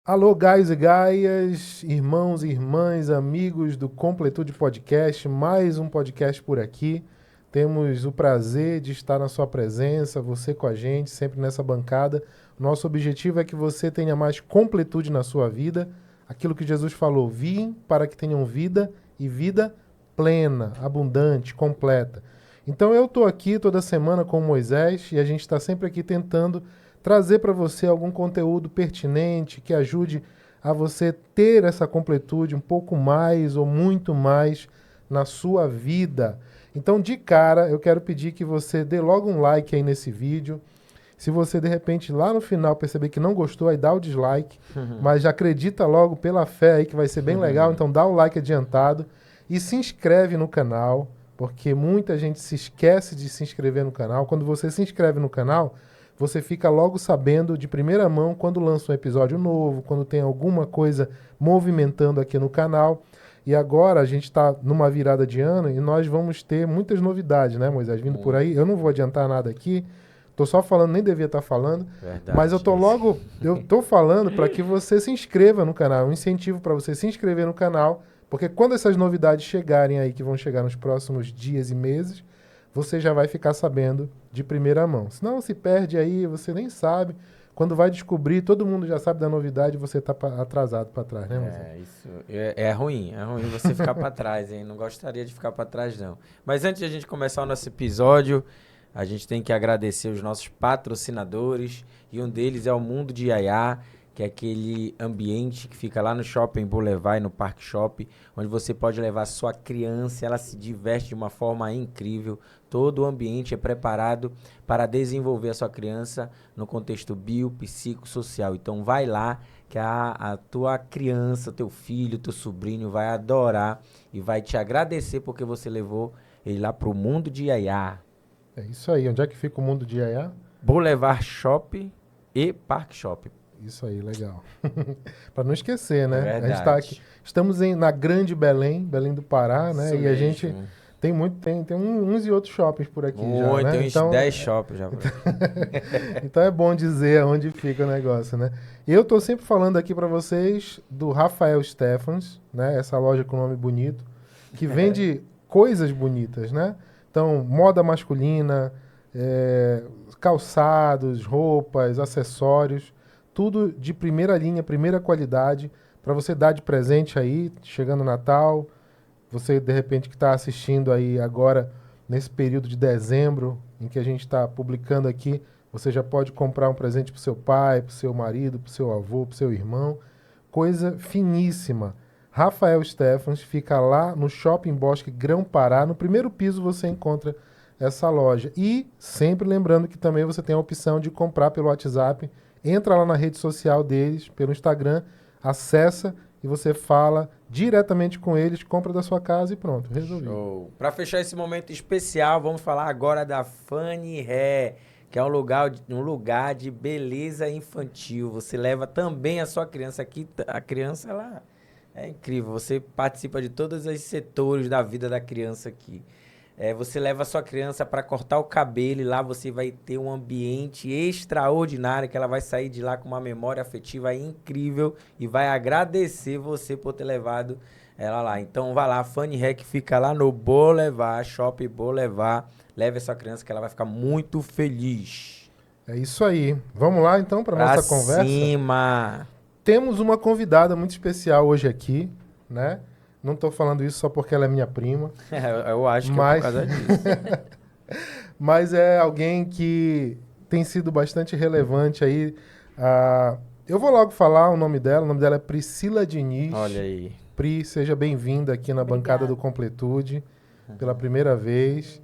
Alô, gaios e gaias, irmãos e irmãs, amigos do Completude Podcast, mais um podcast por aqui. Temos o prazer de estar na sua presença, você com a gente, sempre nessa bancada. Nosso objetivo é que você tenha mais completude na sua vida. Aquilo que Jesus falou, vim para que tenham vida e vida plena, abundante, completa. Então eu estou aqui toda semana com o Moisés e a gente está sempre aqui tentando trazer para você algum conteúdo pertinente que ajude a você ter essa completude um pouco mais ou muito mais na sua vida. Então, de cara, eu quero pedir que você dê logo um like aí nesse vídeo. Se você, de repente, lá no final perceber que não gostou, aí dá o dislike. Mas já acredita logo pela fé aí que vai ser bem legal. Então, dá o like adiantado e se inscreve no canal, porque muita gente se esquece de se inscrever no canal. Quando você se inscreve no canal, você fica logo sabendo de primeira mão quando lança um episódio novo, quando tem alguma coisa movimentando aqui no canal. E agora a gente está numa virada de ano e nós vamos ter muitas novidades, né, Moisés? Vindo por aí. Eu não vou adiantar nada aqui. Tô só falando, nem devia estar falando. Verdade. Mas eu tô falando para que você se inscreva no canal. Um incentivo para você se inscrever no canal, porque quando essas novidades chegarem aí, que vão chegar nos próximos dias e meses, você já vai ficar sabendo de primeira mão. Senão se perde aí, você nem sabe. Quando vai descobrir, todo mundo já sabe da novidade e você tá atrasado para trás, né, Moisés? Isso é ruim você ficar para trás, hein? Não gostaria de ficar para trás, não. Mas antes de a gente começar o nosso episódio, a gente tem que agradecer os nossos patrocinadores, e um deles é o Mundo de Yaya, que é aquele ambiente que fica lá no Shopping Boulevard, no Parque Shop, onde você pode levar sua criança, ela se diverte de uma forma incrível. Todo o ambiente é preparado para desenvolver a sua criança no contexto biopsicossocial. Então vai lá que a tua criança, teu filho, teu sobrinho vai adorar e vai te agradecer porque você levou ele lá para o Mundo de Yaya. É isso aí. Onde é que fica o Mundo de Yaya? Boulevard Shop e Parque Shop. Isso aí, legal. Para não esquecer, né? É A gente tá aqui, estamos na Grande Belém, Belém do Pará, né? Isso e a mesmo. gente tem uns e outros shoppings por aqui já, né? Tem uns 10 shoppings já. Então é bom dizer aonde fica o negócio, né? Eu tô sempre falando aqui para vocês do Rafael Stephens, né? Essa loja com nome bonito, que vende coisas bonitas, né? Então, moda masculina, calçados, roupas, acessórios, tudo de primeira linha, primeira qualidade, para você dar de presente aí, chegando o Natal. Você, de repente, que está assistindo aí agora, nesse período de dezembro, em que a gente está publicando aqui, você já pode comprar um presente para o seu pai, para o seu marido, para o seu avô, para o seu irmão. Coisa finíssima. Rafael Stephens fica lá no Shopping Bosque Grão-Pará. No primeiro piso você encontra essa loja. E sempre lembrando que também você tem a opção de comprar pelo WhatsApp. Entra lá na rede social deles, pelo Instagram, acessa e você fala diretamente com eles, compra da sua casa e pronto, resolvido. Show. Para fechar esse momento especial, vamos falar agora da Fanny Hair, que é um lugar de beleza infantil. Você leva também a sua criança aqui. A criança, ela é incrível. Você participa de todos os setores da vida da criança aqui. Você leva a sua criança para cortar o cabelo e lá você vai ter um ambiente extraordinário que ela vai sair de lá com uma memória afetiva incrível e vai agradecer você por ter levado ela lá. Então vai lá, Fanny Hair, que fica lá no Boulevard, Shopping Boulevard. Leve a sua criança que ela vai ficar muito feliz. É isso aí. Vamos lá então para nossa conversa? Cima. Temos uma convidada muito especial hoje aqui, né? Não estou falando isso só porque ela é minha prima. Eu acho que é por causa disso. Mas é alguém que tem sido bastante relevante aí. Eu vou logo falar o nome dela. O nome dela é Priscila Diniz. Olha aí. Pri, seja bem-vinda aqui na bancada do Completude pela primeira vez.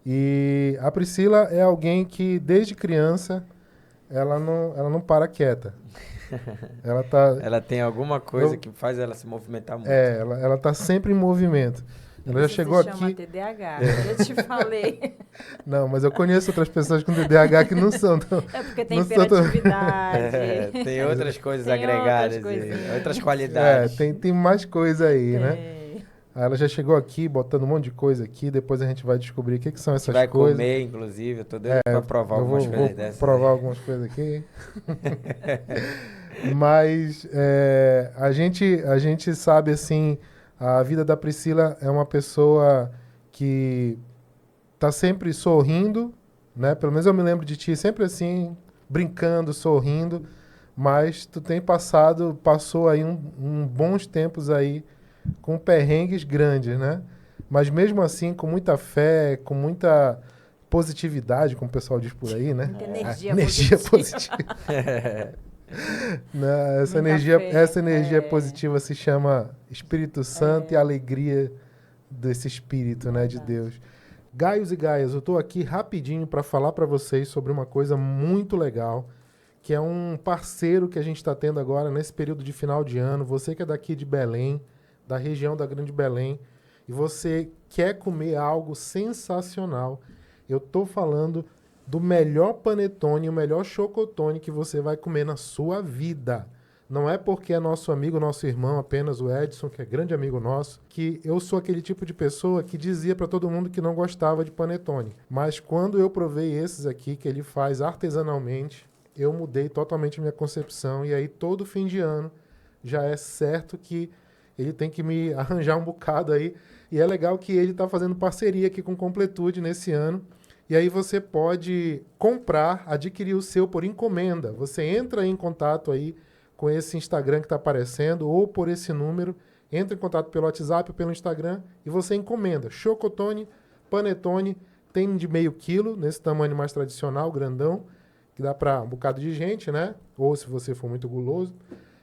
E a Priscila é alguém que, desde criança, ela não para quieta. Ela tem alguma coisa que faz ela se movimentar muito. Ela tá sempre em movimento. Ela já chegou aqui. Chama TDAH, eu te falei. Não, mas eu conheço outras pessoas com TDAH que não são tão. É porque tem hiperatividade. Tem outras coisas agregadas, outras qualidades. Tem mais coisa aí, né? Aí ela já chegou aqui botando um monte de coisa aqui, depois a gente vai descobrir o que são essas coisas. Vai comer, inclusive, eu tô doido pra provar algumas coisas dessas. Vou provar algumas coisas aqui. Mas a gente sabe, assim, a vida da Priscila é uma pessoa que tá sempre sorrindo, né? Pelo menos eu me lembro de ti sempre assim, brincando, sorrindo, mas tu tem passou aí bons tempos aí com perrengues grandes, né? Mas mesmo assim, com muita fé, com muita positividade, como o pessoal diz por aí, né? Muita energia Energia positiva. positiva. Né? Muita fé, Essa energia positiva se chama Espírito Santo e a alegria desse Espírito, né, de Deus. Gaios e Gaias, eu estou aqui rapidinho para falar para vocês sobre uma coisa muito legal, que é um parceiro que a gente está tendo agora nesse período de final de ano. Você que é daqui de Belém, da região da Grande Belém, e você quer comer algo sensacional, eu estou falando do melhor panetone, o melhor chocotone que você vai comer na sua vida. Não é porque é nosso amigo, nosso irmão, apenas o Edson, que é grande amigo nosso, que eu sou aquele tipo de pessoa que dizia para todo mundo que não gostava de panetone. Mas quando eu provei esses aqui, que ele faz artesanalmente, eu mudei totalmente a minha concepção. E aí, todo fim de ano, já é certo que ele tem que me arranjar um bocado aí. E é legal que ele está fazendo parceria aqui com Completude nesse ano. E aí você pode comprar, adquirir o seu por encomenda. Você entra em contato aí com esse Instagram que está aparecendo ou por esse número. Entra em contato pelo WhatsApp ou pelo Instagram e você encomenda. Chocotone, panetone, tem de meio quilo, nesse tamanho mais tradicional, grandão, que dá para um bocado de gente, né? Ou se você for muito guloso.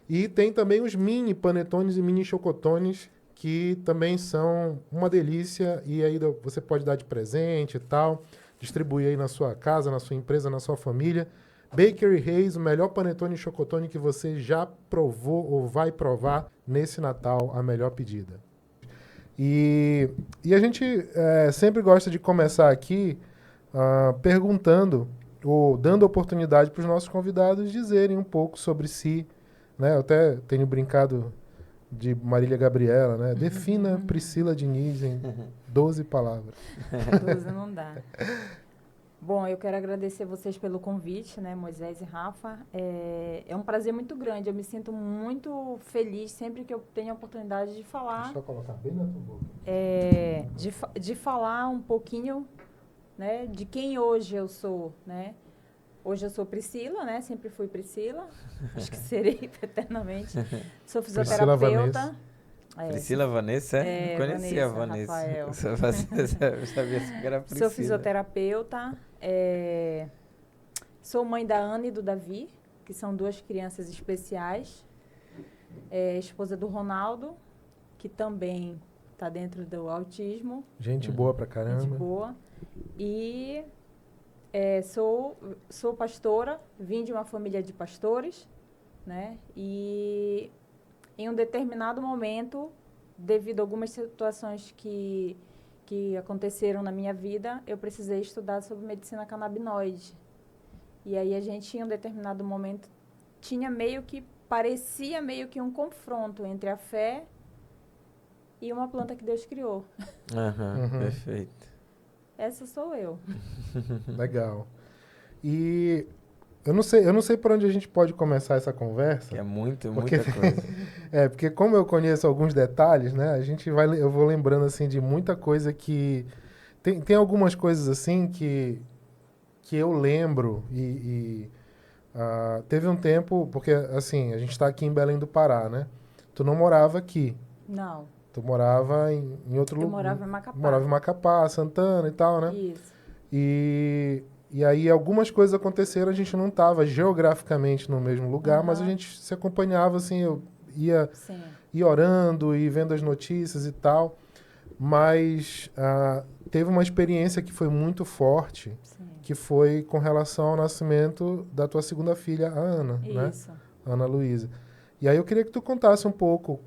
E tem também os mini panetones e mini chocotones, que também são uma delícia e aí você pode dar de presente e tal, distribuir aí na sua casa, na sua empresa, na sua família. Bakery Reis, o melhor panetone e chocotone que você já provou ou vai provar nesse Natal, a melhor pedida. E a gente sempre gosta de começar aqui perguntando ou dando oportunidade para os nossos convidados dizerem um pouco sobre si, né? Eu até tenho brincado de Marília Gabriela, né? Defina Priscila Diniz em 12 palavras. 12 não dá. Bom, eu quero agradecer vocês pelo convite, né, Moisés e Rafa. É um prazer muito grande. Eu me sinto muito feliz sempre que eu tenho a oportunidade de falar. Deixa eu colocar bem na tua boca. De falar um pouquinho, né, de quem hoje eu sou, né? Hoje eu sou Priscila, né? Sempre fui Priscila. Acho que serei eternamente. Sou fisioterapeuta. Priscila Vanessa? Não conhecia Vanessa, a Vanessa. Eu sabia que era Priscila. Sou fisioterapeuta. Sou mãe da Ana e do Davi, que são duas crianças especiais. Esposa do Ronaldo, que também está dentro do autismo. Gente boa pra caramba. Gente boa. E sou pastora, vim de uma família de pastores, né? E em um determinado momento, devido a algumas situações que aconteceram na minha vida, eu precisei estudar sobre medicina canabinoide. E aí a gente, em um determinado momento, parecia meio que um confronto entre a fé e uma planta que Deus criou. Perfeito. Essa sou eu. Legal. E eu não sei por onde a gente pode começar essa conversa. É muita coisa. Porque como eu conheço alguns detalhes, né? Eu vou lembrando assim de muita coisa que tem algumas coisas assim que eu lembro teve um tempo, porque assim, a gente está aqui em Belém do Pará, né? Tu não morava aqui. Não. Tu morava em outro lugar. Eu morava em Macapá. Morava em Macapá, Santana e tal, né? Isso. E aí algumas coisas aconteceram, a gente não estava geograficamente no mesmo lugar, mas a gente se acompanhava, assim, eu ia orando e vendo as notícias e tal. Mas teve uma experiência que foi muito forte, que foi com relação ao nascimento da tua segunda filha, a Ana, Isso. né? Ana Luísa. E aí eu queria que tu contasse um pouco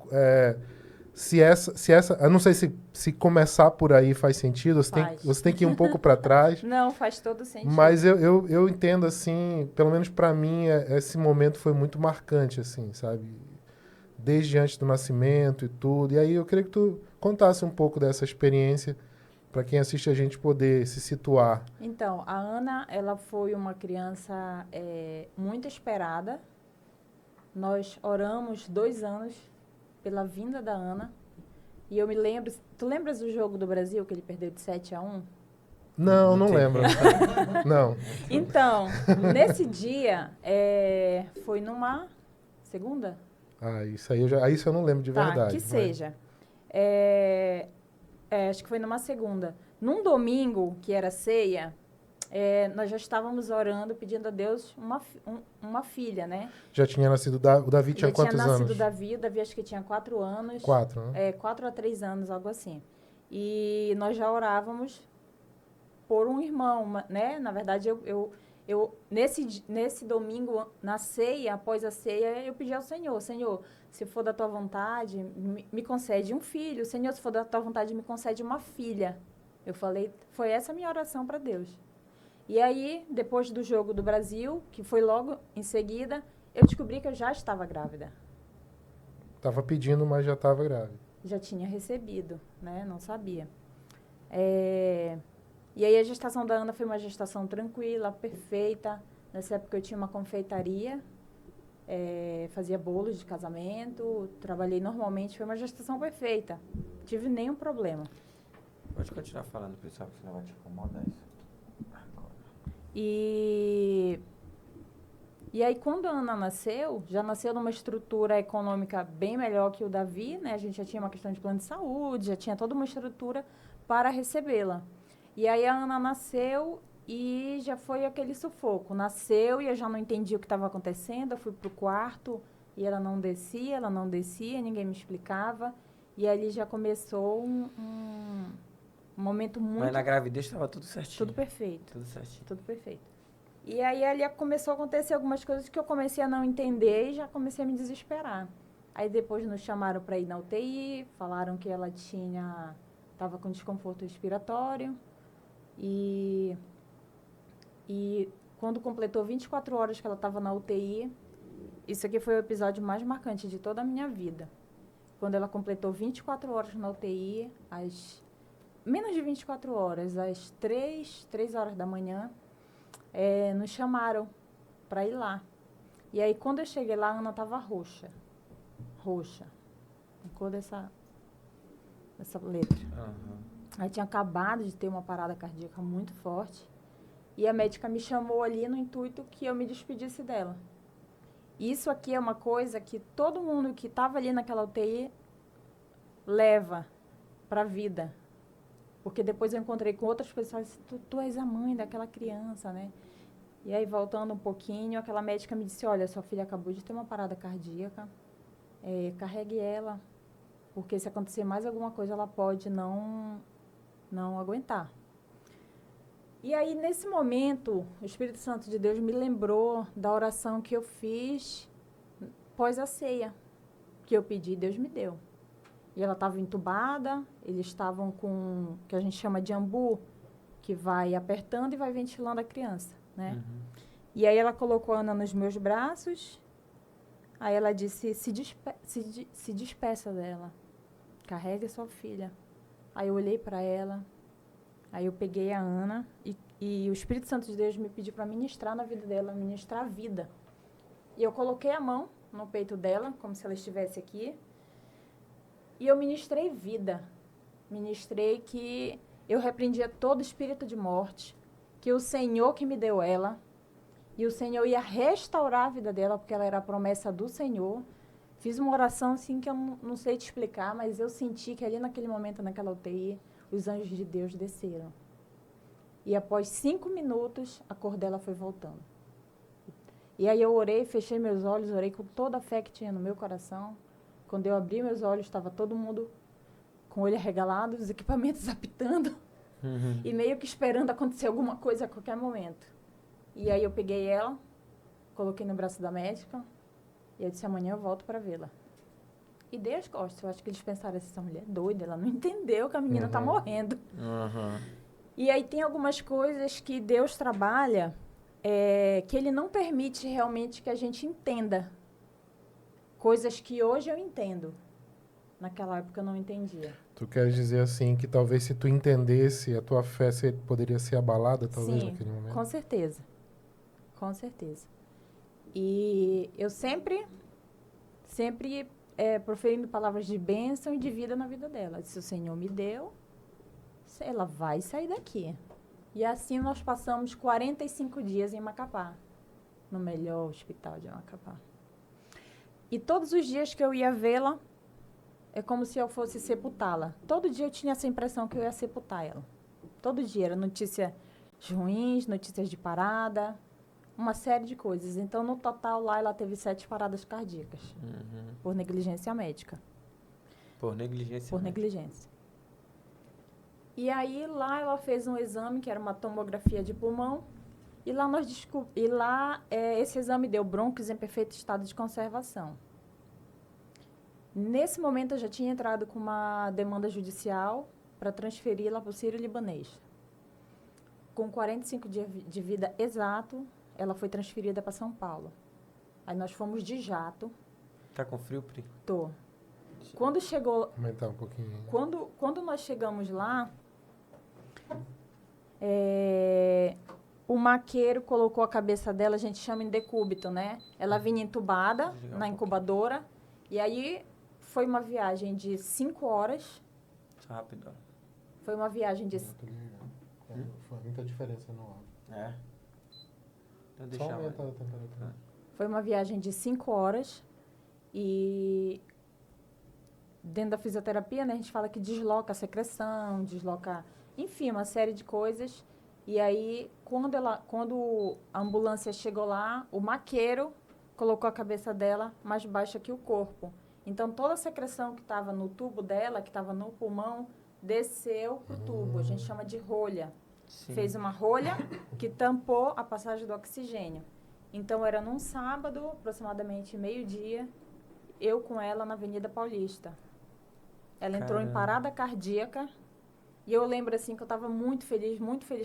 se essa... Eu não sei se começar por aí faz sentido, você tem que ir um pouco para trás. Não, faz todo sentido. Mas eu entendo, assim, pelo menos para mim, esse momento foi muito marcante, assim, sabe? Desde antes do nascimento e tudo. E aí eu queria que tu contasse um pouco dessa experiência para quem assiste a gente poder se situar. Então, a Ana, ela foi uma criança muito esperada, nós oramos 2 anos pela vinda da Ana. E eu me lembro... Tu lembras do jogo do Brasil, que ele perdeu de 7-1? Não lembro. Não. Então, nesse dia, foi numa segunda? Isso aí isso eu não lembro de verdade. Que seja. Acho que foi numa segunda. Num domingo, que era ceia, nós já estávamos orando, pedindo a Deus uma filha, né? Já tinha nascido o Davi tinha quantos anos? Já tinha nascido o Davi acho que tinha 4 anos. 4, né? 4 a 3 anos, algo assim. E nós já orávamos por um irmão, né? Na verdade, nesse domingo, na ceia, após a ceia, eu pedi ao Senhor, Senhor, se for da tua vontade, me concede um filho. Senhor, se for da tua vontade, me concede uma filha. Eu falei, foi essa a minha oração para Deus. E aí, depois do jogo do Brasil, que foi logo em seguida, eu descobri que eu já estava grávida. Estava pedindo, mas já estava grávida. Já tinha recebido, né? Não sabia. E aí a gestação da Ana foi uma gestação tranquila, perfeita. Nessa época eu tinha uma confeitaria, fazia bolos de casamento, trabalhei normalmente, foi uma gestação perfeita. Não tive nenhum problema. Pode continuar falando, pessoal, que senão vai te incomodar isso. E aí, quando a Ana nasceu, já nasceu numa estrutura econômica bem melhor que o Davi, né? A gente já tinha uma questão de plano de saúde, já tinha toda uma estrutura para recebê-la. E aí, a Ana nasceu e já foi aquele sufoco. Nasceu e eu já não entendi o que estava acontecendo, eu fui para o quarto e ela não descia, ninguém me explicava. E ali já começou um momento muito... Mas na gravidez estava tudo certinho. Tudo perfeito. Tudo certinho. Tudo perfeito. E aí ali começou a acontecer algumas coisas que eu comecei a não entender e já comecei a me desesperar. Aí depois nos chamaram para ir na UTI, falaram que ela estava com desconforto respiratório. E quando completou 24 horas que ela estava na UTI, isso aqui foi o episódio mais marcante de toda a minha vida. Quando ela completou 24 horas na UTI, menos de 24 horas, às 3 horas da manhã, nos chamaram para ir lá. E aí, quando eu cheguei lá, a Ana estava roxa. A cor dessa letra. Uhum. Aí tinha acabado de ter uma parada cardíaca muito forte. E a médica me chamou ali no intuito que eu me despedisse dela. Isso aqui é uma coisa que todo mundo que estava ali naquela UTI leva para a vida. Porque depois eu encontrei com outras pessoas, tu és a mãe daquela criança, né? E aí, voltando um pouquinho, aquela médica me disse, olha, sua filha acabou de ter uma parada cardíaca, carregue ela, porque se acontecer mais alguma coisa, ela pode não aguentar. E aí, nesse momento, o Espírito Santo de Deus me lembrou da oração que eu fiz pós a ceia, que eu pedi, Deus me deu. E ela estava entubada, eles estavam com o que a gente chama de ambu, que vai apertando e vai ventilando a criança, né? Uhum. E aí ela colocou a Ana nos meus braços, aí ela disse, se despeça dela, carregue a sua filha. Aí eu olhei para ela, aí eu peguei a Ana e o Espírito Santo de Deus me pediu para ministrar na vida dela, ministrar a vida. E eu coloquei a mão no peito dela, como se ela estivesse aqui, e eu ministrei vida. Ministrei que eu repreendia todo espírito de morte, que o Senhor que me deu ela, e o Senhor ia restaurar a vida dela, porque ela era a promessa do Senhor. Fiz uma oração assim que eu não sei te explicar, mas eu senti que ali naquele momento, naquela UTI, os anjos de Deus desceram. E após 5 minutos, a cor dela foi voltando. E aí eu orei, fechei meus olhos, orei com toda a fé que tinha no meu coração. Quando eu abri meus olhos, estava todo mundo com o olho arregalado, os equipamentos apitando, e meio que esperando acontecer alguma coisa a qualquer momento. E aí eu peguei ela, coloquei no braço da médica, e eu disse, amanhã eu volto para vê-la. E dei as costas. Eu acho que eles pensaram assim, essa mulher é doida, ela não entendeu que a menina está morrendo. E aí tem algumas coisas que Deus trabalha, que Ele não permite realmente que a gente entenda. Coisas que hoje eu entendo. Naquela época eu não entendia. Tu queres dizer assim, que talvez se tu entendesse, a tua fé poderia ser abalada, talvez, Sim, naquele momento? Com certeza. Com certeza. E eu sempre sempre proferindo palavras de bênção e de vida na vida dela. Se o Senhor me deu, ela vai sair daqui. E assim nós passamos 45 dias em Macapá, no melhor hospital de Macapá. E todos os dias que eu ia vê-la, é como se eu fosse sepultá-la. Todo dia eu tinha essa impressão que eu ia sepultar ela. Todo dia era notícias ruins, notícias de parada, uma série de coisas. Então, no total, lá ela teve 7 paradas cardíacas, por negligência médica. Por negligência Por médica. negligência. E aí, lá ela fez um exame, que era uma tomografia de pulmão, e lá esse exame deu brônquios em perfeito estado de conservação. Nesse momento, eu já tinha entrado com uma demanda judicial para transferi-la para o Sírio-Libanês. Com 45 dias de vida exato, ela foi transferida para São Paulo. Aí nós fomos de jato. Tá com frio, Pri? Tô. Quando chegou... Aumentar um pouquinho. Quando nós chegamos lá, o maqueiro colocou a cabeça dela, a gente chama em decúbito, né? Ela vinha entubada na incubadora. E aí foi uma viagem de 5 horas. Rápido. Foi uma viagem de... Foi muita diferença no áudio. É? Então Só deixa aumenta a temperatura. Foi uma viagem de 5 horas. E dentro da fisioterapia, né, a gente fala que desloca a secreção, desloca, enfim, uma série de coisas. E aí, quando a ambulância chegou lá, o maqueiro colocou a cabeça dela mais baixa que o corpo. Então, toda a secreção que estava no tubo dela, que estava no pulmão, desceu para o tubo. A gente chama de rolha. Sim. Fez uma rolha que tampou a passagem do oxigênio. Então, era num sábado, aproximadamente meio-dia, eu com ela na Avenida Paulista. Ela entrou em parada cardíaca. E eu lembro, assim, que eu estava muito feliz,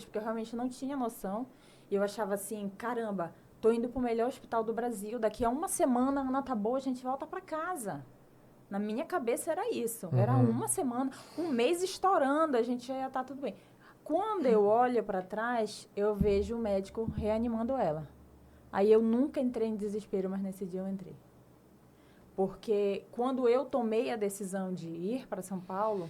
porque eu realmente não tinha noção. E eu achava assim, caramba, tô indo para o melhor hospital do Brasil. Daqui a uma semana, a Ana tá boa, a gente volta para casa. Na minha cabeça era isso. Era uma semana, um mês estourando, a gente já ia estar tudo bem. Quando eu olho para trás, eu vejo o médico reanimando ela. Aí eu nunca entrei em desespero, mas nesse dia eu entrei. Porque quando eu tomei a decisão de ir para São Paulo,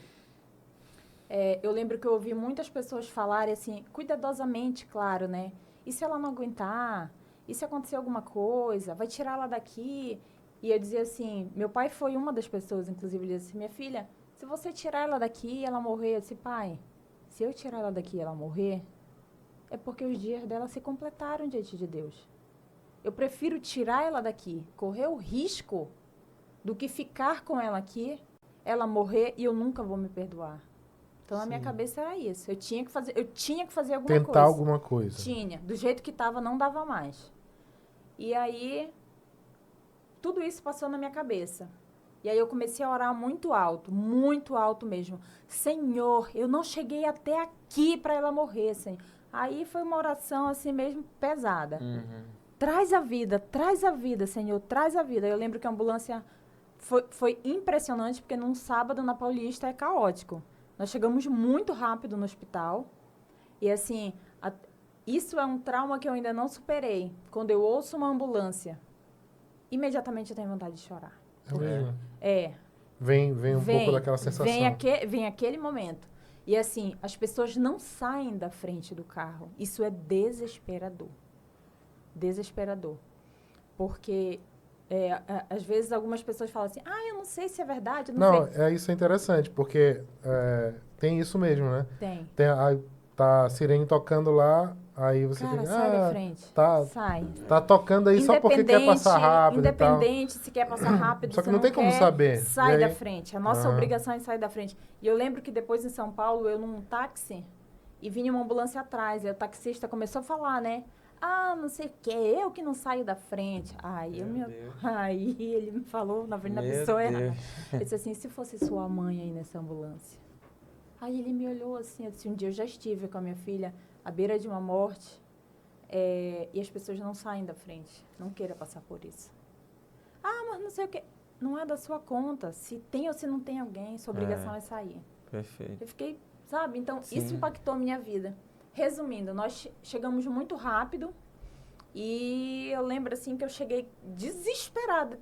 eu lembro que eu ouvi muitas pessoas falarem assim, cuidadosamente, claro, né? E se ela não aguentar? E se acontecer alguma coisa? Vai tirar ela daqui? E eu dizia assim, meu pai foi uma das pessoas, inclusive, ele disse assim, minha filha, se você tirar ela daqui e ela morrer, eu disse, pai, se eu tirar ela daqui e ela morrer, é porque os dias dela se completaram diante de Deus. Eu prefiro tirar ela daqui, correr o risco do que ficar com ela aqui, ela morrer e eu nunca vou me perdoar. Então, na minha cabeça era isso. Eu tinha que fazer alguma coisa. Tentar alguma coisa. Tinha. Do jeito que estava, não dava mais. E aí, tudo isso passou na minha cabeça. E aí, eu comecei a orar muito alto mesmo. Senhor, eu não cheguei até aqui para ela morrer, Senhor. Aí, foi uma oração assim mesmo pesada. Traz a vida, Senhor, traz a vida. Eu lembro que a ambulância foi impressionante, porque num sábado na Paulista é caótico. Nós chegamos muito rápido no hospital. E, assim, isso é um trauma que eu ainda não superei. Quando eu ouço uma ambulância, imediatamente eu tenho vontade de chorar. É mesmo? Vem um pouco daquela sensação. Vem aquele momento. E, assim, as pessoas não saem da frente do carro. Isso é desesperador. Desesperador. Porque... às vezes algumas pessoas falam assim, eu não sei se é verdade, não sei. Isso é interessante, porque tem isso mesmo, né? Tem. Tá a sirene tocando lá, aí você Cara, fica, sai da frente. Sai. Sai. Tá tocando aí só porque quer passar rápido e tal. Independente se quer passar rápido, só que não tem como saber. Sai da frente. A nossa obrigação é sair da frente. E eu lembro que depois em São Paulo, eu num táxi, e vinha uma ambulância atrás, e o taxista começou a falar, né? Não sei o que, eu que não saio da frente. Aí ele me falou na frente da pessoa errada. Ele disse assim, se fosse sua mãe aí nessa ambulância? Aí ele me olhou assim, eu disse, um dia eu já estive com a minha filha à beira de uma morte, e as pessoas não saem da frente. Não queira passar por isso. Mas não sei o que. Não é da sua conta. Se tem ou se não tem alguém, sua obrigação é sair. Perfeito. Eu fiquei, sabe? Então, Sim. Isso impactou a minha vida. Resumindo, nós chegamos muito rápido e eu lembro, assim, que eu cheguei desesperada.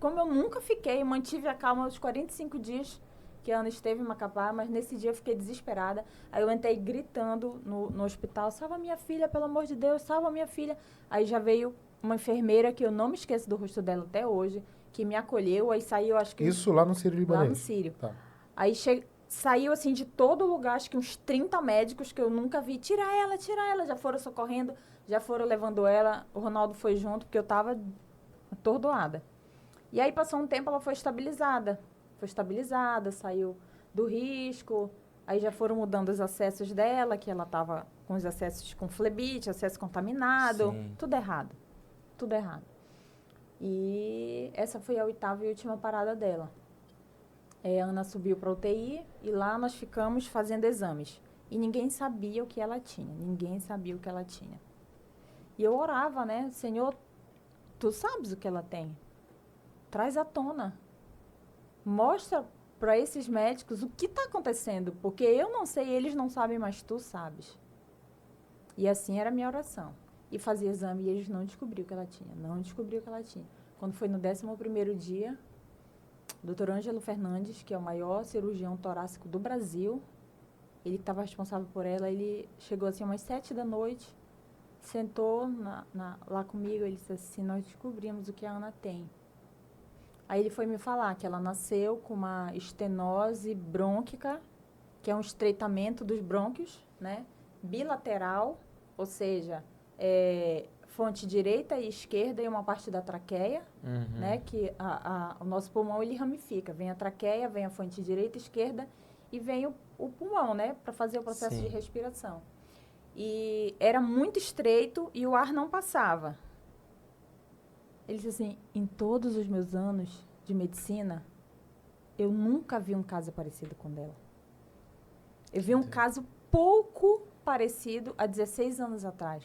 como eu nunca fiquei, mantive a calma os 45 dias que a Ana esteve em Macapá, mas nesse dia eu fiquei desesperada. Aí eu entrei gritando no hospital, salva minha filha, pelo amor de Deus, salva minha filha. Aí já veio uma enfermeira, que eu não me esqueço do rosto dela até hoje, que me acolheu, aí saiu, acho que... Isso lá no Sírio-Libanês? Lá no Sírio. Tá. Aí saiu, assim, de todo lugar, acho que uns 30 médicos que eu nunca vi. Tira ela, já foram socorrendo, já foram levando ela. O Ronaldo foi junto, porque eu tava atordoada. E aí passou um tempo, ela foi estabilizada. Saiu do risco. Aí já foram mudando os acessos dela, que ela tava com os acessos com flebite, acesso contaminado. Sim. Tudo errado. E essa foi a 8ª e última parada dela. A Ana subiu para UTI e lá nós ficamos fazendo exames. E ninguém sabia o que ela tinha. E eu orava, né? Senhor, tu sabes o que ela tem. Traz à tona. Mostra para esses médicos o que está acontecendo. Porque eu não sei, eles não sabem, mas tu sabes. E assim era a minha oração. E fazia exame e eles não descobriram o que ela tinha. Quando foi no 11º dia, o Dr. Ângelo Fernandes, que é o maior cirurgião torácico do Brasil, ele que estava responsável por ela, ele chegou assim umas 7 da noite, sentou lá comigo, ele disse assim, nós descobrimos o que a Ana tem. Aí ele foi me falar que ela nasceu com uma estenose brônquica, que é um estreitamento dos brônquios, né? Bilateral, ou seja, fonte direita e esquerda e uma parte da traqueia, né? Que o nosso pulmão, ele ramifica. Vem a traqueia, vem a fonte direita e esquerda e vem o pulmão, né? Para fazer o processo de respiração. E era muito estreito e o ar não passava. Ele disse assim, em todos os meus anos de medicina, eu nunca vi um caso parecido com o dela. Eu vi um caso pouco parecido há 16 anos atrás.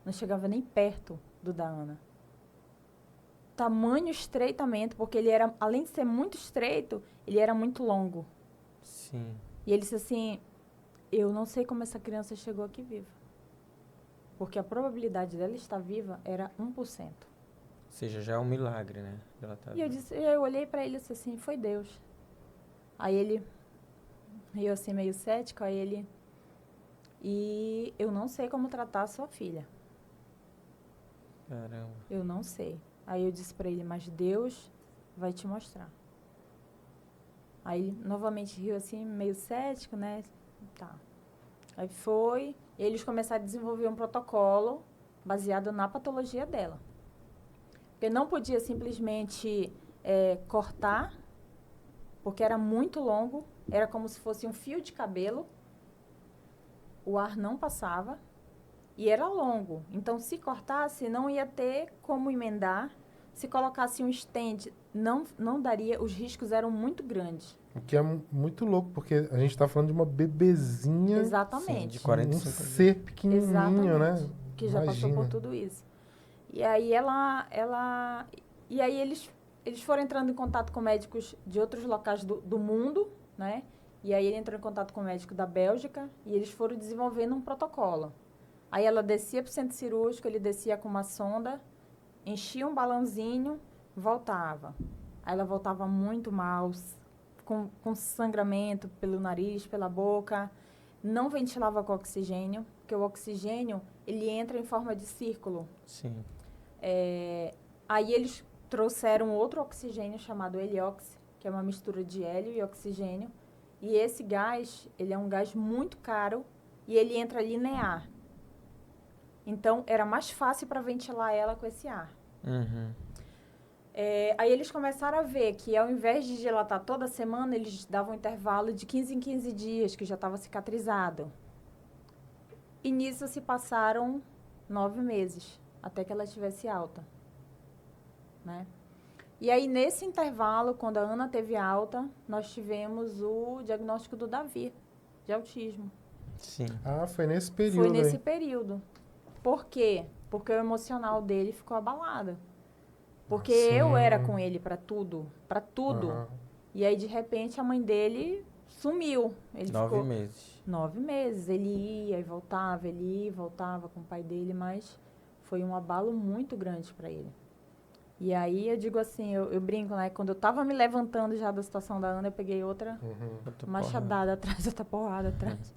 Não chegava nem perto do da Ana. Tamanho estreitamento, porque ele era, além de ser muito estreito, ele era muito longo. Sim. E ele disse assim, eu não sei como essa criança chegou aqui viva. Porque a probabilidade dela estar viva era 1%. Ou seja, já é um milagre, né? Ela tá Eu olhei para ele e disse assim, foi Deus. Aí ele riu assim meio cético, aí ele... E eu não sei como tratar a sua filha. Caramba. Eu não sei. Aí eu disse para ele, mas Deus vai te mostrar. Aí ele novamente riu assim, meio cético, né? Tá. Aí foi, eles começaram a desenvolver um protocolo baseado na patologia dela. Porque não podia simplesmente cortar, porque era muito longo, era como se fosse um fio de cabelo, o ar não passava e era longo. Então, se cortasse, não ia ter como emendar. Se colocasse um stent, não daria, os riscos eram muito grandes. O que é muito louco, porque a gente está falando de uma bebezinha. Exatamente. Sim, de 45 um ser pequenininho, exatamente, né? que já passou Imagina. por tudo isso. E aí e aí eles foram entrando em contato com médicos de outros locais do mundo, né? E aí ele entrou em contato com o médico da Bélgica e eles foram desenvolvendo um protocolo. Aí ela descia para o centro cirúrgico, ele descia com uma sonda, enchia um balãozinho, voltava. Aí ela voltava muito mal, com sangramento pelo nariz, pela boca, não ventilava com oxigênio, porque o oxigênio, ele entra em forma de círculo. Sim. Aí eles trouxeram outro oxigênio chamado Heliox, que é uma mistura de hélio e oxigênio. E esse gás, ele é um gás muito caro e ele entra linear. Então, era mais fácil para ventilar ela com esse ar. Aí eles começaram a ver que, ao invés de dilatar toda semana, eles davam um intervalo de 15 em 15 dias, que já estava cicatrizado. E nisso se passaram 9 meses, até que ela estivesse alta. Né? E aí, nesse intervalo, quando a Ana teve alta, nós tivemos o diagnóstico do Davi, de autismo. Sim. Ah, foi nesse período. Foi nesse aí. período. Por quê? Porque o emocional dele ficou abalado. Porque Sim. eu era com ele para tudo. Aham. E aí, de repente, a mãe dele sumiu. Ele 9 ficou meses. 9 meses. Ele ia e voltava, com o pai dele, mas foi um abalo muito grande para ele. E aí eu digo assim, eu brinco, né? Quando eu tava me levantando já da situação da Ana, eu peguei outra machadada atrás, outra porrada atrás.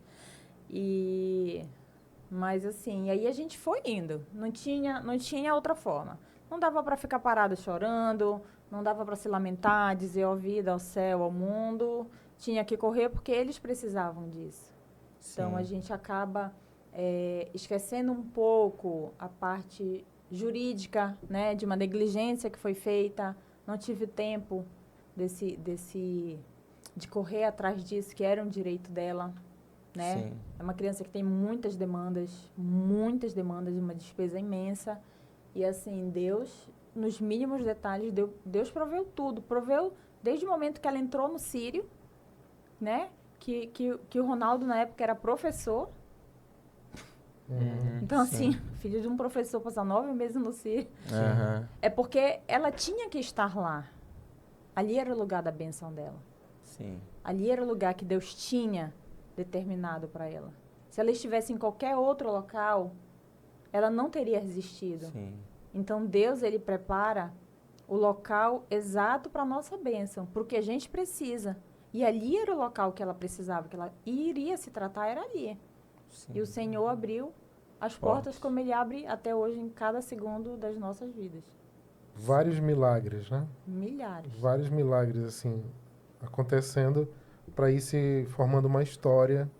Mas assim, aí a gente foi indo. Não tinha outra forma. Não dava para ficar parado chorando, não dava para se lamentar, dizer ó vida, ao céu, ao mundo. Tinha que correr porque eles precisavam disso. Então a gente acaba esquecendo um pouco a parte jurídica, né, de uma negligência que foi feita. Não tive tempo de correr atrás disso, que era um direito dela, né? Sim. É uma criança que tem muitas demandas, uma despesa imensa. E assim, Deus, nos mínimos detalhes, Deus proveu tudo. Proveu desde o momento que ela entrou no Sírio, né? Que o Ronaldo, na época, era professor. Então, assim, filho de um professor passar 9 meses no Sírio. É porque ela tinha que estar lá. Ali era o lugar da bênção dela. Sim. Ali era o lugar que Deus tinha determinado para ela. Se ela estivesse em qualquer outro local, ela não teria resistido. Sim. Então, Deus, ele prepara o local exato para a nossa bênção, porque a gente precisa. E ali era o local que ela precisava, que ela iria se tratar, era ali. Sim. E o Senhor abriu as portas como Ele abre até hoje em cada segundo das nossas vidas. Vários milagres, né? Milhares. Vários milagres, assim, acontecendo para ir se formando uma história.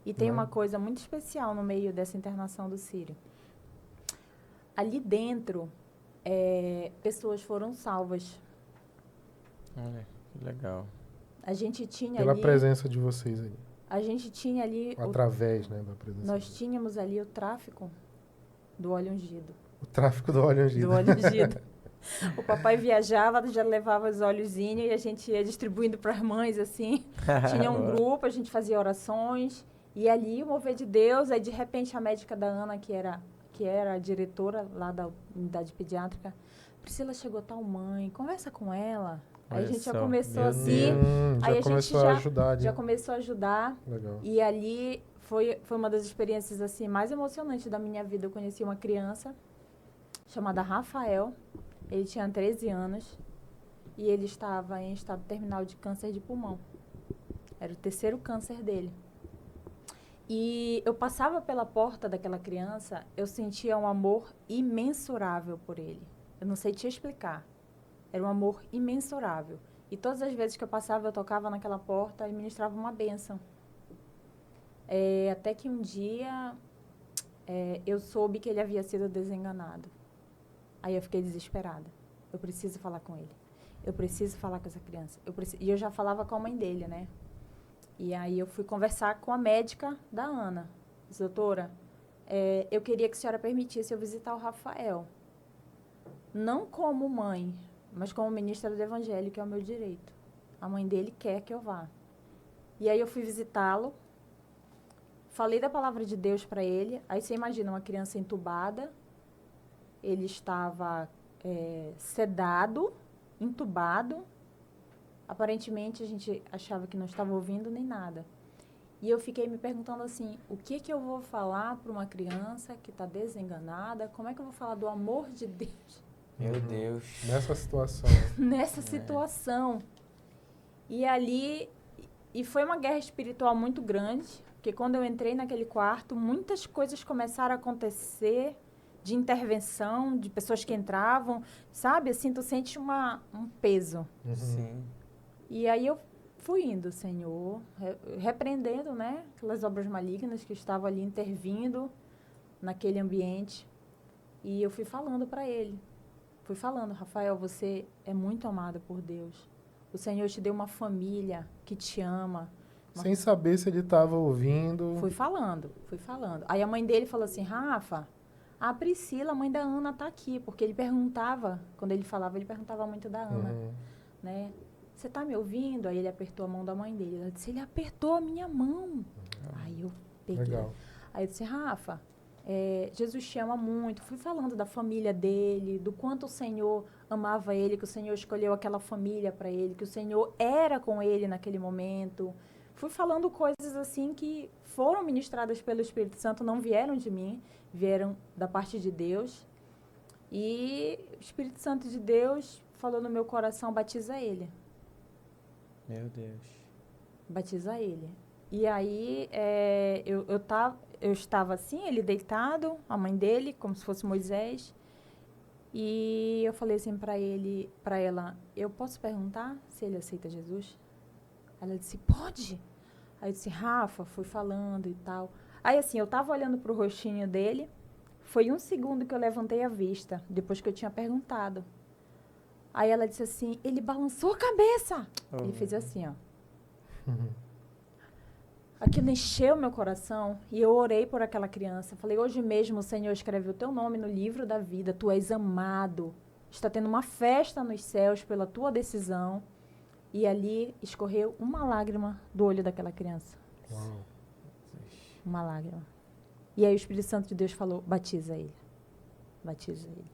E tem Né? uma coisa muito especial no meio dessa internação do Sírio. Ali dentro, pessoas foram salvas. Olha, que legal. A gente tinha Pela ali... presença de vocês aí. A gente tinha ali... Através, né, da presença. Nós tínhamos ali o tráfico do óleo ungido. O tráfico do óleo ungido. Do óleo ungido. O papai viajava, já levava os óleozinhos e a gente ia distribuindo para as mães, assim. Tinha um grupo, a gente fazia orações. E ali, o mover de Deus, aí de repente a médica da Ana, que era a diretora lá da unidade pediátrica, Priscila, chegou tal mãe, conversa com ela. Aí a gente já começou assim. Já começou a ajudar. Já começou a ajudar. Legal. E ali foi uma das experiências assim mais emocionantes da minha vida. Eu conheci uma criança chamada Rafael. Ele tinha 13 anos e ele estava em estado terminal de câncer de pulmão. Era o 3º câncer dele. E eu passava pela porta daquela criança, eu sentia um amor imensurável por ele. Eu não sei te explicar. Era um amor imensurável. E todas as vezes que eu passava, eu tocava naquela porta e ministrava uma bênção. Até que um dia eu soube que ele havia sido desenganado. Aí eu fiquei desesperada. Eu preciso falar com ele. Eu preciso falar com essa criança. E eu já falava com a mãe dele, né? E aí eu fui conversar com a médica da Ana. Disse, doutora, eu queria que a senhora permitisse eu visitar o Rafael. Não como mãe, mas como ministra do Evangelho, que é o meu direito. A mãe dele quer que eu vá. E aí eu fui visitá-lo, falei da palavra de Deus para ele. Aí você imagina uma criança entubada, ele estava sedado, entubado. Aparentemente a gente achava que não estava ouvindo nem nada. E eu fiquei me perguntando assim, o que eu vou falar para uma criança que está desenganada? Como é que eu vou falar do amor de Deus? Meu Deus. Nessa situação. Nessa situação. E ali... E foi uma guerra espiritual muito grande, porque quando eu entrei naquele quarto, muitas coisas começaram a acontecer de intervenção, de pessoas que entravam, sabe? Assim, tu sente um peso. Sim. E aí eu fui indo, Senhor, repreendendo, né? Aquelas obras malignas que estavam ali intervindo naquele ambiente. E eu fui falando para ele. Fui falando, Rafael, você é muito amado por Deus. O Senhor te deu uma família que te ama. Sem saber se ele estava ouvindo. Fui falando. Aí a mãe dele falou assim, Rafa, a Priscila, a mãe da Ana, está aqui. Porque ele perguntava, quando ele falava, ele perguntava muito da Ana. Né? Você está me ouvindo? Aí ele apertou a mão da mãe dele. Ela disse, ele apertou a minha mão. Aí eu peguei. Legal. Aí eu disse, Rafa, Jesus te ama muito. Fui falando da família dele, do quanto o Senhor amava ele, que o Senhor escolheu aquela família para ele, que o Senhor era com ele naquele momento. Fui falando coisas assim que foram ministradas pelo Espírito Santo, não vieram de mim, vieram da parte de Deus. E o Espírito Santo de Deus falou no meu coração, batiza ele. Meu Deus. Batiza ele. E aí, eu estava assim, ele deitado, a mãe dele, como se fosse Moisés. E eu falei assim para ela, eu posso perguntar se ele aceita Jesus? Ela disse, pode. Aí eu disse, Rafa, fui falando e tal. Aí assim, eu tava olhando pro rostinho dele, foi 1 segundo que eu levantei a vista, depois que eu tinha perguntado. Aí ela disse assim, ele balançou a cabeça. Ele fez assim, ó. Aquilo encheu meu coração e eu orei por aquela criança. Falei, hoje mesmo o Senhor escreve o teu nome no livro da vida, tu és amado. Está tendo uma festa nos céus pela tua decisão. E ali escorreu uma lágrima do olho daquela criança. Uau. Uma lágrima. E aí o Espírito Santo de Deus falou, batiza ele. Batiza ele.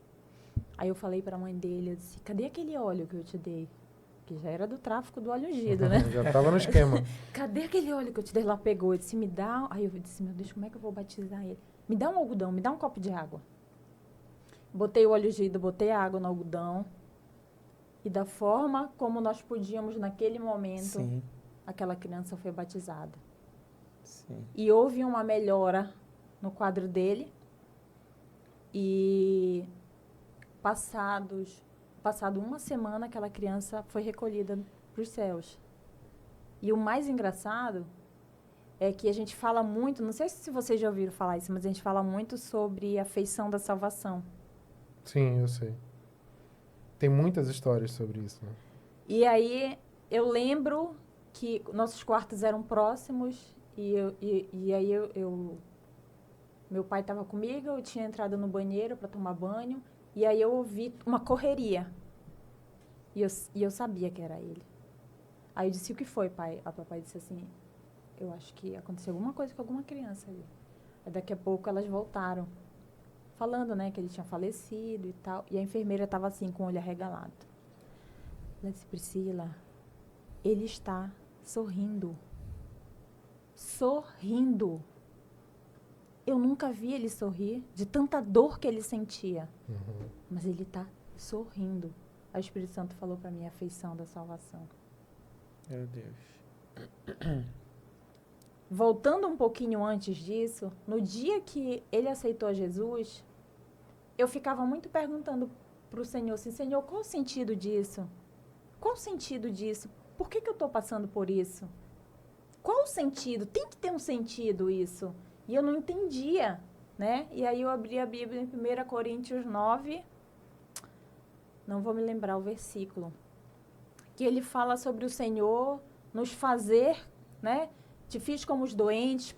Aí eu falei para a mãe dele, eu disse, cadê aquele óleo que eu te dei? Que já era do tráfico do óleo ungido, né? Já estava no esquema. Cadê aquele óleo que eu te dei? Ela pegou, eu disse, me dá... Aí eu disse, meu Deus, como é que eu vou batizar ele? Me dá um algodão, me dá um copo de água. Botei o óleo ungido, botei a água no algodão. E da forma como nós podíamos naquele momento, Sim. aquela criança foi batizada. Sim. E houve uma melhora no quadro dele. E passado 1 semana, aquela criança foi recolhida para os céus. E o mais engraçado é que a gente fala muito, não sei se vocês já ouviram falar isso, mas a gente fala muito sobre a feição da salvação. Sim, eu sei. Tem muitas histórias sobre isso, né? E aí eu lembro que nossos quartos eram próximos e aí meu pai estava comigo, eu tinha entrado no banheiro para tomar banho e aí eu ouvi uma correria e eu sabia que era ele. Aí eu disse, o que foi, pai? A papai disse assim, eu acho que aconteceu alguma coisa com alguma criança ali. Aí daqui a pouco elas voltaram, falando, né, que ele tinha falecido e tal. E a enfermeira estava assim, com o olho arregalado. Ela disse, Priscila, ele está sorrindo. Sorrindo. Eu nunca vi ele sorrir de tanta dor que ele sentia. Uhum. Mas ele está sorrindo. Aí o Espírito Santo falou para mim a feição da salvação. Meu Deus. Voltando um pouquinho antes disso, no dia que ele aceitou Jesus, eu ficava muito perguntando para o Senhor assim, Senhor, qual o sentido disso? Qual o sentido disso? Por que eu estou passando por isso? Qual o sentido? Tem que ter um sentido isso. E eu não entendia, né? E aí eu abri a Bíblia em 1 Coríntios 9, não vou me lembrar o versículo, que ele fala sobre o Senhor nos fazer, né? Te fiz como os doentes,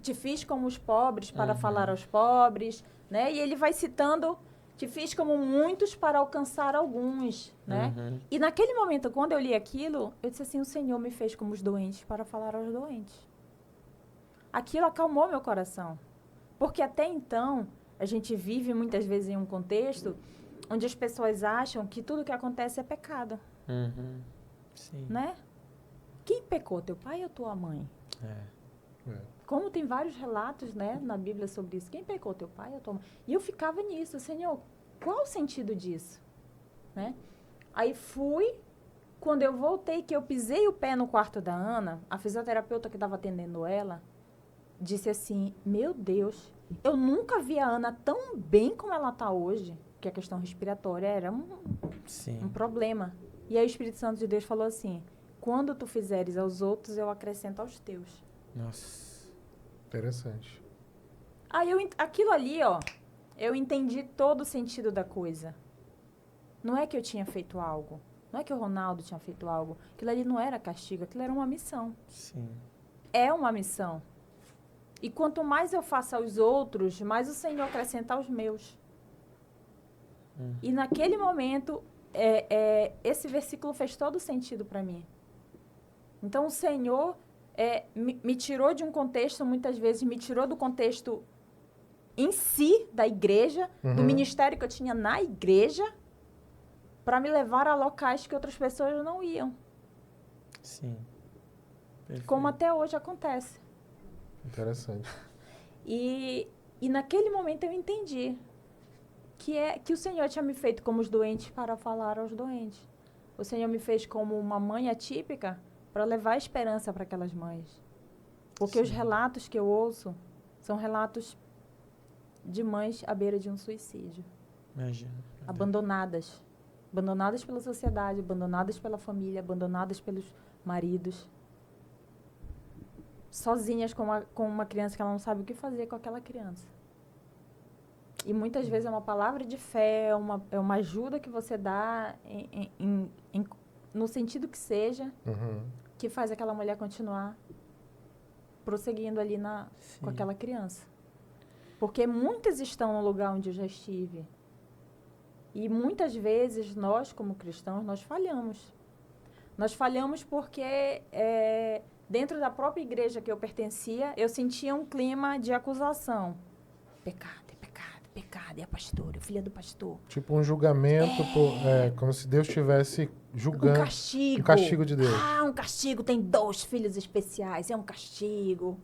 te fiz como os pobres para falar aos pobres, né? E ele vai citando, te fiz como muitos para alcançar alguns, né? E naquele momento, quando eu li aquilo, eu disse assim, o Senhor me fez como os doentes para falar aos doentes. Aquilo acalmou meu coração. Porque até então, a gente vive muitas vezes em um contexto onde as pessoas acham que tudo que acontece é pecado. Sim. Né? Quem pecou, teu pai ou tua mãe? É. Como tem vários relatos, né, na Bíblia sobre isso. Quem pecou, teu pai ou tua mãe? E eu ficava nisso, Senhor, qual o sentido disso? Né? Aí quando eu voltei, que eu pisei o pé no quarto da Ana, a fisioterapeuta que estava atendendo ela, disse assim, meu Deus, eu nunca vi a Ana tão bem como ela está hoje, que a questão respiratória era um problema. E aí o Espírito Santo de Deus falou assim, quando tu fizeres aos outros, eu acrescento aos teus. Nossa. Interessante. Aí aquilo ali, ó, eu entendi todo o sentido da coisa. Não é que eu tinha feito algo. Não é que o Ronaldo tinha feito algo. Aquilo ali não era castigo, aquilo era uma missão. Sim. É uma missão. E quanto mais eu faço aos outros, mais o Senhor acrescenta aos meus. E naquele momento, esse versículo fez todo sentido para mim. Então, o Senhor me tirou de um contexto, muitas vezes, me tirou do contexto em si, da igreja, do ministério que eu tinha na igreja, para me levar a locais que outras pessoas não iam. Sim. Perfeito. Como até hoje acontece. Interessante. E naquele momento eu entendi. que o Senhor tinha me feito como os doentes para falar aos doentes. O Senhor me fez como uma mãe atípica para levar esperança para aquelas mães. Porque os relatos que eu ouço são relatos de mães à beira de um suicídio. Imagina. Abandonadas. Abandonadas pela sociedade, abandonadas pela família, abandonadas pelos maridos. Sozinhas com uma criança que ela não sabe o que fazer com aquela criança. E muitas vezes é uma palavra de fé, é uma ajuda que você dá no sentido que seja, que faz aquela mulher continuar prosseguindo ali com aquela criança. Porque muitas estão no lugar onde eu já estive. E muitas vezes nós, como cristãos, nós falhamos. Nós falhamos porque dentro da própria igreja que eu pertencia, eu sentia um clima de acusação. Pecado, é pastor, é filha do pastor. Tipo um julgamento, como se Deus estivesse julgando. Um castigo. Um castigo de Deus. Um castigo, tem 2 filhos especiais, é um castigo.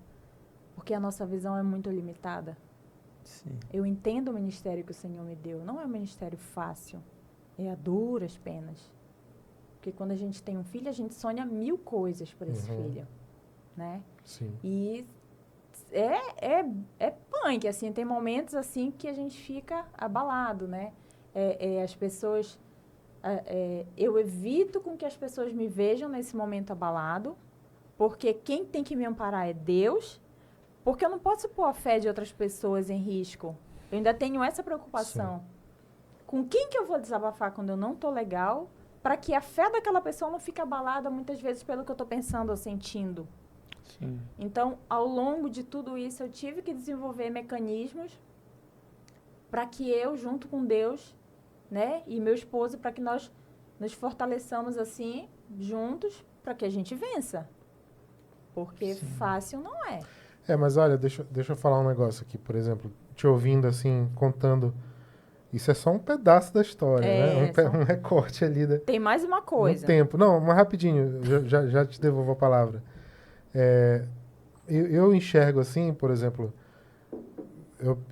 Porque a nossa visão é muito limitada. Sim. Eu entendo o ministério que o Senhor me deu. Não é um ministério fácil. É a duras penas. Porque quando a gente tem um filho, a gente sonha 1000 coisas por esse filho. Né? Sim. E é punk, assim, tem momentos assim que a gente fica abalado, né? As pessoas... eu evito com que as pessoas me vejam nesse momento abalado, porque quem tem que me amparar é Deus, porque eu não posso pôr a fé de outras pessoas em risco. Eu ainda tenho essa preocupação. Sim. Com quem que eu vou desabafar quando eu não estou legal, para que a fé daquela pessoa não fique abalada muitas vezes pelo que eu estou pensando ou sentindo. Sim. Então, ao longo de tudo isso, eu tive que desenvolver mecanismos para que eu, junto com Deus, né, e meu esposo, para que nós nos fortaleçamos assim, juntos, para que a gente vença. Porque fácil não é. Mas olha, deixa eu falar um negócio aqui, por exemplo, te ouvindo assim, contando, isso é só um pedaço da história, né? Um recorte ali. Tem mais uma coisa. Um tempo. Não, mas rapidinho, já te devolvo a palavra. Eu enxergo assim, por exemplo,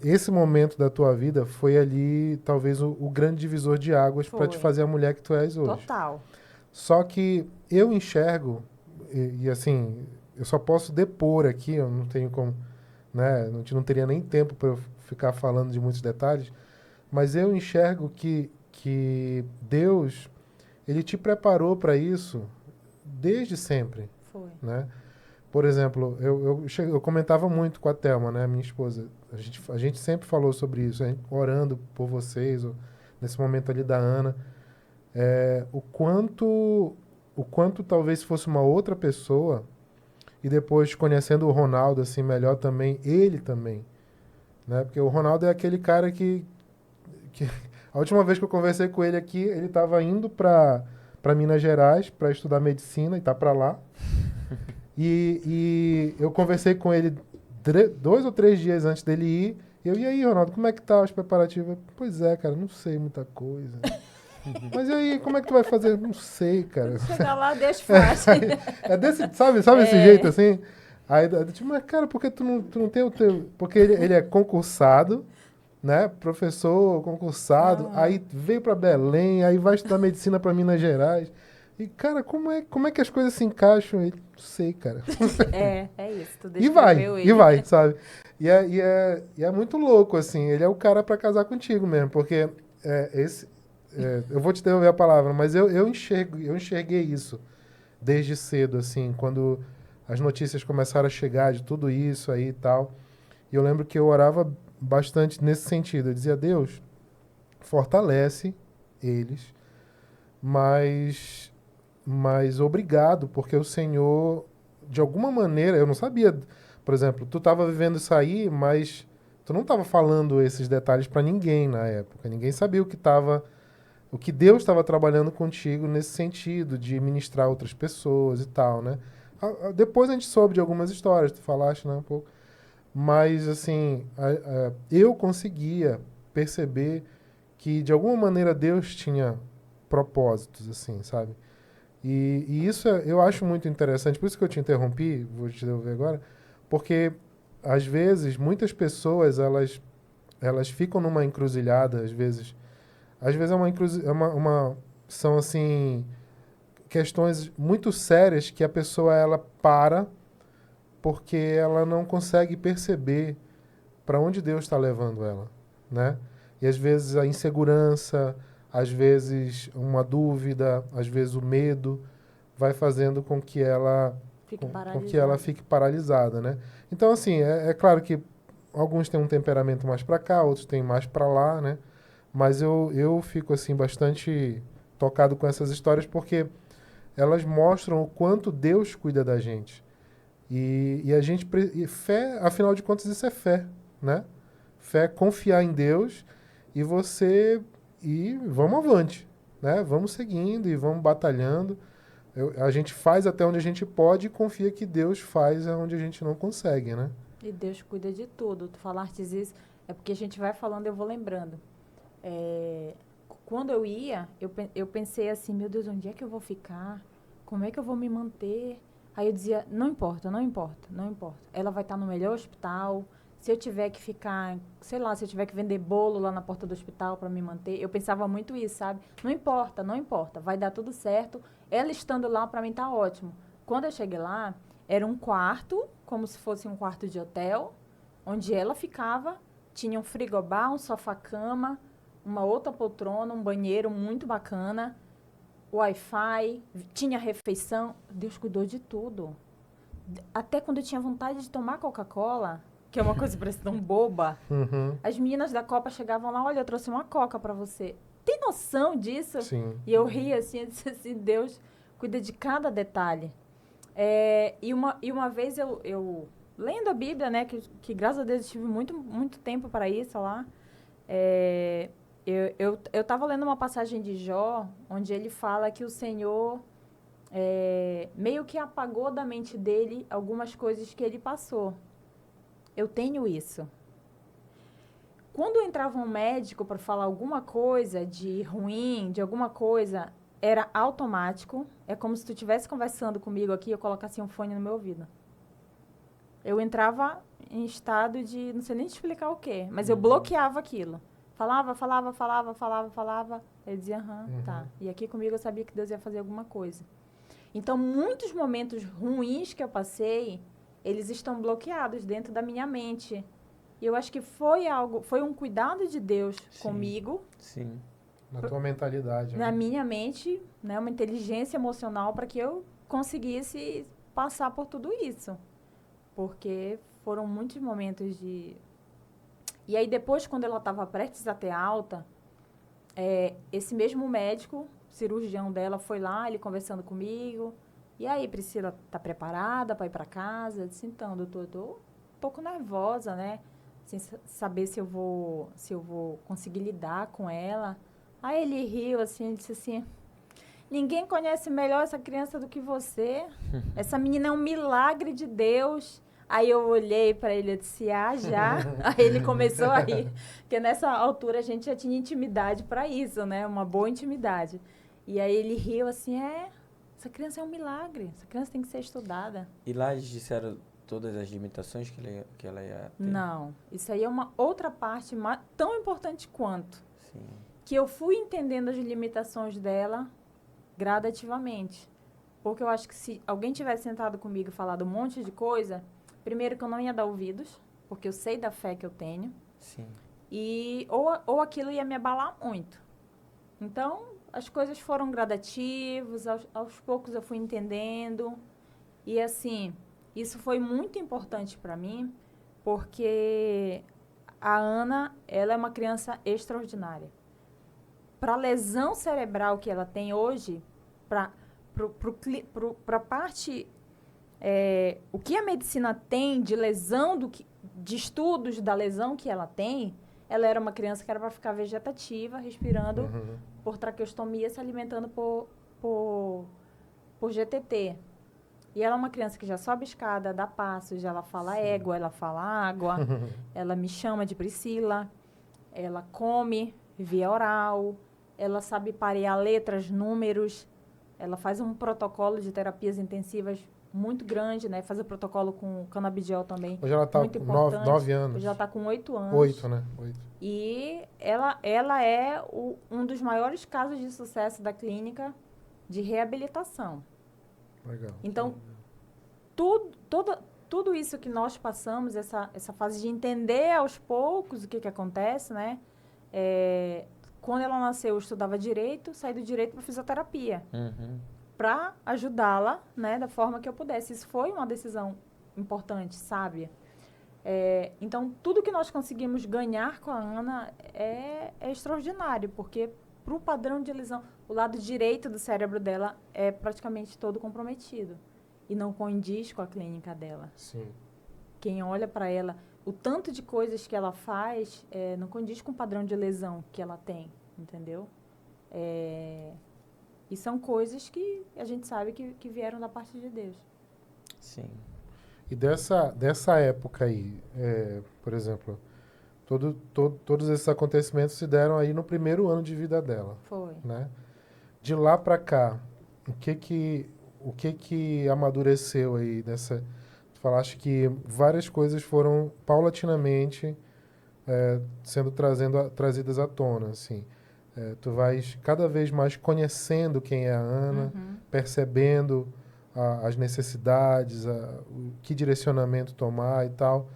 esse momento da tua vida foi ali, talvez, o grande divisor de águas para te fazer a mulher que tu és hoje. Total. Só que eu enxergo, e assim, eu só posso depor aqui, eu não tenho como, né, a gente não teria nem tempo para eu ficar falando de muitos detalhes, mas eu enxergo que Deus, Ele te preparou para isso desde sempre. Foi. Né? Por exemplo, eu comentava muito com a Thelma, né, minha esposa. A gente sempre falou sobre isso, orando por vocês, nesse momento ali da Ana. O quanto talvez fosse uma outra pessoa, e depois conhecendo o Ronaldo assim melhor também, ele também. Né? Porque o Ronaldo é aquele cara que a última vez que eu conversei com ele aqui, ele estava indo para Minas Gerais para estudar medicina e tá para lá. E eu conversei com ele 2 ou 3 dias antes dele ir. E aí, Ronaldo, como é que tá os preparativos? Pois é, cara, não sei muita coisa. Mas e aí, como é que tu vai fazer? Não sei, cara. Chegar lá, deixa fácil. Sabe esse jeito assim? Aí, tipo, mas cara, por que tu não tem o teu... Porque ele é concursado, né? Professor concursado. Aí veio para Belém, aí vai estudar medicina para Minas Gerais. E, cara, como é que as coisas se encaixam? Não sei, cara. É isso. Tu E vai, sabe? E é muito louco, assim. Ele é o cara para casar contigo mesmo, porque eu vou te devolver a palavra, mas eu enxerguei isso desde cedo, assim, quando as notícias começaram a chegar de tudo isso aí e tal. E eu lembro que eu orava bastante nesse sentido. Eu dizia, Deus, fortalece eles, mas obrigado, porque o Senhor, de alguma maneira, eu não sabia, por exemplo, tu estava vivendo isso aí, mas tu não estava falando esses detalhes para ninguém na época. Ninguém sabia o que Deus estava trabalhando contigo nesse sentido, de ministrar outras pessoas e tal, né? Depois a gente soube de algumas histórias, tu falaste, né, um pouco. Mas, assim, eu conseguia perceber que, de alguma maneira, Deus tinha propósitos, assim, sabe? E isso eu acho muito interessante. Por isso que eu te interrompi, vou te devolver agora, porque, às vezes, muitas pessoas, elas elas ficam numa encruzilhada, às vezes. Às vezes são, assim, questões muito sérias que a pessoa, ela para porque ela não consegue perceber para onde Deus está levando ela, né? E às vezes a insegurança, às vezes uma dúvida, às vezes o medo vai fazendo com que ela com que ela fique paralisada, né? Então, assim, é claro que alguns têm um temperamento mais para cá, outros têm mais para lá, né? Mas eu fico, assim, bastante tocado com essas histórias porque elas mostram o quanto Deus cuida da gente. E a gente... E fé, afinal de contas, isso é fé, né? Fé é confiar em Deus e você... E vamos avante, né? Vamos seguindo e vamos batalhando. A gente faz até onde a gente pode e confia que Deus faz onde a gente não consegue, né? E Deus cuida de tudo. Tu falaste isso, é porque a gente vai falando, eu vou lembrando. Quando eu ia, eu pensei assim, meu Deus, onde é que eu vou ficar? Como é que eu vou me manter? Aí eu dizia, não importa, não importa, não importa. Ela vai estar no melhor hospital. Se eu tiver que ficar, sei lá, se eu tiver que vender bolo lá na porta do hospital para me manter, eu pensava muito isso, sabe? Não importa, não importa, vai dar tudo certo. Ela estando lá, para mim tá ótimo. Quando eu cheguei lá, era um quarto, como se fosse um quarto de hotel, onde ela ficava, tinha um frigobar, um sofá-cama, uma outra poltrona, um banheiro muito bacana, Wi-Fi, tinha refeição. Deus cuidou de tudo. Até quando eu tinha vontade de tomar Coca-Cola, que é uma coisa que parece tão boba, as meninas da Copa chegavam lá, olha, eu trouxe uma Coca para você. Tem noção disso? Sim. E eu ria assim, eu disse assim, Deus cuida de cada detalhe. E uma vez eu lendo a Bíblia, né, que graças a Deus eu tive muito tempo para isso lá, eu estava lendo uma passagem de Jó, onde ele fala que o Senhor meio que apagou da mente dele algumas coisas que ele passou. Eu tenho isso. Quando entrava um médico para falar alguma coisa de ruim, de alguma coisa, era automático. É como se tu estivesse conversando comigo aqui e eu colocasse um fone no meu ouvido. Eu entrava em estado de, não sei nem te explicar o quê, mas eu bloqueava aquilo. Falava. Eu dizia, tá. E aqui comigo eu sabia que Deus ia fazer alguma coisa. Então, muitos momentos ruins que eu passei, eles estão bloqueados dentro da minha mente. E eu acho que foi um cuidado de Deus comigo. Sim. Na tua mentalidade. Na minha mente, né, uma inteligência emocional para que eu conseguisse passar por tudo isso. Porque foram muitos momentos de... E aí depois, quando ela estava prestes a ter alta, esse mesmo médico, cirurgião dela, foi lá, ele conversando comigo. E aí, Priscila, tá preparada para ir para casa? Eu disse, então, doutor, eu tô um pouco nervosa, né? Sem saber se eu vou conseguir lidar com ela. Aí ele riu, assim, disse assim, ninguém conhece melhor essa criança do que você. Essa menina é um milagre de Deus. Aí eu olhei para ele e disse, já? Aí ele começou a rir. Porque nessa altura a gente já tinha intimidade para isso, né? Uma boa intimidade. E aí ele riu assim, essa criança é um milagre. Essa criança tem que ser estudada. E lá eles disseram todas as limitações que ela ia ter? Não. Isso aí é uma outra parte tão importante quanto. Sim. Que eu fui entendendo as limitações dela gradativamente. Porque eu acho que se alguém tivesse sentado comigo e falado um monte de coisa, primeiro que eu não ia dar ouvidos, porque eu sei da fé que eu tenho. Sim. E ou aquilo ia me abalar muito. Então, as coisas foram gradativas, aos poucos eu fui entendendo. E assim, isso foi muito importante para mim, porque a Ana, ela é uma criança extraordinária. Para a lesão cerebral que ela tem hoje, para a parte... o que a medicina tem de lesão, de estudos da lesão que ela tem, ela era uma criança que era para ficar vegetativa, respirando por traqueostomia, se alimentando por GTT. E ela é uma criança que já sobe escada, dá passos, ela fala égua, ela fala água, ela me chama de Priscila, ela come via oral, ela sabe parear letras, números, ela faz um protocolo de terapias intensivas muito grande, né? Fazer protocolo com canabidiol também. Hoje ela está muito com importante. 9 anos. Hoje ela está com 8 anos. 8, né? 8. E ela é um dos maiores casos de sucesso da clínica de reabilitação. Legal. Então, tudo isso que nós passamos, essa fase de entender aos poucos o que acontece, né? Quando ela nasceu, eu estudava direito, saí do direito para fisioterapia. Para ajudá-la, né, da forma que eu pudesse. Isso foi uma decisão importante, sábia. Então, tudo que nós conseguimos ganhar com a Ana é extraordinário, porque para o padrão de lesão, o lado direito do cérebro dela é praticamente todo comprometido e não condiz com a clínica dela. Sim. Quem olha para ela, o tanto de coisas que ela faz não condiz com o padrão de lesão que ela tem, entendeu? E são coisas que a gente sabe que vieram da parte de Deus. Sim. E dessa época aí, por exemplo, todos esses acontecimentos se deram aí no primeiro ano de vida dela. Foi. Né? De lá para cá, o que amadureceu aí dessa... Tu falaste que várias coisas foram paulatinamente sendo trazidas à tona, assim. Tu vais cada vez mais conhecendo quem é a Ana, percebendo as necessidades, o que direcionamento tomar e tal.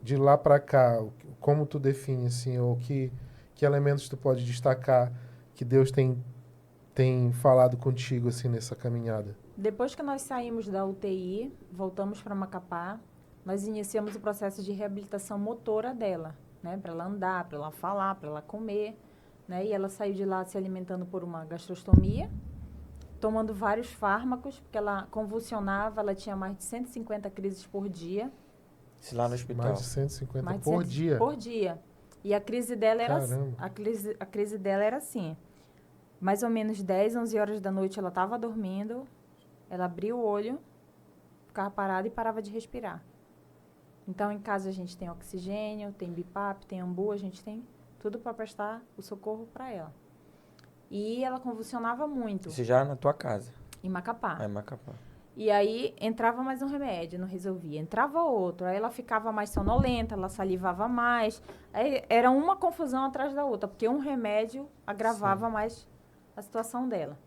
De lá para cá, como tu define, assim, ou que elementos tu pode destacar que Deus tem falado contigo, assim, nessa caminhada? Depois que nós saímos da UTI, voltamos para Macapá, nós iniciamos o processo de reabilitação motora dela, né? Para ela andar, para ela falar, para ela comer, né? E ela saiu de lá se alimentando por uma gastrostomia, tomando vários fármacos, porque ela convulsionava, ela tinha mais de 150 crises por dia. Isso lá no hospital. Mais de 150 Mais de por 100 dia? Por dia. E a crise dela era Caramba. a crise dela era assim. Mais ou menos 10, 11 horas da noite ela estava dormindo, ela abria o olho, ficava parada e parava de respirar. Então, em casa a gente tem oxigênio, tem BiPAP, tem ambu, a gente tem tudo para prestar o socorro para ela. E ela convulsionava muito. Isso já na tua casa? Em Macapá. Em Macapá. E aí entrava mais um remédio, não resolvia. Entrava outro, aí ela ficava mais sonolenta, ela salivava mais. Aí era uma confusão atrás da outra, porque um remédio agravava mais a situação dela.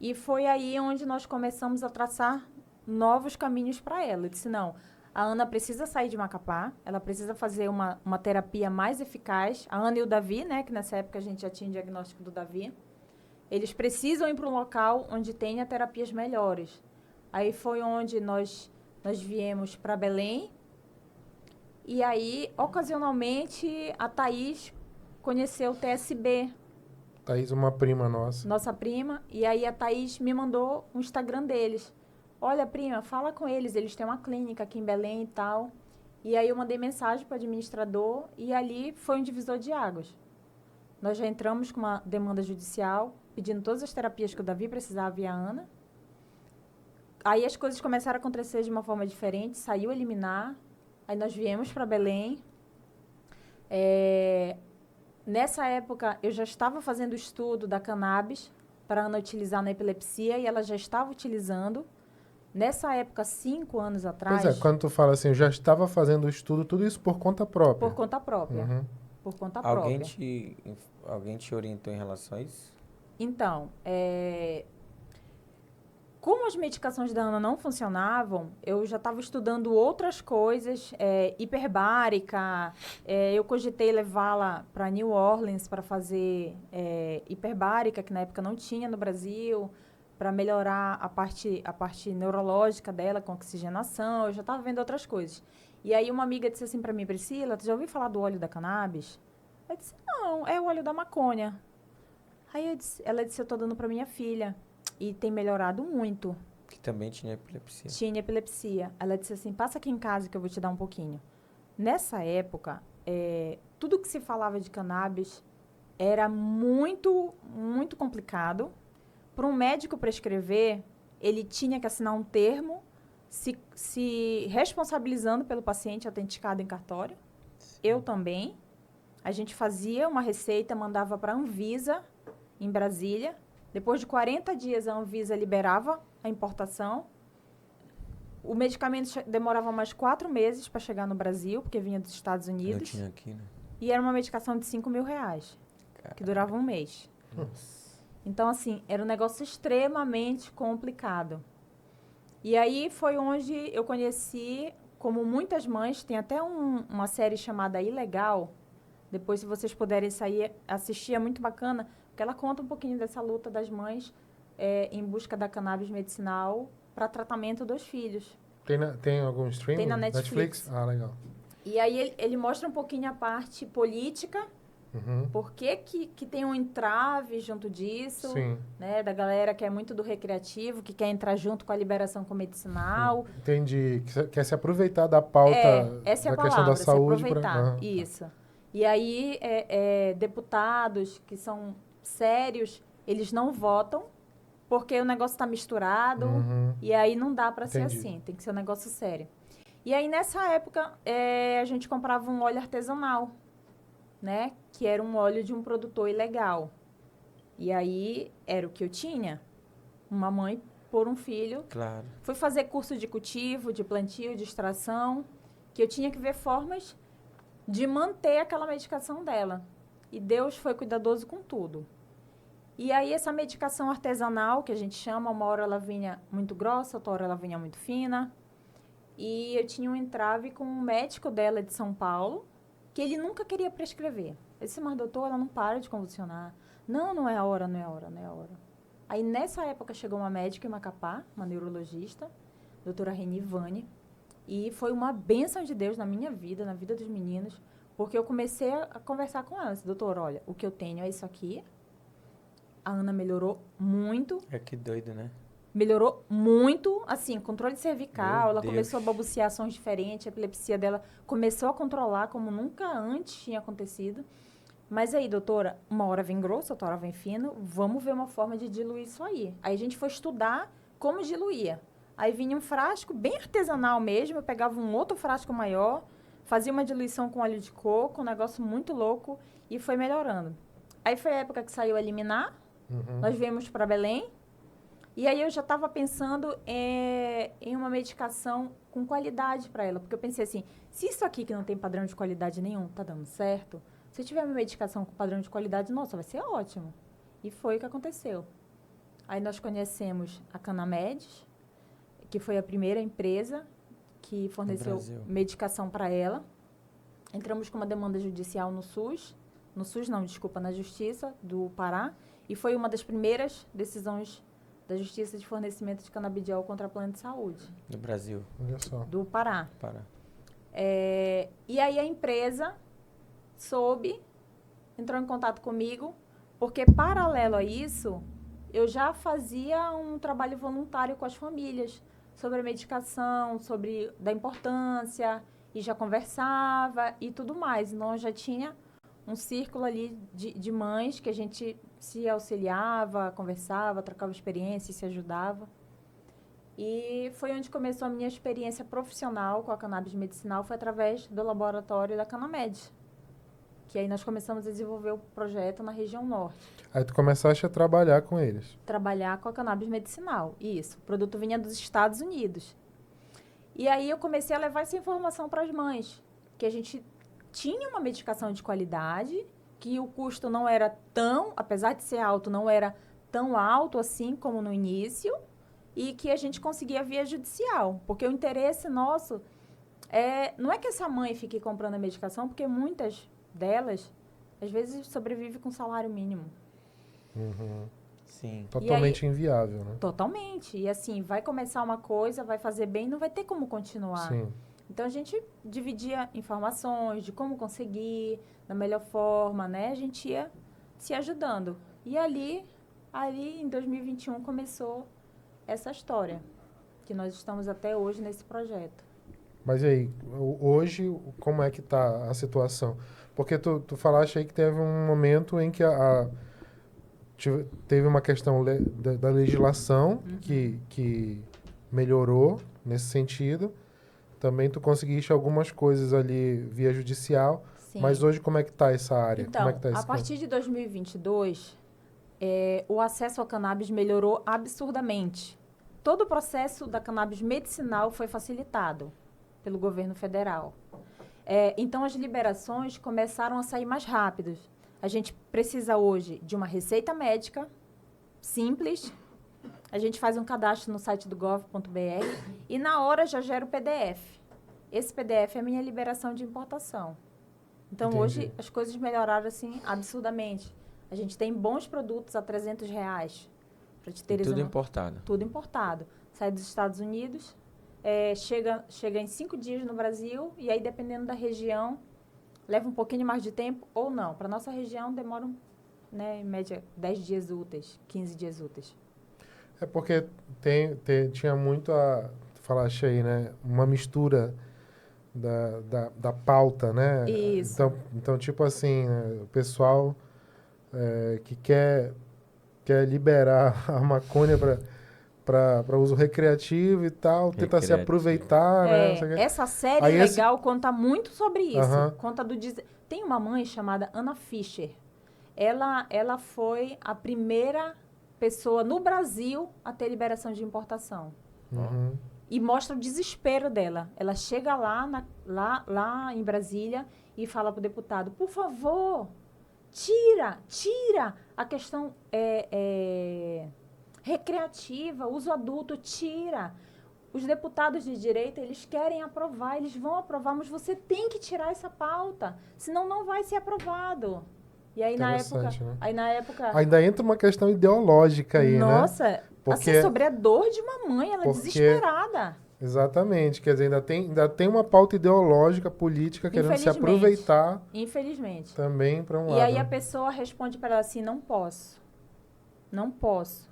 E foi aí onde nós começamos a traçar novos caminhos para ela. Eu disse, não, a Ana precisa sair de Macapá, ela precisa fazer uma terapia mais eficaz. A Ana e o Davi, né, que nessa época a gente já tinha o diagnóstico do Davi, eles precisam ir para um local onde tenha terapias melhores. Aí foi onde nós viemos para Belém. E aí, ocasionalmente, a Thaís conheceu o TSB. Thaís, uma prima nossa. Nossa prima. E aí a Thaís me mandou um Instagram deles. Olha, prima, fala com eles. Eles têm uma clínica aqui em Belém e tal. E aí eu mandei mensagem para o administrador. E ali foi um divisor de águas. Nós já entramos com uma demanda judicial, pedindo todas as terapias que o Davi precisava e a Ana. Aí as coisas começaram a acontecer de uma forma diferente, saiu a liminar, aí nós viemos para Belém. Nessa época, eu já estava fazendo o estudo da cannabis para a Ana utilizar na epilepsia e ela já estava utilizando. Nessa época, 5 anos atrás... Pois é, quando tu fala assim, eu já estava fazendo o estudo, tudo isso por conta própria. Por conta própria. Por conta própria. Alguém te orientou em relação a isso? Então, como as medicações da Ana não funcionavam, eu já estava estudando outras coisas, hiperbárica. Eu cogitei levá-la para New Orleans para fazer hiperbárica, que na época não tinha no Brasil, para melhorar a parte neurológica dela com oxigenação. Eu já estava vendo outras coisas. E aí uma amiga disse assim para mim, Priscila, tu já ouviu falar do óleo da cannabis? Eu disse, não, é o óleo da maconha. Aí ela disse, eu estou dando para minha filha. E tem melhorado muito. Que também tinha epilepsia. Tinha epilepsia. Ela disse assim, passa aqui em casa que eu vou te dar um pouquinho. Nessa época, tudo que se falava de cannabis era muito, muito complicado. Para um médico prescrever, ele tinha que assinar um termo se responsabilizando pelo paciente autenticado em cartório. Sim. Eu também. A gente fazia uma receita, mandava para a Anvisa, em Brasília. Depois de 40 dias, a Anvisa liberava a importação. O medicamento demorava mais 4 meses para chegar no Brasil, porque vinha dos Estados Não Unidos. tinha aqui, né? E era uma medicação de R$5.000, que durava um mês. Então, assim, era um negócio extremamente complicado. E aí foi onde eu conheci, como muitas mães, tem até uma série chamada Ilegal. Depois, se vocês puderem sair, assistir, é muito bacana, porque ela conta um pouquinho dessa luta das mães em busca da cannabis medicinal para tratamento dos filhos. Tem algum streaming? Tem na Netflix. Ah, legal. E aí ele mostra um pouquinho a parte política, Uhum. por que tem um entrave junto disso, Sim. né, da galera que é muito do recreativo, que quer entrar junto com a liberação com medicinal. Entendi. Quer se aproveitar da pauta Essa é a da questão palavra, da saúde se aproveitar. Isso. E aí, deputados que são sérios, eles não votam, porque o negócio está misturado, e aí não dá para ser assim, tem que ser um negócio sério. E aí, nessa época, a gente comprava um óleo artesanal, né? Que era um óleo de um produtor ilegal. E aí, era o que eu tinha. Uma mãe por um filho. Claro. Fui fazer curso de cultivo, de plantio, de extração, que eu tinha que ver formas de manter aquela medicação dela. E Deus foi cuidadoso com tudo. E aí, essa medicação artesanal, que a gente chama, uma hora ela vinha muito grossa, outra hora ela vinha muito fina. E eu tinha um entrave com um médico dela de São Paulo, que ele nunca queria prescrever. Eu disse, mas doutor, ela não para de convulsionar. Não, não é a hora, não é a hora, não é a hora. Aí, nessa época, chegou uma médica em Macapá, uma neurologista, doutora Reni Vani, e foi uma bênção de Deus na minha vida, na vida dos meninos, porque eu comecei a conversar com ela. Disse, doutor, olha, o que eu tenho é isso aqui. A Ana melhorou muito. É que doido, né? Melhorou muito, assim, controle cervical, Meu ela Deus. começou a balbuciar ações diferentes, a epilepsia dela começou a controlar como nunca antes tinha acontecido. Mas aí, doutora, uma hora vem grosso, outra hora vem fino, vamos ver uma forma de diluir isso aí. Aí a gente foi estudar como diluía. Aí vinha um frasco bem artesanal mesmo, eu pegava um outro frasco maior, fazia uma diluição com óleo de coco, um negócio muito louco, e foi melhorando. Aí foi a época que saiu a liminar, nós viemos para Belém, e aí eu já estava pensando em uma medicação com qualidade para ela, porque eu pensei assim, se isso aqui que não tem padrão de qualidade nenhum tá dando certo, se eu tiver uma medicação com padrão de qualidade, nossa, vai ser ótimo. E foi o que aconteceu. Aí nós conhecemos a Canamed, que foi a primeira empresa que forneceu medicação para ela. Entramos com uma demanda judicial no SUS, na Justiça do Pará, e foi uma das primeiras decisões da Justiça de fornecimento de canabidiol contra plano de saúde. Do Brasil. Olha só. Do Pará. Pará. E aí a empresa entrou em contato comigo, porque paralelo a isso, eu já fazia um trabalho voluntário com as famílias sobre a medicação, da importância, e já conversava e tudo mais. Então, eu já tinha um círculo ali de mães que a gente se auxiliava, conversava, trocava experiência, se ajudava. E foi onde começou a minha experiência profissional com a cannabis medicinal, foi através do laboratório da Canamed. Que aí nós começamos a desenvolver o projeto na região norte. Aí tu começaste a trabalhar com eles. Trabalhar com a cannabis medicinal, isso. O produto vinha dos Estados Unidos. E aí eu comecei a levar essa informação para as mães, que a gente tinha uma medicação de qualidade, que o custo não era tão, apesar de ser alto, não era tão alto assim como no início, e que a gente conseguia via judicial. Porque o interesse nosso não é que essa mãe fique comprando a medicação, porque muitas delas, às vezes, sobrevivem com salário mínimo. Sim. Totalmente inviável, né? Totalmente. E assim, vai começar uma coisa, vai fazer bem, não vai ter como continuar. Sim. Então, a gente dividia informações de como conseguir, da melhor forma, né? A gente ia se ajudando. E ali em 2021, começou essa história, que nós estamos até hoje nesse projeto. Mas e aí, hoje, como é que tá a situação? Porque tu falaste aí que teve um momento em que teve uma questão da legislação que melhorou nesse sentido. Também tu conseguiste algumas coisas ali via judicial. Sim. Mas hoje como é que tá essa área? Então, como é que tá esse a partir de 2022, o acesso ao cannabis melhorou absurdamente. todo o processo da cannabis medicinal foi facilitado pelo governo federal. Então, as liberações começaram a sair mais rápidos. A gente precisa hoje de uma receita médica simples. A gente faz um cadastro no site do gov.br e, na hora, já gera o PDF. Esse PDF é a minha liberação de importação. Então, Entendi. hoje, as coisas melhoraram, assim, absurdamente. A gente tem bons produtos a R$300. Pra te teres Tudo uma- importado. Tudo importado. Sai dos Estados Unidos, chega em 5 dias no Brasil, e aí, dependendo da região, leva um pouquinho mais de tempo ou não. Para nossa região, demora, né, em média, 10 dias úteis, 15 dias úteis. É porque tinha muito tu falaste aí, né? Uma mistura da pauta, né? Isso. Então tipo assim, né, o pessoal que quer liberar a maconha para uso recreativo e tal, tenta se Recreativo. aproveitar, né? não sei o quê. Essa série Aí legal conta muito sobre isso. Aham. Conta Tem uma mãe chamada Ana Fischer. Ela foi a primeira pessoa no Brasil a ter liberação de importação. Uhum. E mostra o desespero dela. Ela chega lá em Brasília e fala para o deputado, por favor, tira a questão recreativa, uso adulto, tira. Os deputados de direita, eles querem aprovar, eles vão aprovar, mas você tem que tirar essa pauta, senão não vai ser aprovado. E aí, na Interessante, né? época... Ainda entra uma questão ideológica aí, né? Nossa, Porque- assim, sobre a dor de uma mãe, ela Porque- desesperada. Exatamente, quer dizer, ainda tem uma pauta ideológica, política, querendo se Infelizmente. aproveitar Infelizmente. também para um E lado. aí a né? pessoa responde para ela assim, não posso. Não posso.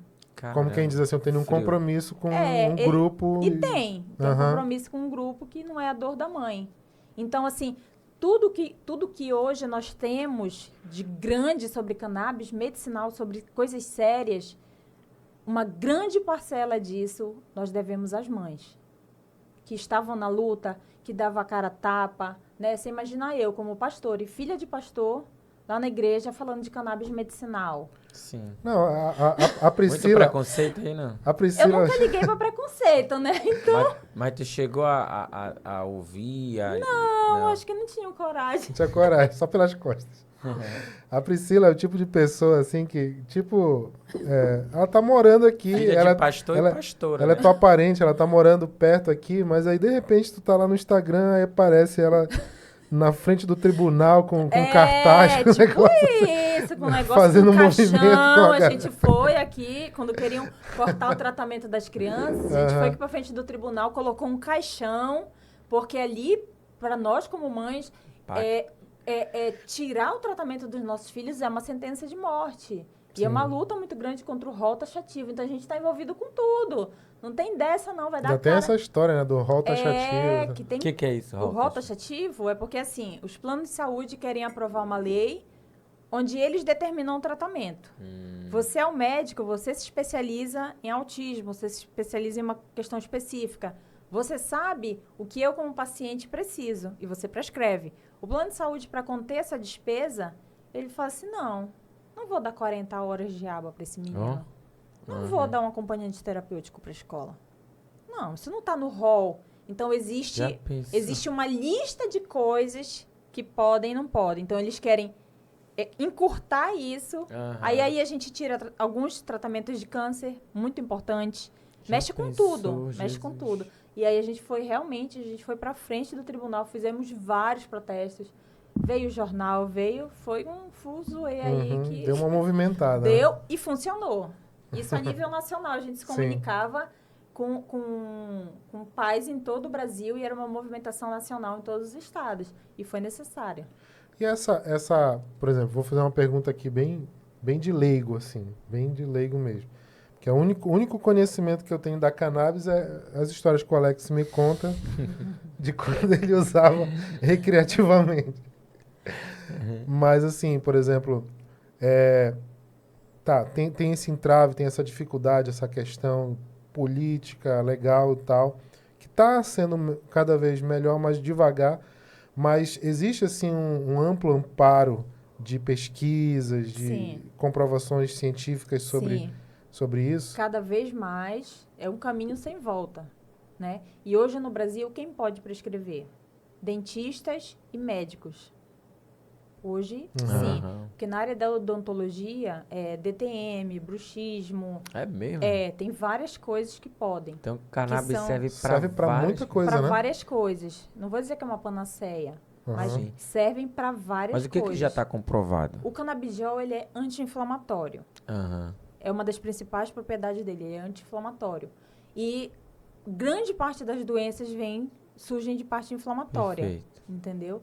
Como quem diz assim, eu tenho um Frio. compromisso com um ele- grupo. E tem um Aham. compromisso com um grupo que não é a dor da mãe. Então, assim, tudo que hoje nós temos de grande sobre cannabis medicinal, sobre coisas sérias, uma grande parcela disso nós devemos às mães. Que estavam na luta, que davam a cara a tapa, né? Você imagina eu, como pastor e filha de pastor, lá na igreja, falando de cannabis medicinal. Sim. Não, a Muito Priscila. preconceito aí, não. A Eu Priscila. nunca liguei para preconceito, né? Mas tu chegou a ouvir? Não, acho que não tinha coragem. Tinha coragem, só pelas costas. A Priscila é o tipo de pessoa assim que, tipo, ela tá morando aqui. Filha ela, de pastor ela, e pastora. ela é né? tua parente, ela tá morando perto aqui, mas aí de repente tu tá lá no Instagram, aí aparece ela na frente do tribunal com cartaz. com tipo negócio. isso, com o negócio Fazendo do movimento com caixão. a A gente foi aqui, quando queriam cortar o tratamento das crianças, a gente Aham. foi aqui pra frente do tribunal, colocou um caixão, porque ali, para nós como mães, Pai. tirar o tratamento dos nossos filhos é uma sentença de morte. E Sim. é uma luta muito grande contra o rol taxativo. Então, a gente está envolvido com tudo. Não tem dessa, não. Vai dar Já tem cara. essa história, né, do rol taxativo. Que tem O que é isso, o Rol? rol taxativo é porque, assim, os planos de saúde querem aprovar uma lei onde eles determinam o tratamento. Você é um médico, você se especializa em autismo, você se especializa em uma questão específica. Você sabe o que eu, como paciente, preciso e você prescreve. O plano de saúde, para conter essa despesa, ele fala assim, não vou dar 40 horas de aba para esse menino. Não vou dar um acompanhante terapêutico para a escola. Não, isso não está no rol. Então, Já pensou? existe uma lista de coisas que podem e não podem. Então, eles querem encurtar isso. Aham. Aí a gente tira alguns tratamentos de câncer, muito importantes. Já Mexe com pensou, tudo, mexe com Jesus? tudo. E aí a gente foi para frente do tribunal, fizemos vários protestos. Veio o jornal, foi um fuzuê aí Uhum, que deu uma movimentada. né? deu e funcionou. Isso a nível nacional, a gente se Sim. comunicava com pais em todo o Brasil e era uma movimentação nacional em todos os estados. E foi necessário. E essa, por exemplo, vou fazer uma pergunta aqui bem de leigo, assim, bem de leigo mesmo. Que o único conhecimento que eu tenho da cannabis é as histórias que o Alex me conta de quando ele usava recreativamente. Mas, assim, por exemplo, tem esse entrave, tem essa dificuldade, essa questão política, legal e tal, que está sendo cada vez melhor, mais devagar, mas existe, assim, um amplo amparo de pesquisas, de Sim. comprovações científicas Sim. sobre isso? Cada vez mais é um caminho sem volta, né? E hoje no Brasil, quem pode prescrever? Dentistas e médicos. Hoje, sim. Aham. Porque na área da odontologia, DTM, bruxismo, É mesmo? tem várias coisas que podem. Então, cannabis são- Serve pra várias muita coisa, Para né? várias coisas. Não vou dizer que é uma panaceia, mas Aham. Sim. servem para várias Mas o que, coisas. que já está comprovado? O canabidiol, ele é anti-inflamatório. Aham. É uma das principais propriedades dele, ele é anti-inflamatório. E grande parte das doenças surgem de parte inflamatória, Perfeito. entendeu?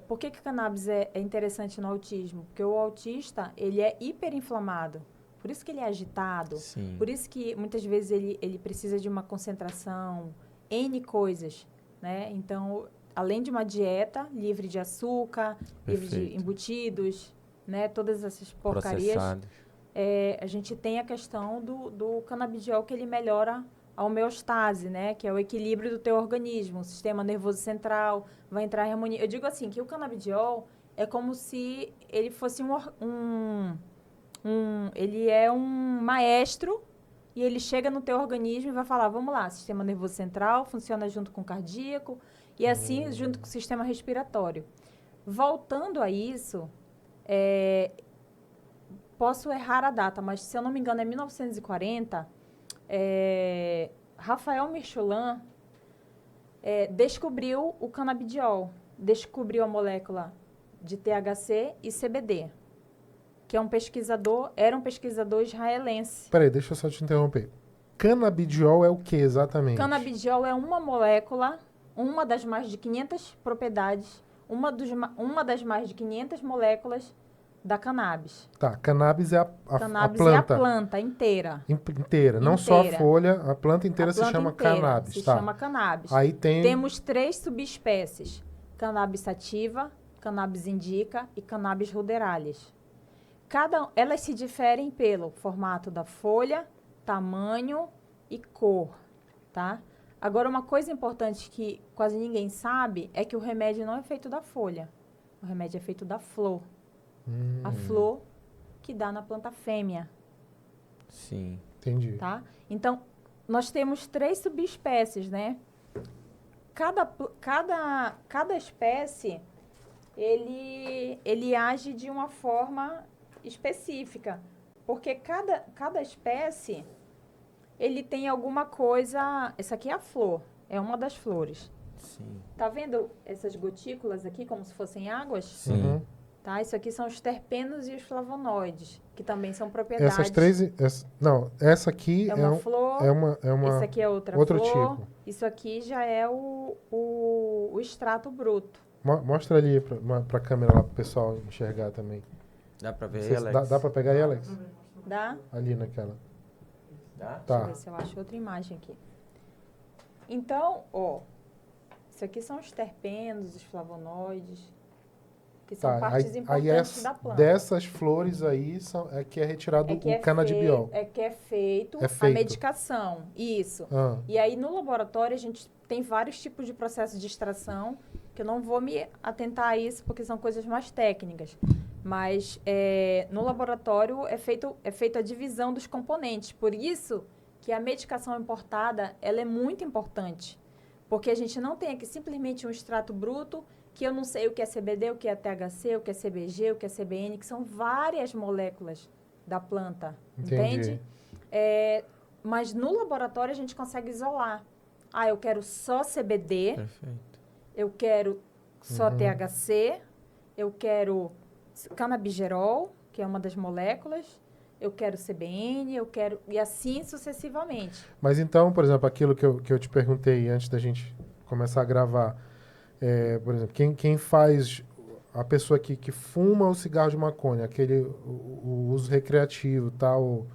Por que que cannabis é interessante no autismo? Porque o autista, ele é hiperinflamado. Por isso que ele é agitado. Sim. Por isso que muitas vezes ele precisa de uma concentração, N coisas, né? Então, além de uma dieta livre de açúcar, livre de Perfeito. embutidos, né? Todas essas porcarias. Processados. A gente tem a questão do canabidiol, que ele melhora a homeostase, né? Que é o equilíbrio do teu organismo, o sistema nervoso central vai entrar em harmonia. Eu digo assim, que o canabidiol é como se ele fosse ele é um maestro e ele chega no teu organismo e vai falar, vamos lá, sistema nervoso central funciona junto com o cardíaco e assim junto com o sistema respiratório. Voltando a isso, posso errar a data, mas se eu não me engano é 1940, Rafael Michelin descobriu o canabidiol, descobriu a molécula de THC e CBD, que era um pesquisador israelense. Peraí, deixa eu só te interromper. Canabidiol é o que exatamente? Canabidiol é uma molécula, uma das mais de 500 propriedades, uma das mais de 500 moléculas da cannabis. Tá, cannabis é a Cannabis planta é a planta inteira. inteira, não só a Inteira. folha, a planta inteira A se planta chama inteira cannabis, se tá? chama cannabis. Aí tem Temos 3 subespécies: cannabis sativa, cannabis indica e cannabis ruderalis. Elas se diferem pelo formato da folha, tamanho e cor, tá? Agora, uma coisa importante que quase ninguém sabe é que o remédio não é feito da folha. O remédio é feito da flor. A flor que dá na planta fêmea, Sim. entendi. tá? Então, nós temos 3 subespécies, né? Cada espécie, ele age de uma forma específica, porque cada espécie, ele tem alguma coisa... Essa aqui é a flor, é uma das flores. Sim. Tá vendo essas gotículas aqui, como se fossem águas? Sim. Uhum. Tá? Isso aqui são os terpenos e os flavonoides, que também são propriedades. Essas três, não, essa aqui É uma flor, é uma esse aqui é outra outro flor. tipo. Isso aqui já é o extrato bruto. Mostra ali pra câmera lá pro pessoal enxergar também. Dá pra ver Não aí, sei se Alex? dá pra pegar aí, Alex? Dá? Ali naquela. Dá? Deixa eu Tá. ver se eu acho outra imagem aqui. Então, ó, isso aqui são os terpenos, os flavonoides, que são Tá, partes importantes da planta. dessas flores aí é que é retirado o canabidiol. Que é feito É a feito. medicação, isso. Ah, E aí, no laboratório, a gente tem vários tipos de processos de extração, que eu não vou me atentar a isso, porque são coisas mais técnicas. Mas, no laboratório, é feito a divisão dos componentes. Por isso que a medicação importada, ela é muito importante. Porque a gente não tem aqui simplesmente um extrato bruto, que eu não sei o que é CBD, o que é THC, o que é CBG, o que é CBN, que são várias moléculas da planta, Entendi. entende? Mas no laboratório a gente consegue isolar. Eu quero só CBD, Perfeito. eu quero só Uhum. THC, eu quero canabigerol, que é uma das moléculas, eu quero CBN, eu quero... E assim sucessivamente. mas então, por exemplo, aquilo que eu te perguntei antes da gente começar a gravar, por exemplo, quem faz a pessoa que fuma o cigarro de maconha, o uso recreativo, tá, o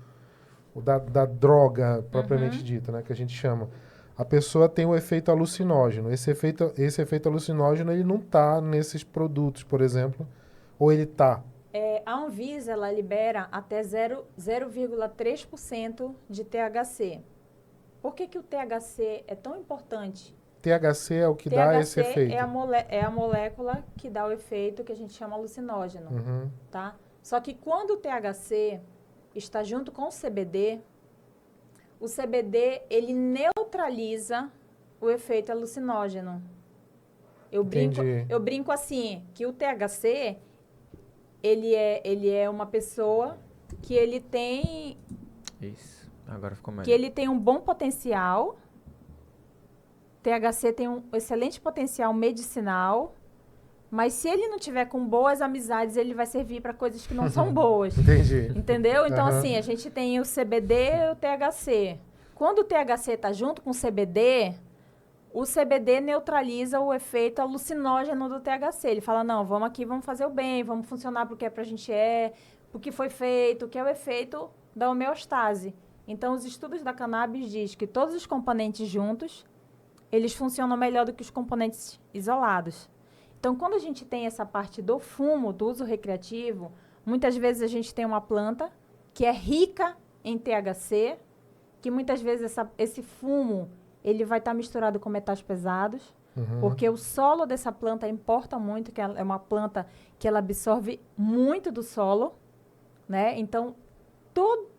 da droga propriamente dita, né, que a gente chama, a pessoa tem o efeito alucinógeno. Esse efeito alucinógeno, ele não tá nesses produtos, por exemplo, ou ele tá? A Anvisa, ela libera até 0,3% de THC. Por que o THC é tão importante? THC é o que dá esse efeito. THC é a molécula que dá o efeito que a gente chama alucinógeno, Uhum. tá? Só que quando o THC, está junto com o CBD ele neutraliza o efeito alucinógeno. Eu brinco assim, que o THC, ele é uma pessoa que ele tem... Isso, agora ficou melhor. Que ele tem um bom potencial. THC tem um excelente potencial medicinal, mas se ele não tiver com boas amizades, ele vai servir para coisas que não são boas. Entendi. Entendeu? Então, assim, a gente tem o CBD e o THC. Quando o THC está junto com o CBD neutraliza o efeito alucinógeno do THC. Ele fala, não, vamos aqui, vamos fazer o bem, vamos funcionar porque a gente o que foi feito, que é o efeito da homeostase. Então, os estudos da cannabis dizem que todos os componentes juntos, eles funcionam melhor do que os componentes isolados. Então, quando a gente tem essa parte do fumo, do uso recreativo, muitas vezes a gente tem uma planta que é rica em THC, que muitas vezes esse fumo ele vai estar misturado com metais pesados, porque o solo dessa planta importa muito, que é uma planta que ela absorve muito do solo, né? Então,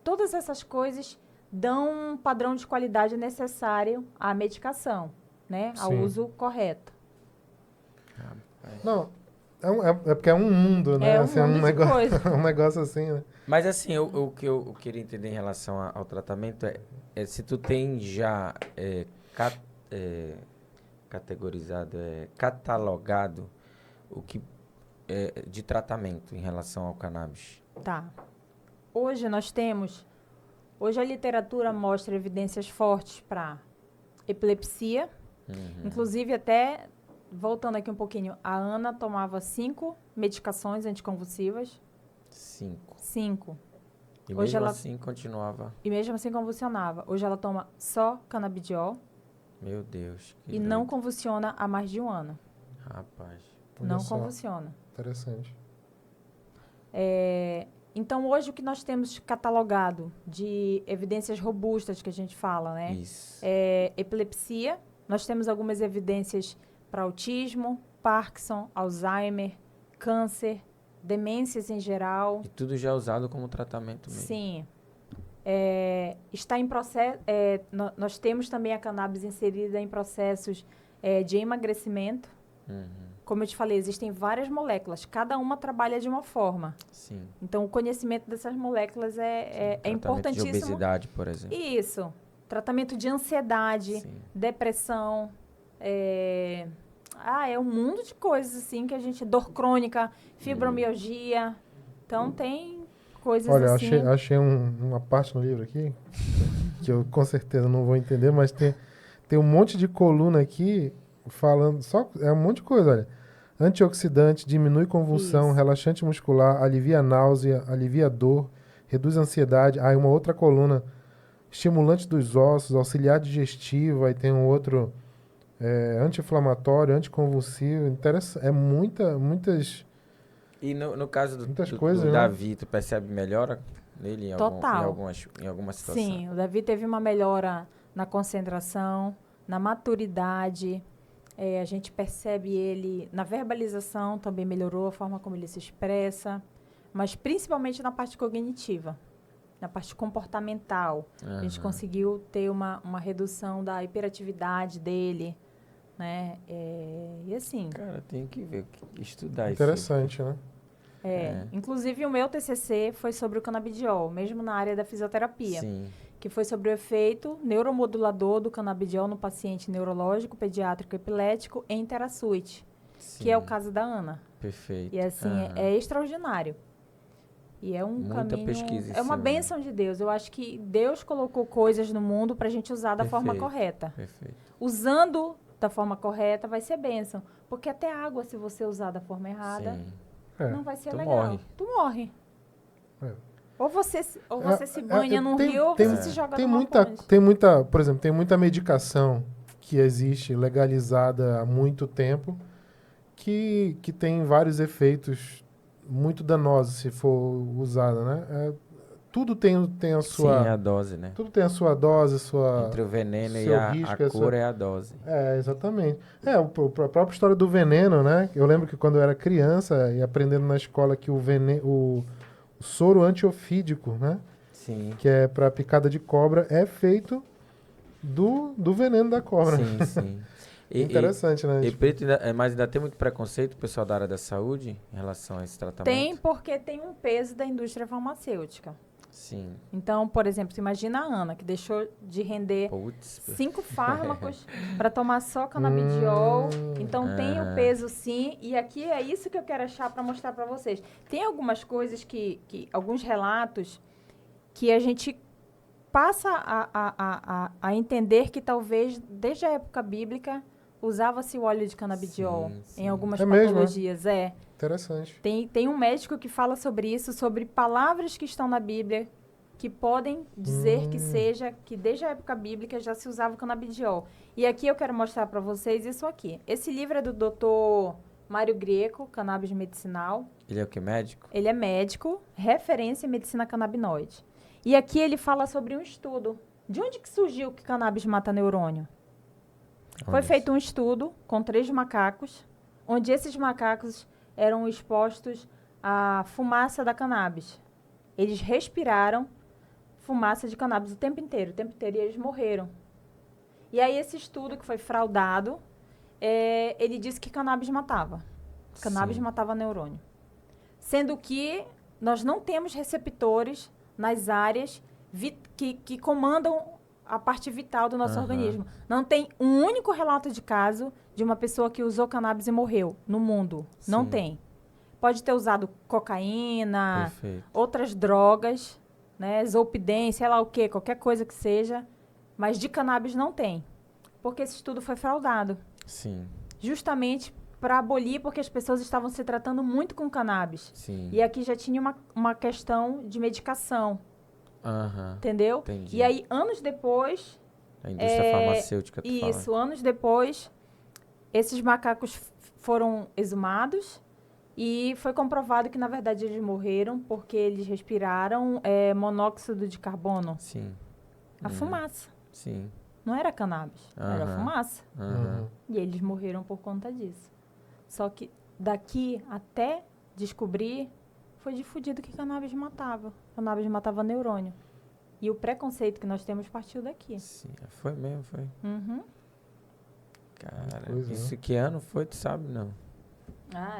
todas essas coisas dão um padrão de qualidade necessário à medicação, né? Ao uso correto. Não, é porque é um mundo, né? É assim, mundo de negócio, coisa. um negócio assim, né? Mas assim, o que eu queria entender em relação ao tratamento é se tu tem já categorizado, catalogado o que de tratamento em relação ao cannabis. Tá. Hoje a literatura mostra evidências fortes para epilepsia. Inclusive, até, voltando aqui um pouquinho, a Ana tomava 5 medicações anticonvulsivas. 5. E Hoje mesmo assim continuava. E mesmo assim convulsionava. Hoje ela toma só canabidiol. Meu Deus. E não convulsiona há mais de 1 ano. Rapaz. Não convulsiona. Interessante. Então, hoje, o que nós temos catalogado de evidências robustas, que a gente fala, né? Isso. É epilepsia. Nós temos algumas evidências para autismo, Parkinson, Alzheimer, câncer, demências em geral. E tudo já é usado como tratamento mesmo. Sim. Está em processo... nós temos também a cannabis inserida em processos de emagrecimento. Como eu te falei, existem várias moléculas. Cada uma trabalha de uma forma. Sim. Então, o conhecimento dessas moléculas é importantíssimo. De obesidade, por exemplo. Isso. Tratamento de ansiedade, depressão. É um mundo de coisas, assim, que a gente... Dor crônica, fibromialgia. Então, tem coisas assim... Olha, achei uma parte no livro aqui, que eu com certeza não vou entender, mas tem um monte de coluna aqui falando... um monte de coisa, olha. Antioxidante, diminui convulsão, relaxante muscular, alivia a náusea, alivia a dor, reduz a ansiedade. Aí uma outra coluna, estimulante dos ossos, auxiliar digestivo, aí tem um outro... anti-inflamatório, anticonvulsivo, interessante, muitas... E no caso do coisas, Davi, tu percebe melhora nele em alguma situação? Sim, o Davi teve uma melhora na concentração, na maturidade, a gente percebe ele na verbalização, também melhorou a forma como ele se expressa, mas principalmente na parte cognitiva, na parte comportamental. A gente conseguiu ter uma redução da hiperatividade dele, né? E assim... Cara, tem que ver, estudar isso. Interessante, né? Inclusive, o meu TCC foi sobre o canabidiol, mesmo na área da fisioterapia. Sim. Que foi sobre o efeito neuromodulador do canabidiol no paciente neurológico, pediátrico, epilético em Terasuite, que é o caso da Ana. Perfeito. E assim, é extraordinário. E é um Muita caminho... pesquisa É uma bênção de Deus. Eu acho que Deus colocou coisas no mundo para a gente usar da forma correta. Perfeito. Usando da forma correta vai ser bênção. Porque até água, se você usar da forma errada, não vai ser legal. Tu morre. Ou você se banha num rio, ou você se joga numa ponte. Por exemplo, tem muita medicação que existe legalizada há muito tempo que tem vários efeitos muito danosos se for usada, né? Tudo tem a sua... Sim, a dose, né? Tudo tem a sua dose, Entre o veneno e a cor é a dose. Exatamente. A própria história do veneno, né? Eu lembro que quando eu era criança e aprendendo na escola que o soro antiofídico, né? Sim. que é para picada de cobra, é feito do veneno da cobra. Sim, sim. Interessante, né? E Tipo, preto, mas ainda tem muito preconceito o pessoal da área da saúde em relação a esse tratamento? Tem, porque tem um peso da indústria farmacêutica. Sim. Então, por exemplo, você imagina a Ana, que deixou de render Putz. 5 fármacos para tomar só canabidiol. Então, tem o peso, sim. E aqui é isso que eu quero achar para mostrar para vocês. Tem algumas coisas alguns relatos, que a gente passa a entender que talvez, desde a época bíblica, usava-se o óleo de canabidiol em algumas patologias. Interessante. Tem um médico que fala sobre isso, sobre palavras que estão na Bíblia, que podem dizer que desde a época bíblica já se usava o canabidiol. E aqui eu quero mostrar para vocês isso aqui. Esse livro é do Dr. Mário Greco, Cannabis Medicinal. Ele é o que, médico? Ele é médico, referência em medicina canabinoide. E aqui ele fala sobre um estudo. De onde que surgiu que cannabis mata neurônio? Foi feito um estudo com 3 macacos, onde esses macacos eram expostos à fumaça da cannabis. Eles respiraram fumaça de cannabis o tempo inteiro, e eles morreram. E aí esse estudo que foi fraudado, ele disse que cannabis matava. Cannabis matava neurônio. Sendo que nós não temos receptores nas áreas que comandam a parte vital do nosso organismo. Não tem um único relato de caso de uma pessoa que usou cannabis e morreu no mundo. Sim. Não tem. Pode ter usado cocaína, Perfeito. outras drogas, né, zolpidem, sei lá o quê, qualquer coisa que seja, mas de cannabis não tem. Porque esse estudo foi fraudado. Sim. Justamente para abolir, porque as pessoas estavam se tratando muito com cannabis. Sim. E aqui já tinha uma questão de medicação. Entendeu? Entendi. E aí, anos depois... A indústria farmacêutica, tu fala. Isso, anos depois, esses macacos foram exumados e foi comprovado que, na verdade, eles morreram porque eles respiraram monóxido de carbono. Sim. A fumaça. Sim. Não era cannabis, era fumaça. E eles morreram por conta disso. Só que daqui até descobrir, foi difundido que cannabis matava. Cannabis matava neurônio. E o preconceito que nós temos partiu daqui. Sim, foi mesmo, foi. Cara, Pois é. isso que ano foi, tu sabe, não?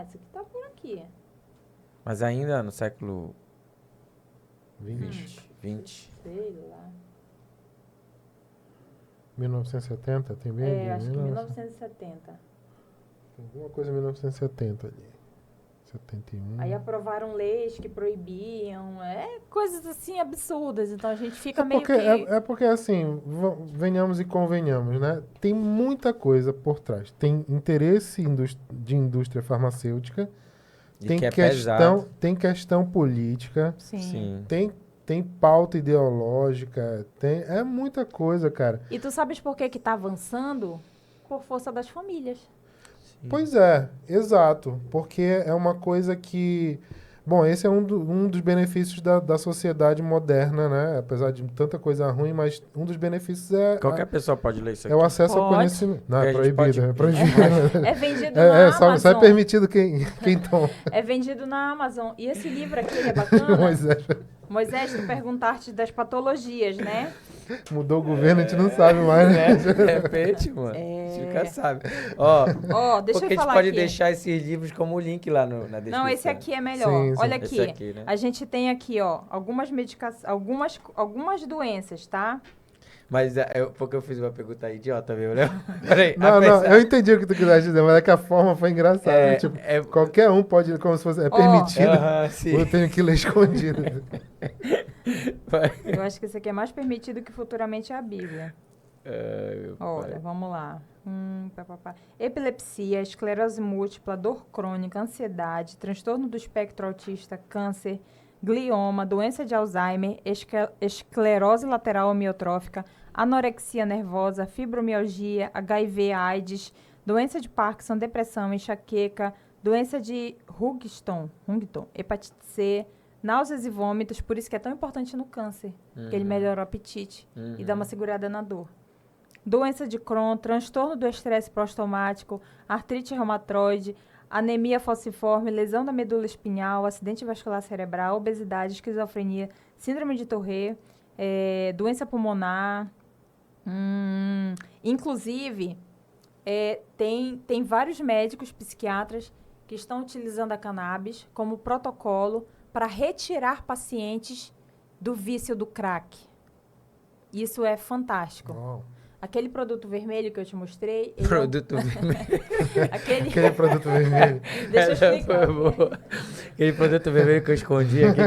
Isso aqui tá por aqui. Mas ainda no século 20. 20. Sei lá. 1970, tem bem? Acho que 1970. Tem alguma coisa em 1970 ali. 71. Aí aprovaram leis que proibiam, coisas assim absurdas. Então a gente fica meio que... Porque assim, venhamos e convenhamos, né? Tem muita coisa por trás. Tem interesse de indústria farmacêutica, tem questão política, Sim. tem pauta ideológica, é muita coisa, cara. E tu sabes por que tá avançando? Por força das famílias. Pois é, exato. Porque é uma coisa que... Bom, esse é um dos benefícios da sociedade moderna, né? Apesar de tanta coisa ruim, mas um dos benefícios Qualquer pessoa pode ler isso aqui. é o acesso ao conhecimento. Não, é proibido, é proibido. É vendido na Amazon. Só é permitido quem toma. É vendido na Amazon. E esse livro aqui, ele é bacana. Moisés, tu perguntaste das patologias, né? Mudou o governo, a gente não sabe mais, né? De repente, mano. A gente nunca sabe. Ó, deixa porque eu falar a gente pode aqui. deixar esses livros como link lá na descrição. Não, esse aqui é melhor. Sim, sim. Olha aqui. Esse aqui, né? A gente tem aqui, algumas medicações, algumas doenças, tá? Mas porque eu fiz uma pergunta idiota, viu, Léo? Peraí. Não, eu entendi o que tu quisesse dizer, mas é que a forma foi engraçada. Né? Tipo, qualquer um pode, como se fosse, permitido. Sim. Eu tenho que ler escondido. Eu acho que esse aqui é mais permitido que futuramente a Bíblia. Olha, vamos lá. Epilepsia, esclerose múltipla, dor crônica, ansiedade, transtorno do espectro autista, câncer, glioma, doença de Alzheimer, esclerose lateral amiotrófica, anorexia nervosa, fibromialgia, HIV, AIDS, doença de Parkinson, depressão, enxaqueca, doença de Huntington, hepatite C, náuseas e vômitos, por isso que é tão importante no câncer, que ele melhora o apetite e dá uma segurada na dor. Doença de Crohn, transtorno do estresse pós-traumático, artrite reumatoide, anemia falciforme, lesão da medula espinhal, acidente vascular cerebral, obesidade, esquizofrenia, síndrome de Tourette, doença pulmonar. Inclusive, tem vários médicos psiquiatras que estão utilizando a cannabis como protocolo para retirar pacientes do vício do crack. Isso é fantástico. Uau. Aquele produto vermelho que eu te mostrei... Produto vermelho. Aquele produto vermelho. Deixa eu explicar. Aquele produto vermelho que eu escondi aqui,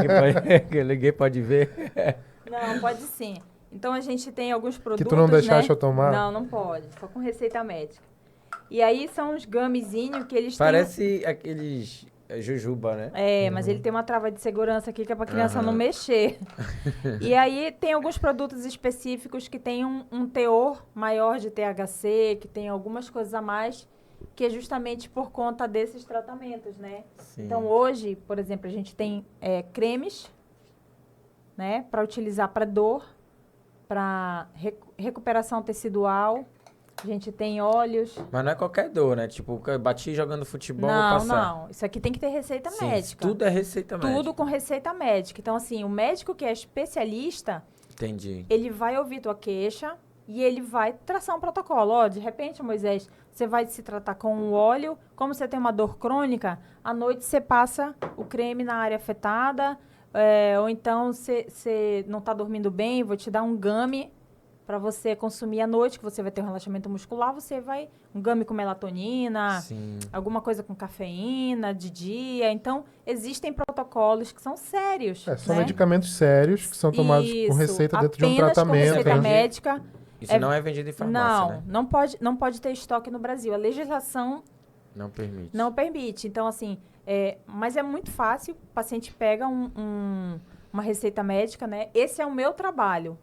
que ninguém pode ver. Não, pode sim. Então, a gente tem alguns produtos, Que tu não deixaste né? eu tomar? Não pode. Só com receita médica. E aí, são os gummezinhos que eles Parece aqueles jujuba, né? mas ele tem uma trava de segurança aqui que é pra criança não mexer. E aí, tem alguns produtos específicos que tem um teor maior de THC, que tem algumas coisas a mais, que é justamente por conta desses tratamentos, né? Sim. Então, hoje, por exemplo, a gente tem cremes, né? Para utilizar para dor, para recuperação tecidual. A gente tem óleos. Mas não é qualquer dor, né? Tipo, eu bati jogando futebol, vou Não, passar. não. Isso aqui tem que ter receita Sim, médica. tudo é receita médica. Tudo com receita médica. Então, assim, o médico que é especialista, Entendi. ele vai ouvir tua queixa e ele vai traçar um protocolo. Ó, de repente, Moisés, você vai se tratar com um óleo. Como você tem uma dor crônica, à noite você passa o creme na área afetada. Ou então, você não está dormindo bem, vou te dar um gummy para você consumir à noite, que você vai ter um relaxamento muscular. Você vai... Um gummy com melatonina, Sim. alguma coisa com cafeína de dia. Então, existem protocolos que são sérios. São né? medicamentos sérios que são tomados com receita dentro de um apenas tratamento. com receita né? médica. Isso não é vendido em farmácia, né? Não pode ter estoque no Brasil. A legislação Não permite. não permite. Então, assim, mas é muito fácil. O paciente pega uma receita médica, né? Esse é o meu trabalho.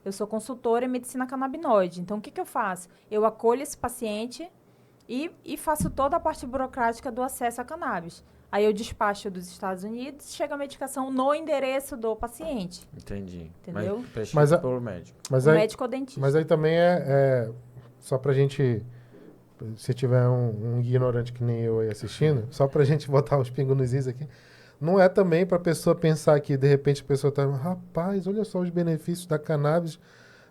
Eu sou consultora em medicina canabinoide. Então, o que eu faço? Eu acolho esse paciente e faço toda a parte burocrática do acesso a cannabis. Aí eu despacho dos Estados Unidos, chega a medicação no endereço do paciente. Entendi. Entendeu? Mas prescrito pelo médico. O médico ou dentista. Mas aí também só pra gente, se tiver um ignorante que nem eu aí assistindo, só pra gente botar os pingos nos is aqui, não é também pra pessoa pensar que de repente a pessoa tá, rapaz, olha só os benefícios da cannabis.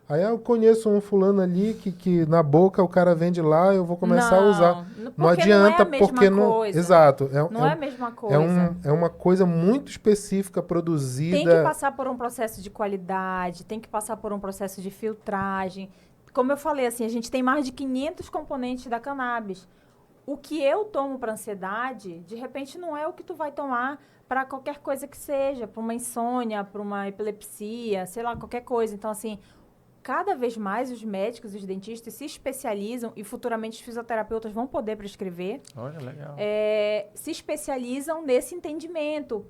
Aí eu conheço um fulano ali que na boca o cara vende lá, eu vou começar a usar. Não adianta, porque não. Coisa. Exato. Não é a mesma coisa. É uma coisa muito específica produzida. Tem que passar por um processo de qualidade, tem que passar por um processo de filtragem. Como eu falei, assim, a gente tem mais de 500 componentes da cannabis. O que eu tomo para ansiedade, de repente, não é o que tu vai tomar para qualquer coisa que seja, para uma insônia, para uma epilepsia, sei lá, qualquer coisa. Então, assim, cada vez mais os médicos e os dentistas se especializam e futuramente os fisioterapeutas vão poder prescrever. Olha, legal. Se especializam nesse entendimento.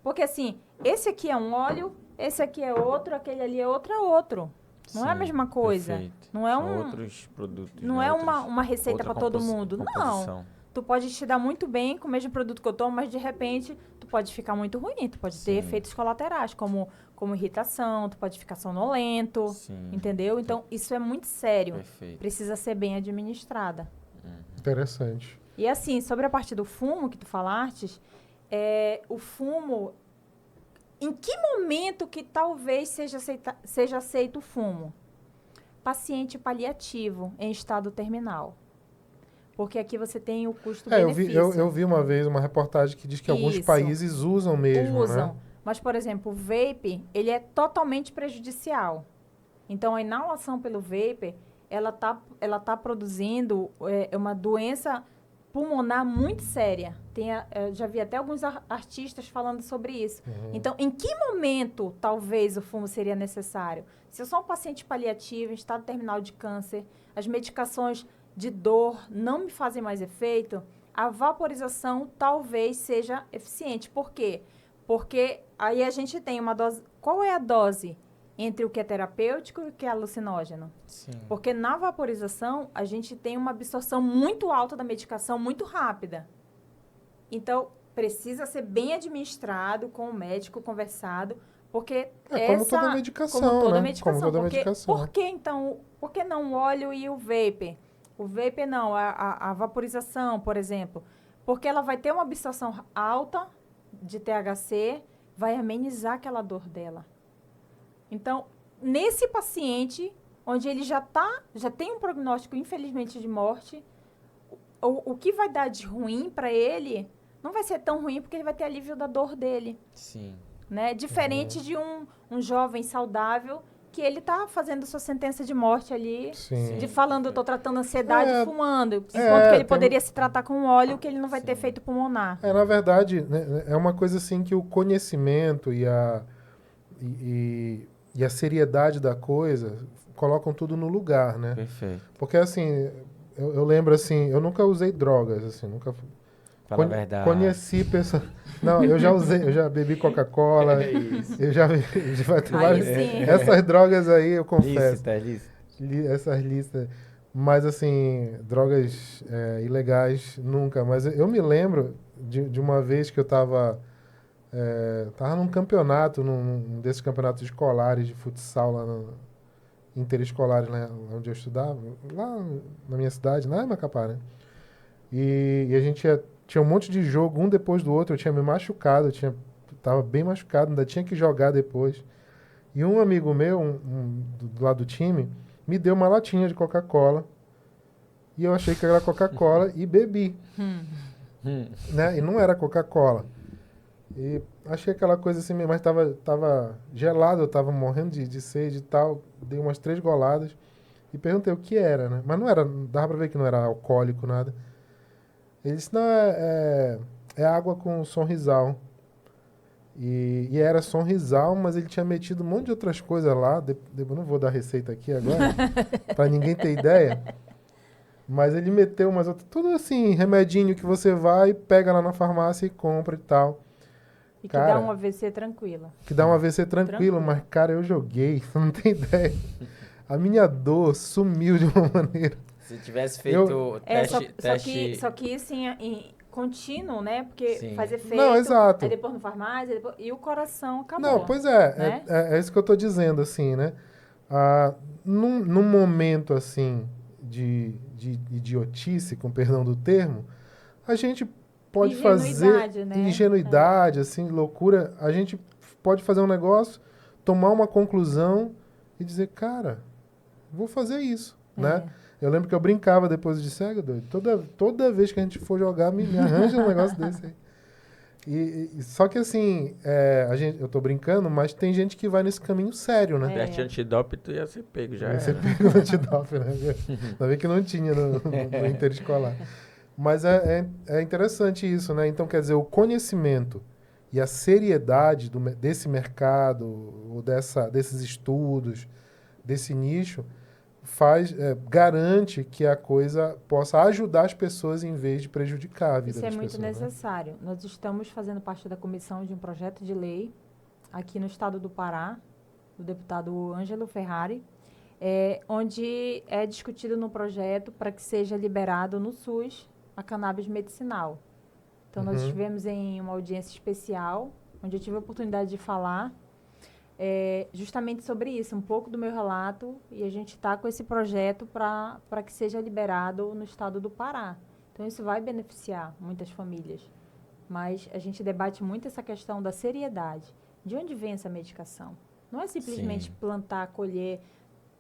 Porque, assim, esse aqui é um óleo, esse aqui é outro, aquele ali é outro. Não é a mesma coisa. Perfeito. Não é São outros produtos. Não né? é uma receita para todo mundo. Composição. Não. Tu pode te dar muito bem com o mesmo produto que eu tomo, mas de repente tu pode ficar muito ruim. Tu pode ter efeitos colaterais, como irritação, tu pode ficar sonolento. Sim. Entendeu? Então, isso é muito sério. Perfeito. Precisa ser bem administrada. Interessante. E assim, sobre a parte do fumo que tu falaste, o fumo... Em que momento que talvez seja aceito o fumo? Paciente paliativo em estado terminal. Porque aqui você tem o custo-benefício. Eu vi uma vez uma reportagem que diz que alguns Isso. países usam mesmo, Usam. né? Mas, por exemplo, o vape, ele é totalmente prejudicial. Então, a inalação pelo vape, ela tá produzindo uma doença pulmonar muito séria. Já vi até alguns artistas falando sobre isso. Então, em que momento, talvez, o fumo seria necessário? Se eu sou um paciente paliativo, em estado terminal de câncer, as medicações de dor não me fazem mais efeito, a vaporização talvez seja eficiente. Por quê? Porque aí a gente tem uma dose... Qual é a dose entre o que é terapêutico e o que é alucinógeno? Sim. Porque na vaporização, a gente tem uma absorção muito alta da medicação, muito rápida. Então, precisa ser bem administrado, com o médico, conversado, porque como toda medicação, como toda né? medicação. Como toda medicação. Por que, então, por que não o óleo e o vape? O vape não, a vaporização, por exemplo. Porque ela vai ter uma absorção alta de THC, vai amenizar aquela dor dela. Então, nesse paciente, onde ele já tem um prognóstico, infelizmente, de morte, o que vai dar de ruim para ele não vai ser tão ruim, porque ele vai ter alívio da dor dele. Sim. Né? Diferente de um jovem saudável, que ele tá fazendo sua sentença de morte ali, Sim. de falando, eu tô tratando ansiedade fumando, enquanto que ele poderia se tratar com um óleo que ele não vai ter efeito pulmonar. Na verdade, né, é uma coisa assim que o conhecimento e a seriedade da coisa colocam tudo no lugar, né? Perfeito. Porque, assim, eu lembro, assim, eu nunca usei drogas, assim, nunca... Fala a verdade. Conheci pessoas... Não, eu já bebi Coca-Cola, É isso. eu já vai ter várias... sim. Essas drogas aí, eu confesso. Lícita. Essas listas... Mas, assim, drogas ilegais, nunca. Mas eu me lembro de uma vez que eu tava num campeonato, num desses campeonatos escolares de futsal lá interescolares, né, onde eu estudava, lá na minha cidade, lá em Macapá, né? E a gente tinha um monte de jogo, um depois do outro, eu tinha me machucado, tava bem machucado, ainda tinha que jogar depois. E um amigo meu, do lado do time, me deu uma latinha de Coca-Cola, e eu achei que era Coca-Cola e bebi. Né? E não era Coca-Cola. E achei aquela coisa assim, mas tava gelado, eu tava morrendo de sede e tal. Dei umas 3 goladas e perguntei o que era, né? Mas não era, dava pra ver que não era alcoólico, nada. Ele disse, não, é água com sonrisal. E era sonrisal, mas ele tinha metido um monte de outras coisas lá. Eu não vou dar receita aqui agora, pra ninguém ter ideia. Mas ele meteu umas outras, tudo assim, remedinho que você vai, pega lá na farmácia e compra e tal. E que Cara, dá um AVC tranquilo. Que dá um AVC tranquilo, mas, cara, eu joguei, você não tem ideia. A minha dor sumiu de uma maneira. Se tivesse feito teste... Só que assim, contínuo, né? Porque Sim. faz efeito. Não, exato. Aí depois no farmácia, e o coração acabou. Não, pois né? é isso que eu tô dizendo, assim, né? Num momento, assim, de idiotice, com perdão do termo, a gente pode fazer... Né? Ingenuidade, assim, loucura. A gente pode fazer um negócio, tomar uma conclusão e dizer, cara, vou fazer isso, né? Eu lembro que eu brincava depois de cego, doido. Toda vez que a gente for jogar, me arranja um negócio desse aí. Só que assim, eu tô brincando, mas tem gente que vai nesse caminho sério, né? Teste antidoping, tu ia ser pego já. Ia ser pego no antidoping, né? Ainda bem que não tinha no interescolar. Mas é interessante isso, né? Então, quer dizer, o conhecimento e a seriedade desse mercado, ou desses estudos, desse nicho, garante que a coisa possa ajudar as pessoas em vez de prejudicar a vida das pessoas. Isso é muito necessário. Né? Nós estamos fazendo parte da comissão de um projeto de lei aqui no estado do Pará, do deputado Ângelo Ferrari, onde é discutido no projeto para que seja liberado no SUS a cannabis medicinal. Então, nós estivemos em uma audiência especial, onde eu tive a oportunidade de falar justamente sobre isso, um pouco do meu relato, e a gente está com esse projeto para que seja liberado no estado do Pará. Então, isso vai beneficiar muitas famílias. Mas a gente debate muito essa questão da seriedade. De onde vem essa medicação? Não é simplesmente plantar, colher,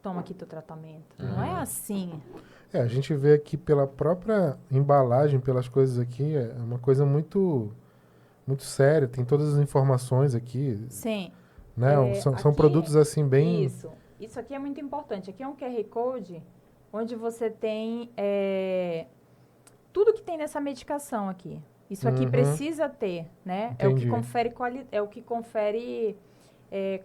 toma aqui teu tratamento. Não é assim. A gente vê aqui pela própria embalagem, pelas coisas aqui, é uma coisa muito, muito séria. Tem todas as informações aqui. Sim. Né? São produtos assim bem... Isso aqui é muito importante. Aqui é um QR Code onde você tem tudo que tem nessa medicação aqui. Isso aqui precisa ter, né? Entendi. É o que confere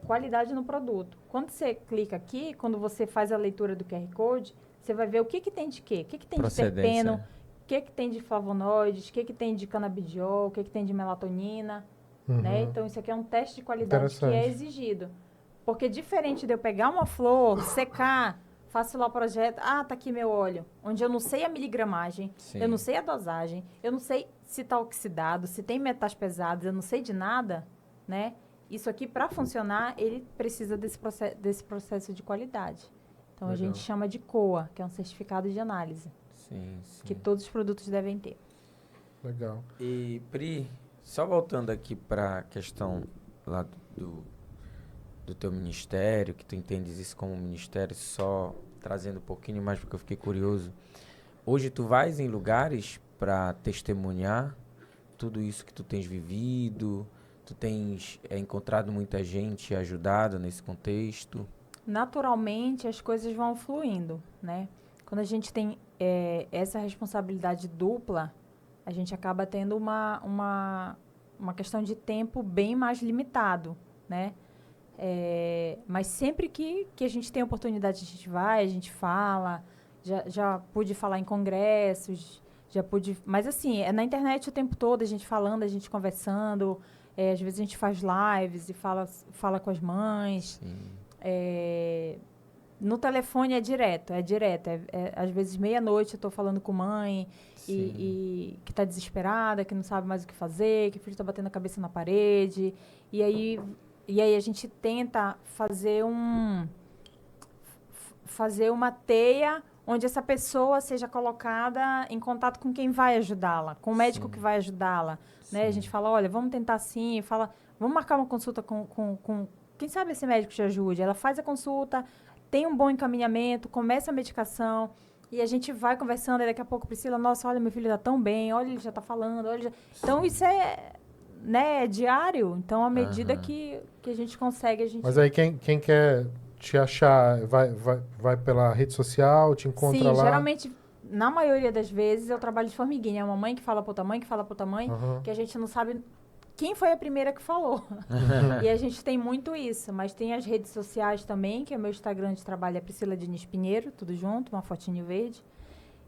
qualidade no produto. Quando você clica aqui, quando você faz a leitura do QR Code, você vai ver o que tem de quê? O que tem de terpeno, o que tem de flavonoides, o que tem de canabidiol, o que tem de melatonina. Né? Então, isso aqui é um teste de qualidade que é exigido. Porque diferente de eu pegar uma flor, secar, faço lá o projeto, tá aqui meu óleo, onde eu não sei a miligramagem, eu não sei a dosagem, eu não sei se está oxidado, se tem metais pesados, eu não sei de nada, né? Isso aqui, para funcionar, ele precisa desse processo de qualidade. Então, a gente chama de COA, que é um certificado de análise. Sim, sim. que todos os produtos devem ter. Legal. E, Pri, só voltando aqui para a questão lá do teu ministério, que tu entendes isso como ministério, só trazendo um pouquinho mais porque eu fiquei curioso. Hoje tu vais em lugares para testemunhar tudo isso que tu tens vivido, tu tens encontrado muita gente e ajudado nesse contexto? Naturalmente, as coisas vão fluindo, né? Quando a gente tem essa responsabilidade dupla, a gente acaba tendo uma questão de tempo bem mais limitado, né? Mas sempre que a gente tem oportunidade, a gente vai, a gente fala. Já pude falar em congressos, já pude... Mas, assim, é na internet o tempo todo, a gente falando, a gente conversando. Às vezes a gente faz lives e fala com as mães. No telefone é direto. Às vezes, meia-noite eu estou falando com mãe e que está desesperada, que não sabe mais o que fazer, que o filho está batendo a cabeça na parede. E aí a gente tenta fazer uma teia onde essa pessoa seja colocada em contato com quem vai ajudá-la, com o médico que vai ajudá-la. Né? A gente fala, olha, vamos tentar assim, vamos marcar uma consulta com quem sabe esse médico te ajude. Ela faz a consulta, tem um bom encaminhamento, começa a medicação, e a gente vai conversando, e daqui a pouco, Priscila, nossa, olha, meu filho está tão bem, olha, ele já está falando, olha... Então, isso é diário. Então, à medida que a gente consegue, a gente... Mas aí quem quer te achar, vai pela rede social, te encontra lá? Sim, geralmente, na maioria das vezes, eu trabalho de formiguinha. É uma mãe que fala para outra mãe, que fala para outra mãe, que a gente não sabe quem foi a primeira que falou. E a gente tem muito isso. Mas tem as redes sociais também, que é o meu Instagram de trabalho, é Priscila Diniz Pinheiro, tudo junto, uma fotinho verde.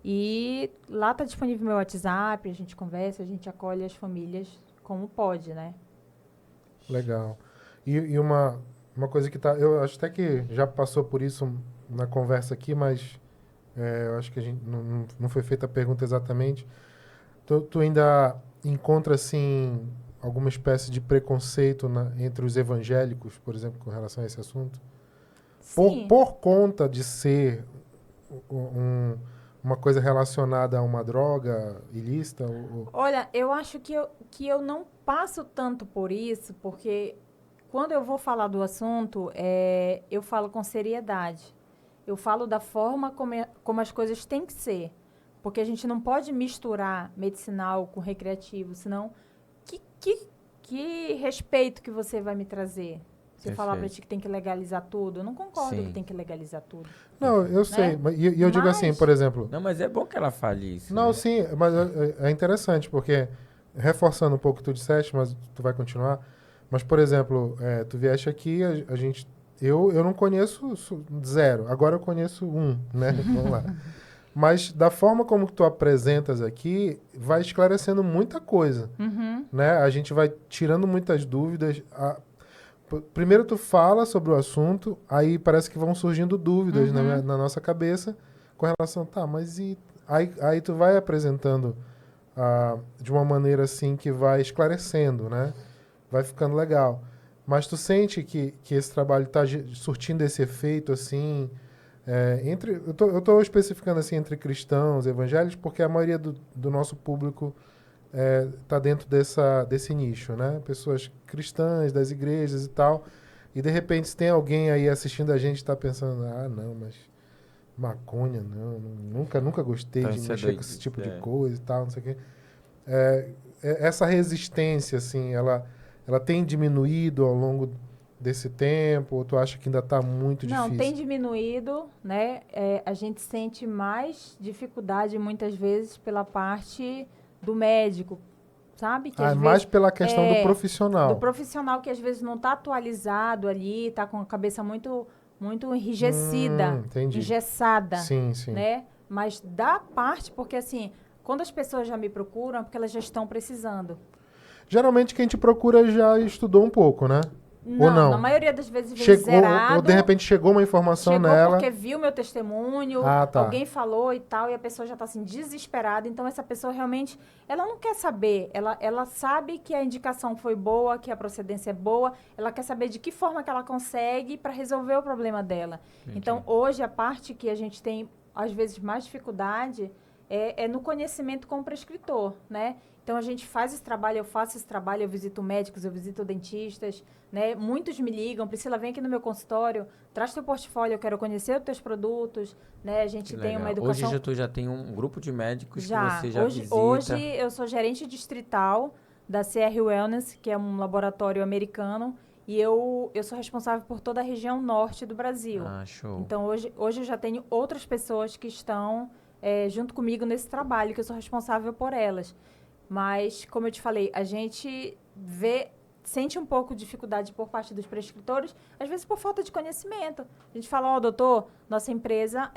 E lá está disponível meu WhatsApp, a gente conversa, a gente acolhe as famílias como pode, né? Legal. E uma coisa que tá... Eu acho até que já passou por isso na conversa aqui, mas eu acho que a gente não foi feita a pergunta exatamente. Tu ainda encontra, assim, alguma espécie de preconceito entre os evangélicos, por exemplo, com relação a esse assunto? Sim. Por conta de ser uma coisa relacionada a uma droga ilícita? Olha, eu acho que eu não passo tanto por isso, porque quando eu vou falar do assunto, eu falo com seriedade. Eu falo da forma como as coisas têm que ser. Porque a gente não pode misturar medicinal com recreativo, senão que respeito que você vai me trazer? Você falar pra ti que tem que legalizar tudo, eu não concordo que tem que legalizar tudo. Não, eu sei. E eu digo assim, por exemplo... Não, mas é bom que ela fale isso. Não, né? sim, mas é interessante, porque, reforçando um pouco o que tu disseste, mas tu vai continuar, mas, por exemplo, tu vieste aqui, eu não conheço zero, agora eu conheço né? Vamos lá. Mas da forma como tu apresentas aqui, vai esclarecendo muita coisa, né? A gente vai tirando muitas dúvidas. Primeiro tu fala sobre o assunto, aí parece que vão surgindo dúvidas na nossa cabeça com relação, mas aí tu vai apresentando de uma maneira assim que vai esclarecendo, né? Vai ficando legal. Mas tu sente que esse trabalho está surtindo esse efeito assim, eu tô especificando assim entre cristãos, evangélicos, porque a maioria do nosso público tá dentro desse nicho, né? Pessoas cristãs, das igrejas e tal. E de repente, se tem alguém aí assistindo a gente está pensando, não, mas maconha, não, nunca gostei de mexer com esse tipo de coisa e tal, não sei o quê. Essa resistência, assim, ela tem diminuído ao longo desse tempo? Ou tu acha que ainda está muito difícil? Não, tem diminuído, né? A gente sente mais dificuldade, muitas vezes, pela parte do médico, sabe? Que às mais vezes, pela questão do profissional. Do profissional que às vezes não está atualizado ali, está com a cabeça muito enrijecida, engessada, sim. né? Mas da parte, porque assim, quando as pessoas já me procuram, é porque elas já estão precisando. Geralmente quem te procura já estudou um pouco, né? Não, ou não? Na maioria das vezes vem zerado. Ou de repente chegou uma informação nela. Porque viu meu testemunho, alguém falou e tal, e a pessoa já está assim, desesperada. Então, essa pessoa realmente, ela não quer saber. Ela sabe que a indicação foi boa, que a procedência é boa. Ela quer saber de que forma que ela consegue para resolver o problema dela. Entendi. Então, hoje, a parte que a gente tem, às vezes, mais dificuldade é no conhecimento com o prescritor, né? Então, a gente faz esse trabalho, eu faço esse trabalho, eu visito médicos, eu visito dentistas, né? Muitos me ligam, Priscila, vem aqui no meu consultório, traz teu portfólio, eu quero conhecer os teus produtos, né? A gente tem uma educação... Hoje tu já tem um grupo de médicos que você visita. Hoje eu sou gerente distrital da CR Wellness, que é um laboratório americano, e eu sou responsável por toda a região norte do Brasil. Ah, show. Então, hoje eu já tenho outras pessoas que estão junto comigo nesse trabalho, que eu sou responsável por elas. Mas, como eu te falei, a gente sente um pouco de dificuldade por parte dos prescritores, às vezes por falta de conhecimento. A gente fala, doutor, nossa empresa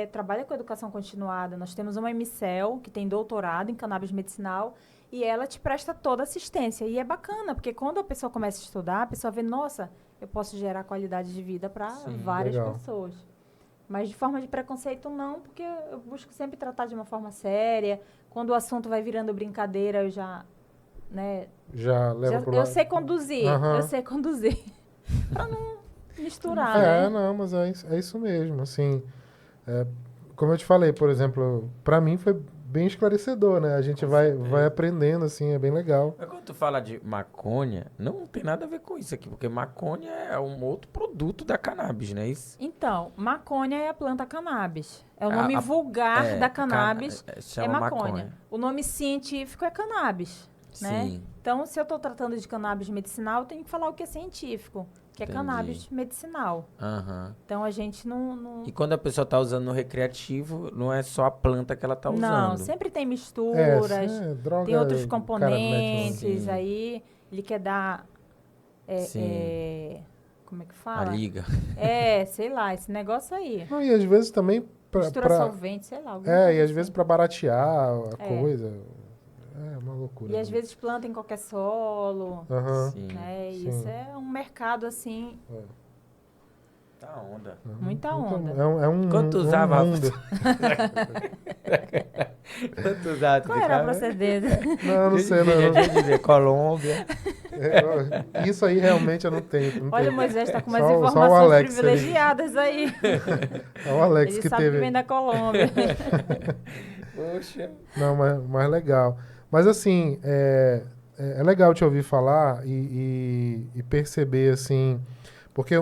trabalha com educação continuada, nós temos uma MCEL, que tem doutorado em cannabis medicinal, e ela te presta toda assistência. E é bacana, porque quando a pessoa começa a estudar, a pessoa vê, nossa, eu posso gerar qualidade de vida para várias pessoas. Mas de forma de preconceito, não, porque eu busco sempre tratar de uma forma séria. Quando o assunto vai virando brincadeira, eu já, né... Já leva pro lado. Eu sei conduzir, para não misturar, né? Não, mas é isso mesmo, assim... como eu te falei, por exemplo, para mim foi bem esclarecedor, né? A gente vai aprendendo, assim, é bem legal. Mas quando tu fala de maconha, não tem nada a ver com isso aqui, porque maconha é um outro produto da cannabis, não é isso? Então, maconha é a planta cannabis. É o nome vulgar da cannabis, é maconha. O nome científico é cannabis, né? Sim. Então, se eu estou tratando de cannabis medicinal, eu tenho que falar o que é científico, que é cannabis medicinal. Então, a gente não... E quando a pessoa está usando no recreativo, não é só a planta que ela está usando. Não, sempre tem misturas, droga, tem outros componentes, aí ele quer dar... como é que fala? A liga. Sei lá, esse negócio aí. Não, e às vezes também... Mistura solvente, sei lá. E às vezes para baratear a coisa... É uma loucura. E às vezes planta em qualquer solo. Né? Sim. Isso é um mercado, assim... Tá onda. Muita onda. Quanto usava? Mundo. Quanto usava? Qual era a procedência? Não sei, não. Deixa eu dizer, Colômbia. Isso aí realmente eu não tenho. Olha, o Moisés está com umas só informações Alex, privilegiadas aí. É o Alex ele que sabe teve. que vem da Colômbia. Poxa. Não, mas legal. Mas assim, é legal te ouvir falar e perceber, assim... Porque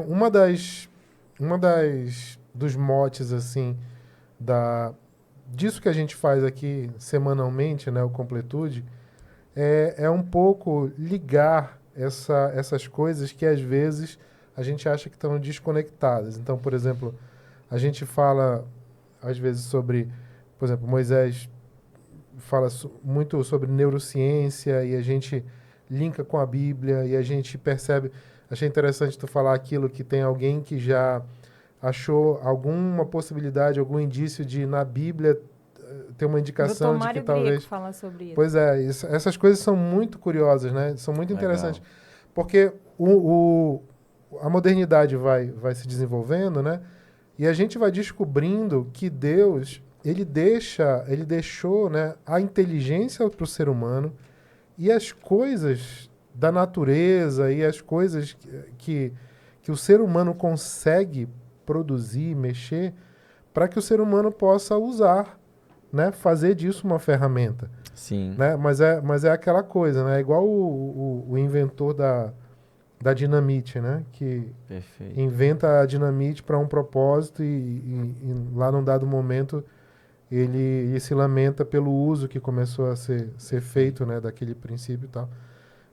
dos motes, assim, disso que a gente faz aqui semanalmente, né, o Completude, é um pouco ligar essas coisas que, às vezes, a gente acha que estão desconectadas. Então, por exemplo, a gente fala, às vezes, sobre... Por exemplo, Moisés fala muito sobre neurociência e a gente linka com a Bíblia e a gente percebe... Achei interessante tu falar aquilo que tem alguém que já achou alguma possibilidade, algum indício de na Bíblia ter uma indicação de que talvez... fala sobre isso. Pois é, essas coisas são muito curiosas, né? São muito interessantes. Porque a modernidade vai se desenvolvendo, né? E a gente vai descobrindo que Deus, ele deixou, né, a inteligência para o ser humano e as coisas da natureza e as coisas que o ser humano consegue produzir, mexer, para que o ser humano possa usar, né? Fazer disso uma ferramenta. Sim. Né? Mas é aquela coisa, né? É igual o inventor da dinamite, né? Que inventa a dinamite para um propósito e lá num dado momento ele se lamenta pelo uso que começou a ser feito, né? Daquele princípio e tal.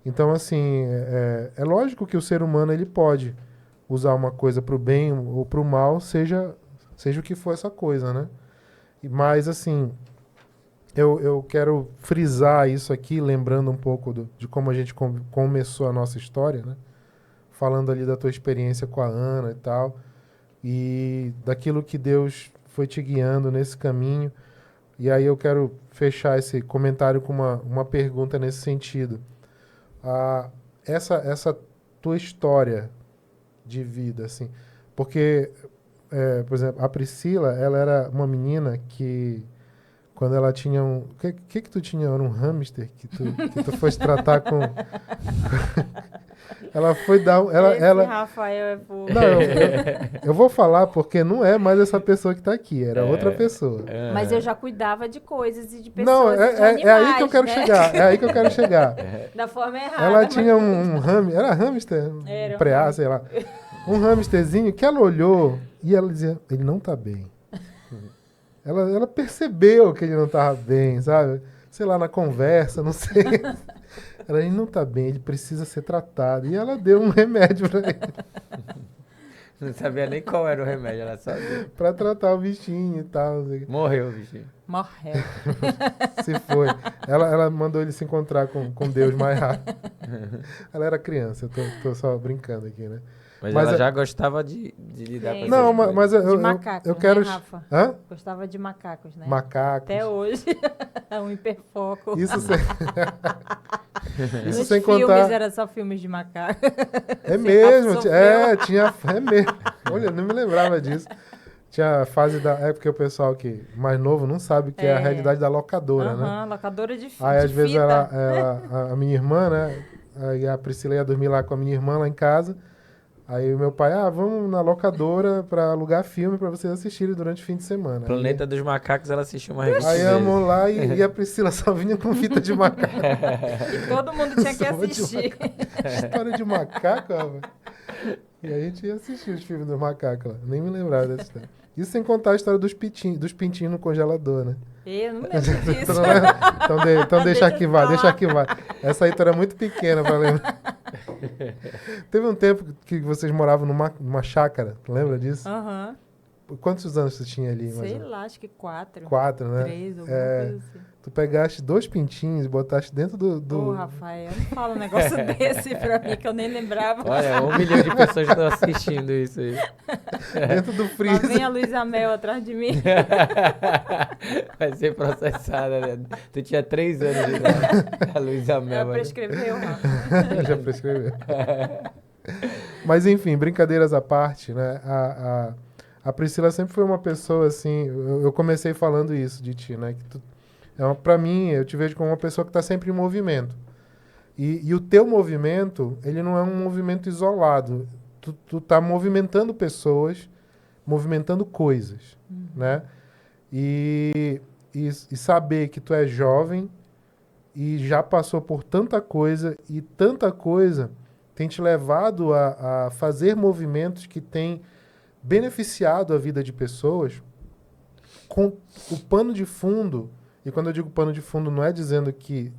Então, assim, é lógico que o ser humano ele pode usar uma coisa para o bem ou para o mal, seja o que for essa coisa, né? Mas, assim, eu quero frisar isso aqui, lembrando um pouco de como a gente começou a nossa história, né? Falando ali da tua experiência com a Ana e tal, e daquilo que Deus foi te guiando nesse caminho. E aí eu quero fechar esse comentário com uma pergunta nesse sentido. Essa tua história de vida, assim, porque, por exemplo, a Priscila, ela era uma menina que, quando ela tinha um... O que tu tinha? Era um hamster que tu fosse tratar com... Ela foi dar... Ela... Rafael é por... Não, eu vou falar porque não é mais essa pessoa que tá aqui, era outra pessoa. Mas eu já cuidava de coisas e de Não, pessoas e de é animais, aí que eu quero né? chegar, é aí que eu quero chegar. Da forma errada. Ela mas- tinha um hamster, era hamster? Era um Preá, hamster. sei lá. Um hamsterzinho que ela olhou e ela dizia, ele não tá bem. Ela percebeu que ele não tava bem, sabe? Sei lá, na conversa, não sei. Ele não tá bem, ele precisa ser tratado. E ela deu um remédio pra ele, Não sabia nem qual era o remédio, ela só deu. pra tratar o bichinho e tal. Não sei o quê. Morreu o bichinho. Morreu. Se foi. Ela mandou ele se encontrar com Deus mais rápido. Ela era criança, eu tô só brincando aqui, né? Mas Mas ela é- já gostava de lidar Sim. com essas Não, coisas. mas De macacos, eu quero... né, Rafa? Hã? Gostava de macacos, né? Macacos. Até hoje. É um hiperfoco. Isso sem, isso Nos sem filmes contar... era só filmes de macaco. É Você mesmo, sofreu. tinha... É mesmo. Olha, eu não me lembrava disso. Tinha a fase da... É porque o pessoal que mais novo não sabe o que é a É. realidade da locadora, né? Aham, locadora de Aí, de às vezes, fita. a minha irmã, né? Aí a Priscila ia dormir lá com a minha irmã lá em casa. Aí o meu pai, vamos na locadora pra alugar filme pra vocês assistirem durante o fim de semana. Planeta dos Macacos, ela assistiu uma revista. Aí vezes. íamos lá e a Priscila só vinha com fita de macaco. E todo mundo tinha que Só de assistir. História de macaco, rapaz. E a gente ia assistir os filmes do macaco lá. Nem me lembrava dessa história. Isso sem contar a história dos pintinhos no congelador, né? Eu não lembro disso. Então, né? Então deixa Deixa que eu vai, falar. deixa que vai. Essa aí tu era muito pequena pra lembrar. Teve um tempo que vocês moravam numa chácara, tu lembra disso? Aham. Quantos anos tu tinha ali? mais ou Sei menos? lá, acho que 4. 4, né? 3, alguma É, coisa assim. tu pegaste 2 pintinhos e botaste dentro Ô, Rafael, não fala um negócio desse pra mim que eu nem lembrava. Olha, 1 milhão de pessoas estão assistindo isso aí. dentro do Lá freezer. vem a Luísa Mel atrás de mim. Vai ser processada, né? Tu tinha 3 anos de idade. A Luísa Ela Mel. vai- prescreveu, Rafa. Já prescreveu. Mas enfim, brincadeiras à parte, né? A Priscila sempre foi uma pessoa assim. Eu comecei falando isso de ti, né? Que pra mim, eu te vejo como uma pessoa que está sempre em movimento. E o teu movimento, ele não é um movimento isolado. Tu tá movimentando pessoas, movimentando coisas, né? E saber que tu é jovem e já passou por tanta coisa e tanta coisa tem te levado a fazer movimentos que têm beneficiado a vida de pessoas com o pano de fundo. E quando eu digo pano de fundo, não é dizendo que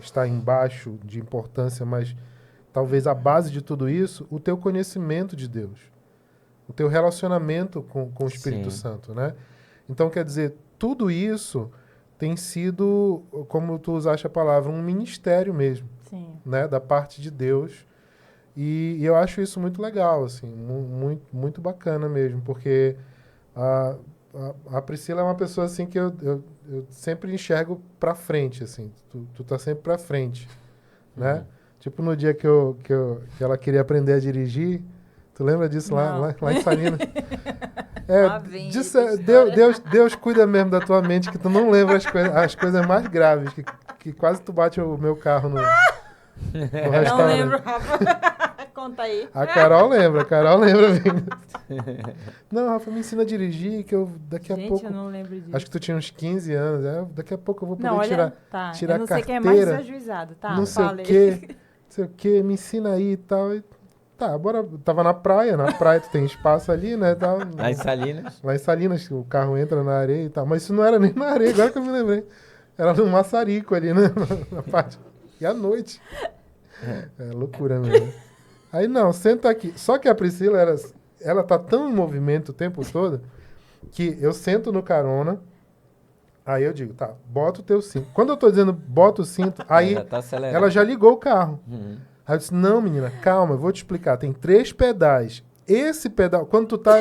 está embaixo de importância, mas talvez a base de tudo isso, o teu conhecimento de Deus, o teu relacionamento com o Espírito Sim. Santo, né? Então, quer dizer, tudo isso tem sido, como tu usaste a palavra, um ministério mesmo, Sim. né? Da parte de Deus. E eu acho isso muito legal, assim, muito, muito bacana mesmo, porque a Priscila é uma pessoa assim que eu sempre enxergo pra frente, assim, tu tá sempre pra frente, né? Uhum. Tipo no dia que ela queria aprender a dirigir, tu lembra disso Não. lá em Salinas? Lá vem disso, essa história. Deus cuida mesmo da tua mente, que tu não lembra as coisas mais graves, que quase tu bate o meu carro no Não restaurante. lembro, Rafa. Conta aí. A Carol lembra bem. Não, Rafa, me ensina a dirigir, que eu daqui a Gente, pouco... eu não lembro disso. Acho que tu tinha uns 15 anos, daqui a pouco eu vou poder Não, olha, tirar tá. tirar Eu não sei quem é carteira, mais desajuizado, tá? não sei Fala o aí. quê, não sei o quê, me ensina aí e tal. Tá, bora. Tava na praia tu tem espaço ali, né, tal. Lá em Salinas. Lá em Salinas, o carro entra na areia e tal. Mas isso não era nem na areia, agora que eu me lembrei. Era no maçarico ali, né, na parte. E à noite. É loucura mesmo. Aí não, senta aqui. Só que a Priscila, ela tá tão em movimento o tempo todo que eu sento no carona, aí eu digo, tá, bota o teu cinto. Quando eu tô dizendo bota o cinto, aí Já tá acelerando. ela já ligou o carro. Uhum. Aí eu disse, não, menina, calma, eu vou te explicar. Tem 3 pedais. Esse pedal, quando tu tá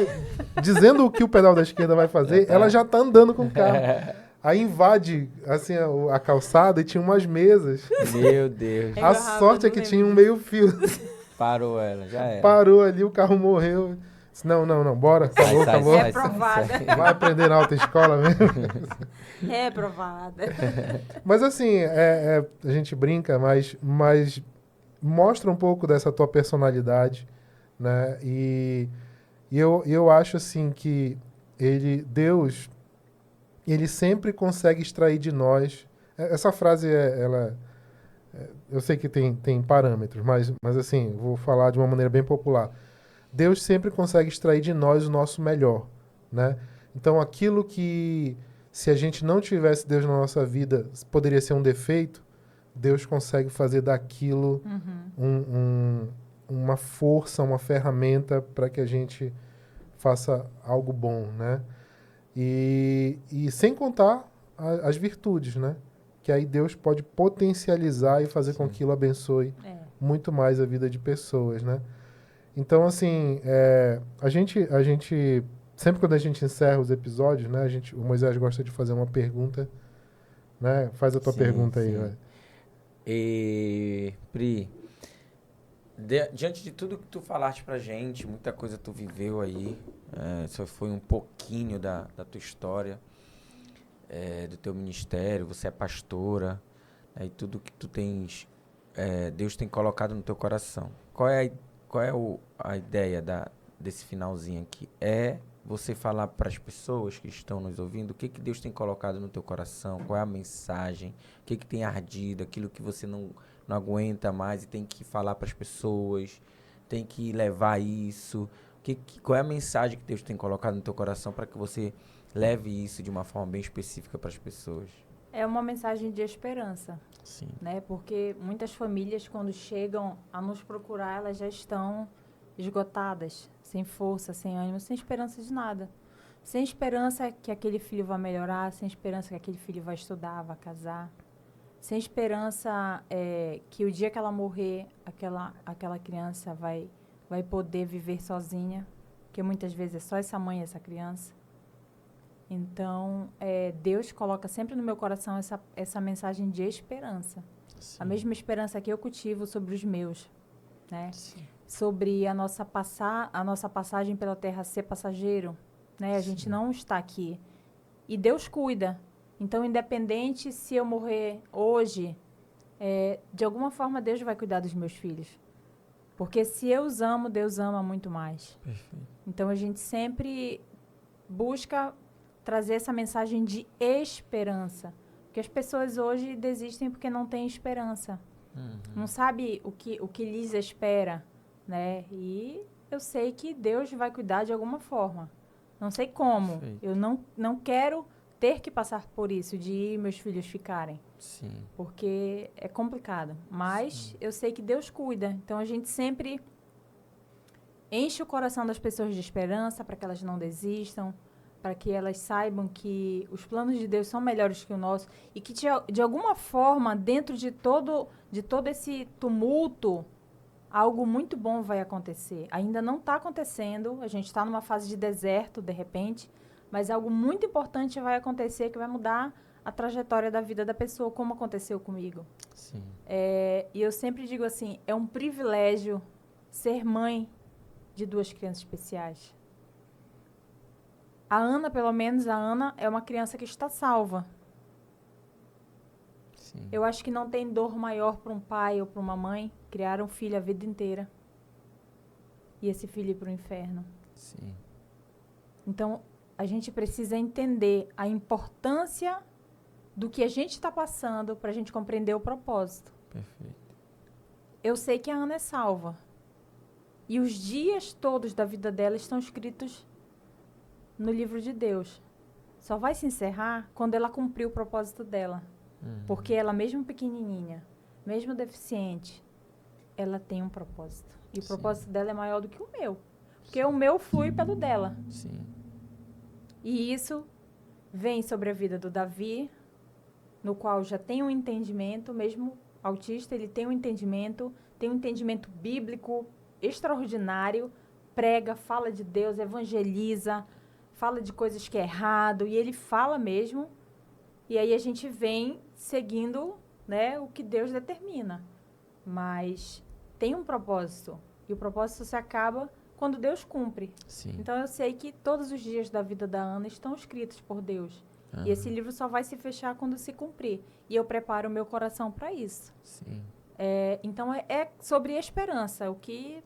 dizendo o que o pedal da esquerda vai fazer, ela já tá andando com o carro. Aí invade, assim, a calçada e tinha umas mesas. Meu Deus. Eu, A Rafa, sorte é não que lembro tinha um meio-fio. Parou ela, já era. Parou ali, o carro morreu. Não, bora, acabou. Reprovada. Vai aprender na autoescola mesmo. Reprovada. Mas assim, a gente brinca, mas mostra um pouco dessa tua personalidade, né? E eu acho assim que Deus, ele sempre consegue extrair de nós. Essa frase, eu sei que tem parâmetros, mas assim, vou falar de uma maneira bem popular. Deus sempre consegue extrair de nós o nosso melhor, né? Então, aquilo que, se a gente não tivesse Deus na nossa vida, poderia ser um defeito, Deus consegue fazer daquilo uma força, uma ferramenta para que a gente faça algo bom, né? E sem contar as virtudes, né? Que aí Deus pode potencializar e fazer com que aquilo abençoe muito mais a vida de pessoas, né? Então, assim, a gente sempre quando a gente encerra os episódios, né? O Moisés gosta de fazer uma pergunta, né? Faz a tua pergunta aí, velho. E, Pri, diante de tudo que tu falaste pra gente, muita coisa tu viveu aí, só foi um pouquinho da tua história, do teu ministério, você é pastora, e tudo que tu tens, Deus tem colocado no teu coração. Qual é a ideia desse finalzinho aqui? É você falar para as pessoas que estão nos ouvindo o que Deus tem colocado no teu coração, qual é a mensagem, o que tem ardido, aquilo que você não aguenta mais e tem que falar para as pessoas, tem que levar isso. Qual é a mensagem que Deus tem colocado no teu coração para que você leve isso de uma forma bem específica para as pessoas? É uma mensagem de esperança. Sim. Né? Porque muitas famílias, quando chegam a nos procurar, elas já estão esgotadas, sem força, sem ânimo, sem esperança de nada. Sem esperança que aquele filho vai melhorar, sem esperança que aquele filho vai estudar, vai casar. Sem esperança que o dia que ela morrer, aquela criança vai poder viver sozinha, porque muitas vezes é só essa mãe, essa criança. Então, Deus coloca sempre no meu coração essa mensagem de esperança. Sim. A mesma esperança que eu cultivo sobre os meus, né? Sim. Sobre a nossa passagem pela terra ser passageiro, né? A gente não está aqui. E Deus cuida. Então, independente se eu morrer hoje, de alguma forma Deus vai cuidar dos meus filhos. Porque se eu os amo, Deus ama muito mais. Perfeito. Então, a gente sempre busca trazer essa mensagem de esperança. Porque as pessoas hoje desistem porque não têm esperança. Não sabe o que lhes espera, né? E eu sei que Deus vai cuidar de alguma forma. Não sei como. Perfeito. Eu não quero ter que passar por isso, de meus filhos ficarem. Sim. Porque é complicado. Mas eu sei que Deus cuida. Então, a gente sempre enche o coração das pessoas de esperança para que elas não desistam, para que elas saibam que os planos de Deus são melhores que o nosso e que, de alguma forma, dentro de todo esse tumulto, algo muito bom vai acontecer. Ainda não está acontecendo, a gente está numa fase de deserto, de repente, mas algo muito importante vai acontecer que vai mudar a trajetória da vida da pessoa, como aconteceu comigo. Sim. E eu sempre digo assim, é um privilégio ser mãe de 2 crianças especiais. A Ana, pelo menos, é uma criança que está salva. Sim. Eu acho que não tem dor maior para um pai ou para uma mãe criar um filho a vida inteira e esse filho ir para o inferno. Sim. Então, a gente precisa entender a importância do que a gente está passando para a gente compreender o propósito. Perfeito. Eu sei que a Ana é salva. E os dias todos da vida dela estão escritos no livro de Deus. Só vai se encerrar quando ela cumprir o propósito dela. Porque ela, mesmo pequenininha, mesmo deficiente, ela tem um propósito. E o propósito dela é maior do que o meu. Porque o meu flui pelo dela. Sim. E isso vem sobre a vida do Davi, no qual já tem um entendimento, mesmo autista, ele tem um entendimento bíblico extraordinário, prega, fala de Deus, evangeliza, fala de coisas que é errado, e ele fala mesmo, e aí a gente vem seguindo, né, o que Deus determina. Mas tem um propósito, e o propósito se acaba quando Deus cumpre. Sim. Então, eu sei que todos os dias da vida da Ana estão escritos por Deus. Aham. E esse livro só vai se fechar quando se cumprir. E eu preparo o meu coração para isso. Sim. Então, é sobre esperança. O que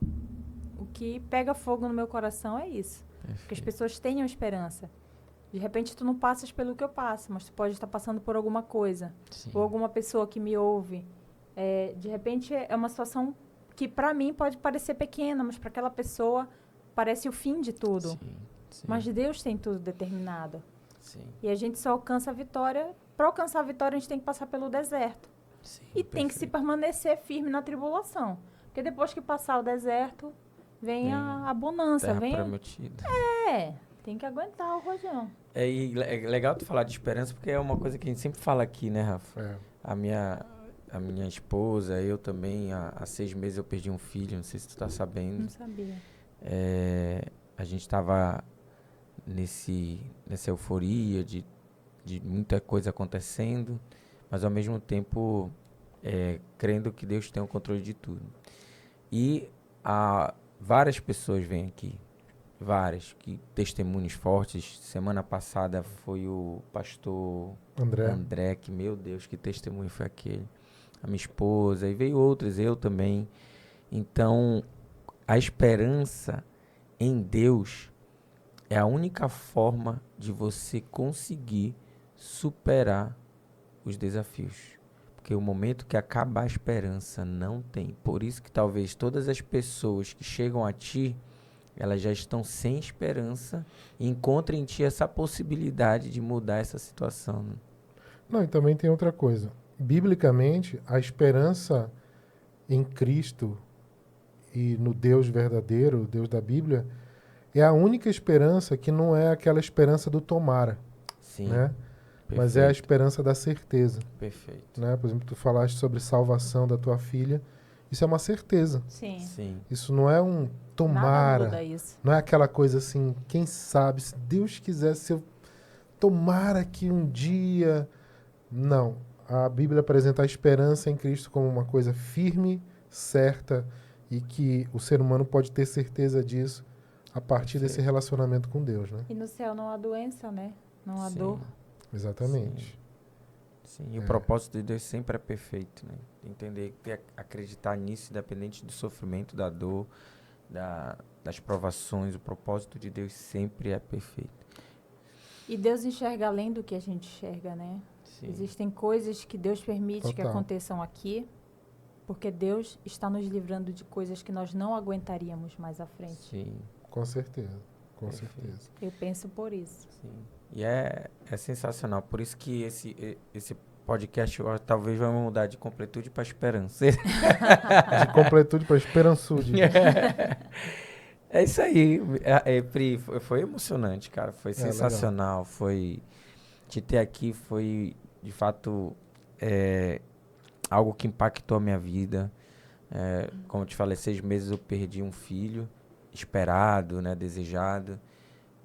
pega fogo no meu coração é isso. Que as Perfeito. pessoas tenham esperança. De repente, tu não passas pelo que eu passo, mas tu pode estar passando por alguma coisa. Sim. Ou alguma pessoa que me ouve. De repente, é uma situação que, para mim, pode parecer pequena, mas para aquela pessoa parece o fim de tudo. Sim. Sim. Mas Deus tem tudo determinado. Sim. E a gente só alcança a vitória. Para alcançar a vitória, a gente tem que passar pelo deserto. Sim. E tem que se permanecer firme na tribulação. Porque depois que passar o deserto, vem a bonança. Terra Vem prometida. tem que aguentar o rojão. E é legal tu falar de esperança, porque é uma coisa que a gente sempre fala aqui, né, Rafa? É. A minha esposa, eu também, há 6 meses eu perdi um filho, não sei se tu tá sabendo. Não sabia. A gente tava nessa euforia de muita coisa acontecendo, mas ao mesmo tempo crendo que Deus tem o controle de tudo. E várias pessoas vêm aqui, várias, que testemunhos fortes. Semana passada foi o pastor André, que, meu Deus, que testemunho foi aquele. A minha esposa, e veio outros, eu também. Então, a esperança em Deus é a única forma de você conseguir superar os desafios. Porque o momento que acaba a esperança, não tem. Por isso que talvez todas as pessoas que chegam a ti, elas já estão sem esperança e encontram em ti essa possibilidade de mudar essa situação. Né? Não, e também tem outra coisa. Biblicamente, a esperança em Cristo e no Deus verdadeiro, o Deus da Bíblia, é a única esperança que não é aquela esperança do tomara, Sim. né? Perfeito. Mas é a esperança da certeza. Perfeito. Né? Por exemplo, tu falaste sobre salvação da tua filha. Isso é uma certeza. Sim. Sim. Isso não é um Nada tomara. muda isso. Não é aquela coisa assim, quem sabe, se Deus quiser, se eu tomara que um dia... Não. A Bíblia apresenta a esperança em Cristo como uma coisa firme, certa, e que o ser humano pode ter certeza disso a partir desse relacionamento com Deus, né? E no céu não há doença, né? Não há Sim. dor. Exatamente. Sim, e o propósito de Deus sempre é perfeito, né? Entender, acreditar nisso, independente do sofrimento, da dor, das provações, o propósito de Deus sempre é perfeito. E Deus enxerga além do que a gente enxerga, né? Sim. Existem coisas que Deus permite que Total. aconteçam aqui, porque Deus está nos livrando de coisas que nós não aguentaríamos mais à frente. Sim, Com certeza. Com Perfeito. certeza. Eu penso por isso. sim. E é sensacional. Por isso que esse podcast talvez vai mudar de completude para esperança. De completude para esperançude. É isso aí. Pri, foi emocionante, cara. Foi sensacional. Foi te ter aqui foi, de fato, algo que impactou a minha vida. Como eu te falei, 6 meses eu perdi um filho esperado, né, desejado.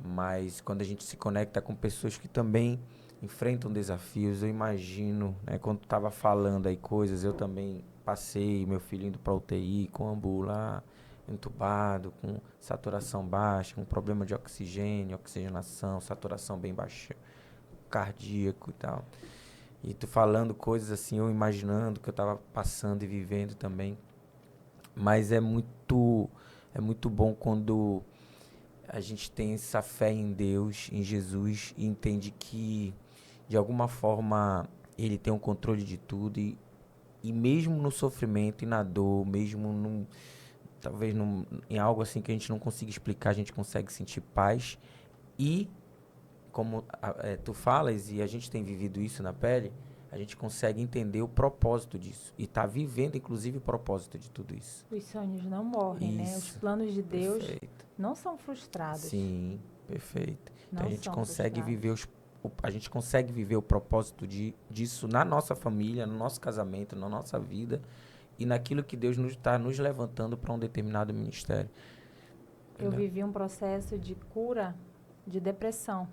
Mas quando a gente se conecta com pessoas que também enfrentam desafios, eu imagino, né, quando tu tava falando aí coisas, eu também passei, meu filho indo para UTI, com ambular, entubado, com saturação baixa, com problema de oxigênio, oxigenação, saturação bem baixa, cardíaco e tal. E tu falando coisas assim, eu imaginando que eu tava passando e vivendo também. Mas é muito bom quando a gente tem essa fé em Deus, em Jesus, e entende que, de alguma forma, Ele tem o controle de tudo. E mesmo no sofrimento e na dor, mesmo talvez em algo assim que a gente não consiga explicar, a gente consegue sentir paz. E, como tu falas, e a gente tem vivido isso na pele, a gente consegue entender o propósito disso. E tá vivendo, inclusive, o propósito de tudo isso. Os sonhos não morrem, né? Os Isso. planos de Deus Perfeito. não são frustrados. Sim, perfeito. Então Não a gente são consegue frustrados. a gente consegue viver o propósito disso na nossa família, no nosso casamento, na nossa vida e naquilo que Deus está nos levantando para um determinado ministério. Eu vivi um processo de cura de depressão.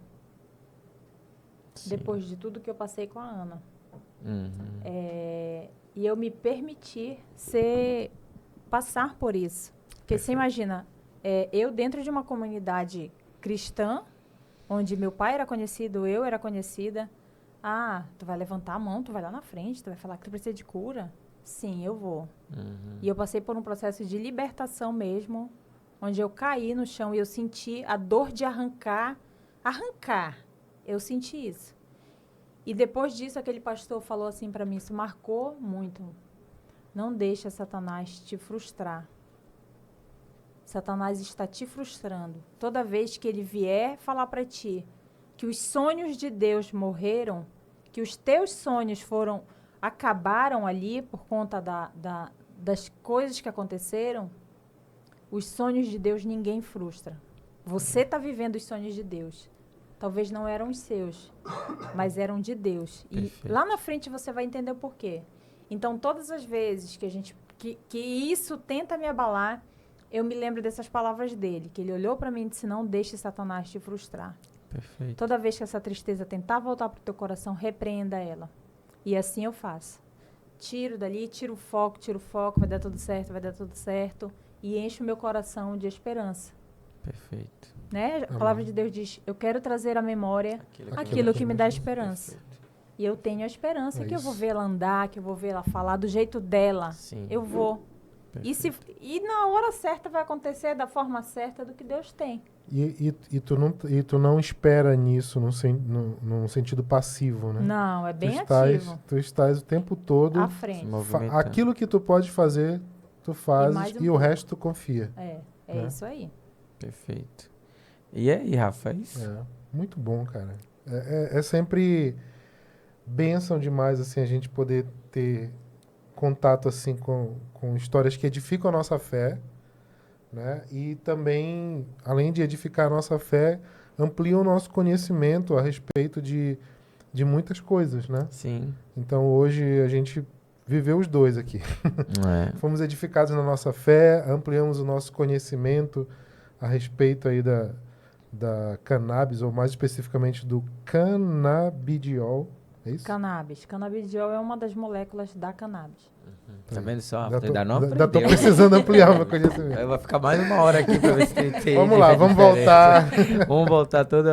Sim. Depois de tudo que eu passei com a Ana. Uhum. E eu me permiti passar por isso. Porque você imagina, eu dentro de uma comunidade cristã, onde meu pai era conhecido, eu era conhecida. Ah, tu vai levantar a mão, tu vai lá na frente, tu vai falar que tu precisa de cura? Sim, eu vou. E eu passei por um processo de libertação mesmo, onde eu caí no chão e eu senti a dor de arrancar. Eu senti isso. E depois disso, aquele pastor falou assim para mim, isso marcou muito. Não deixa Satanás te frustrar. Satanás está te frustrando. Toda vez que ele vier falar para ti que os sonhos de Deus morreram, que os teus sonhos acabaram ali por conta das coisas que aconteceram, os sonhos de Deus ninguém frustra. Você está vivendo os sonhos de Deus. Talvez não eram os seus, mas eram de Deus. Perfeito. E lá na frente você vai entender o porquê. Então, todas as vezes que isso tenta me abalar, eu me lembro dessas palavras dele, que ele olhou para mim e disse, não deixe Satanás te frustrar. Perfeito. Toda vez que essa tristeza tentar voltar para o teu coração, repreenda ela. E assim eu faço. Tiro dali, tiro o foco, vai dar tudo certo. E encho o meu coração de esperança. Perfeito. Né? A palavra de Deus diz, eu quero trazer à memória Aquilo aquilo que me dá esperança. Perfeito. E eu tenho a esperança É que eu isso. vou ver ela andar, que eu vou ver ela falar do jeito dela. Sim. Eu vou. E na hora certa vai acontecer da forma certa do que Deus tem. E tu não espera nisso num sentido passivo, né? Não, é bem tu ativo. Tu estás o tempo todo... À Se frente. movimentando. Aquilo que tu pode fazer, tu fazes mais um e o pouco. resto tu confia. É Né? isso aí. Perfeito. E aí, Rafa, é isso? É, muito bom, cara. É sempre bênção demais, assim, a gente poder ter contato, assim, com histórias que edificam a nossa fé, né? E também, além de edificar a nossa fé, ampliam o nosso conhecimento a respeito de muitas coisas, né? Sim. Então, hoje, a gente viveu os dois aqui. É. Fomos edificados na nossa fé, ampliamos o nosso conhecimento a respeito aí da cannabis, ou mais especificamente do canabidiol. É isso? Cannabis. Canabidiol é uma das moléculas da cannabis. Tá vendo só? Ainda tô- Ainda não ainda tô aprendeu. precisando ampliar o meu conhecimento. Eu vou ficar mais uma hora aqui pra ver se tem Vamos lá, vamos diferença. voltar. Vamos voltar todo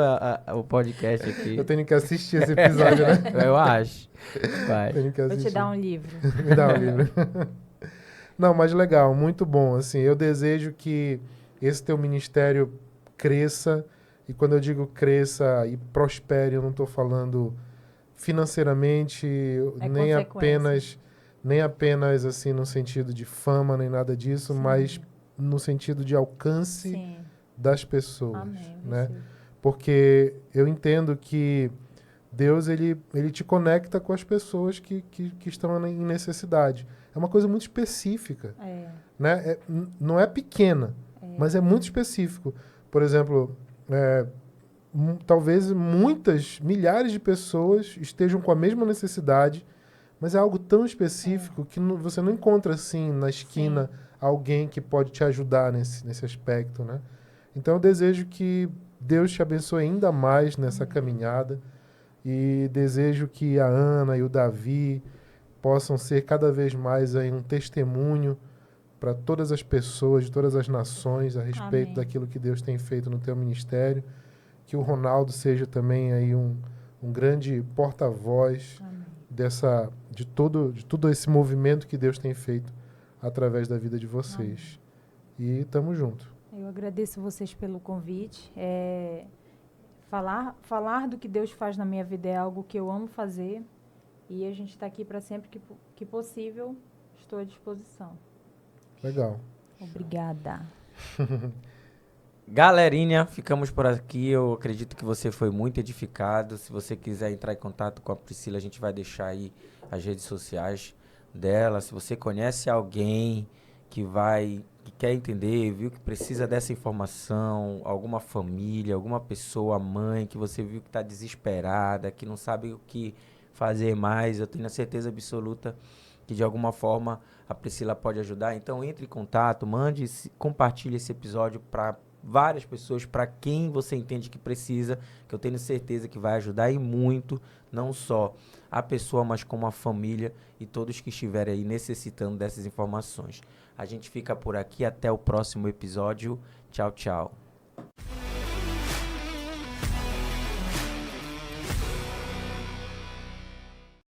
o podcast aqui. Eu tenho que assistir esse episódio, né? Eu acho. Vai. Tenho que Vou assistir. te dar um livro. Me dá um livro. Não, mas legal, muito bom. Assim, eu desejo que esse teu ministério cresça. E quando eu digo cresça e prospere, eu não estou falando financeiramente, nem apenas assim no sentido de fama, nem nada disso, Sim. mas no sentido de alcance Sim. das pessoas, Amém. né? Recebo. Porque eu entendo que Deus ele te conecta com as pessoas que estão em necessidade. É uma coisa muito específica, É. né? Não é pequena, mas é muito específico. Por exemplo, talvez milhares de pessoas estejam com a mesma necessidade, mas é algo tão específico que você não encontra assim na esquina alguém que pode te ajudar nesse aspecto, né? Então eu desejo que Deus te abençoe ainda mais nessa caminhada e desejo que a Ana e o Davi possam ser cada vez mais aí um testemunho para todas as pessoas de todas as nações a respeito Amém. daquilo que Deus tem feito no teu ministério. Que o Ronaldo seja também aí um grande porta-voz Amém. de todo esse movimento que Deus tem feito através da vida de vocês. E tamo junto. Eu agradeço vocês pelo convite. Falar do que Deus faz na minha vida é algo que eu amo fazer. E a gente está aqui para sempre que possível. Estou à disposição. Legal. Obrigada. Galerinha, ficamos por aqui. Eu acredito que você foi muito edificado. Se você quiser entrar em contato com a Priscila, a gente vai deixar aí as redes sociais dela. Se você conhece alguém que quer entender, viu, que precisa dessa informação, alguma família, alguma pessoa, mãe, que você viu que está desesperada, que não sabe o que fazer mais, eu tenho a certeza absoluta que de alguma forma a Priscila pode ajudar. Então entre em contato, compartilhe esse episódio para várias pessoas para quem você entende que precisa, que eu tenho certeza que vai ajudar e muito, não só a pessoa, mas como a família e todos que estiverem aí necessitando dessas informações. A gente fica por aqui, até o próximo episódio. Tchau, tchau.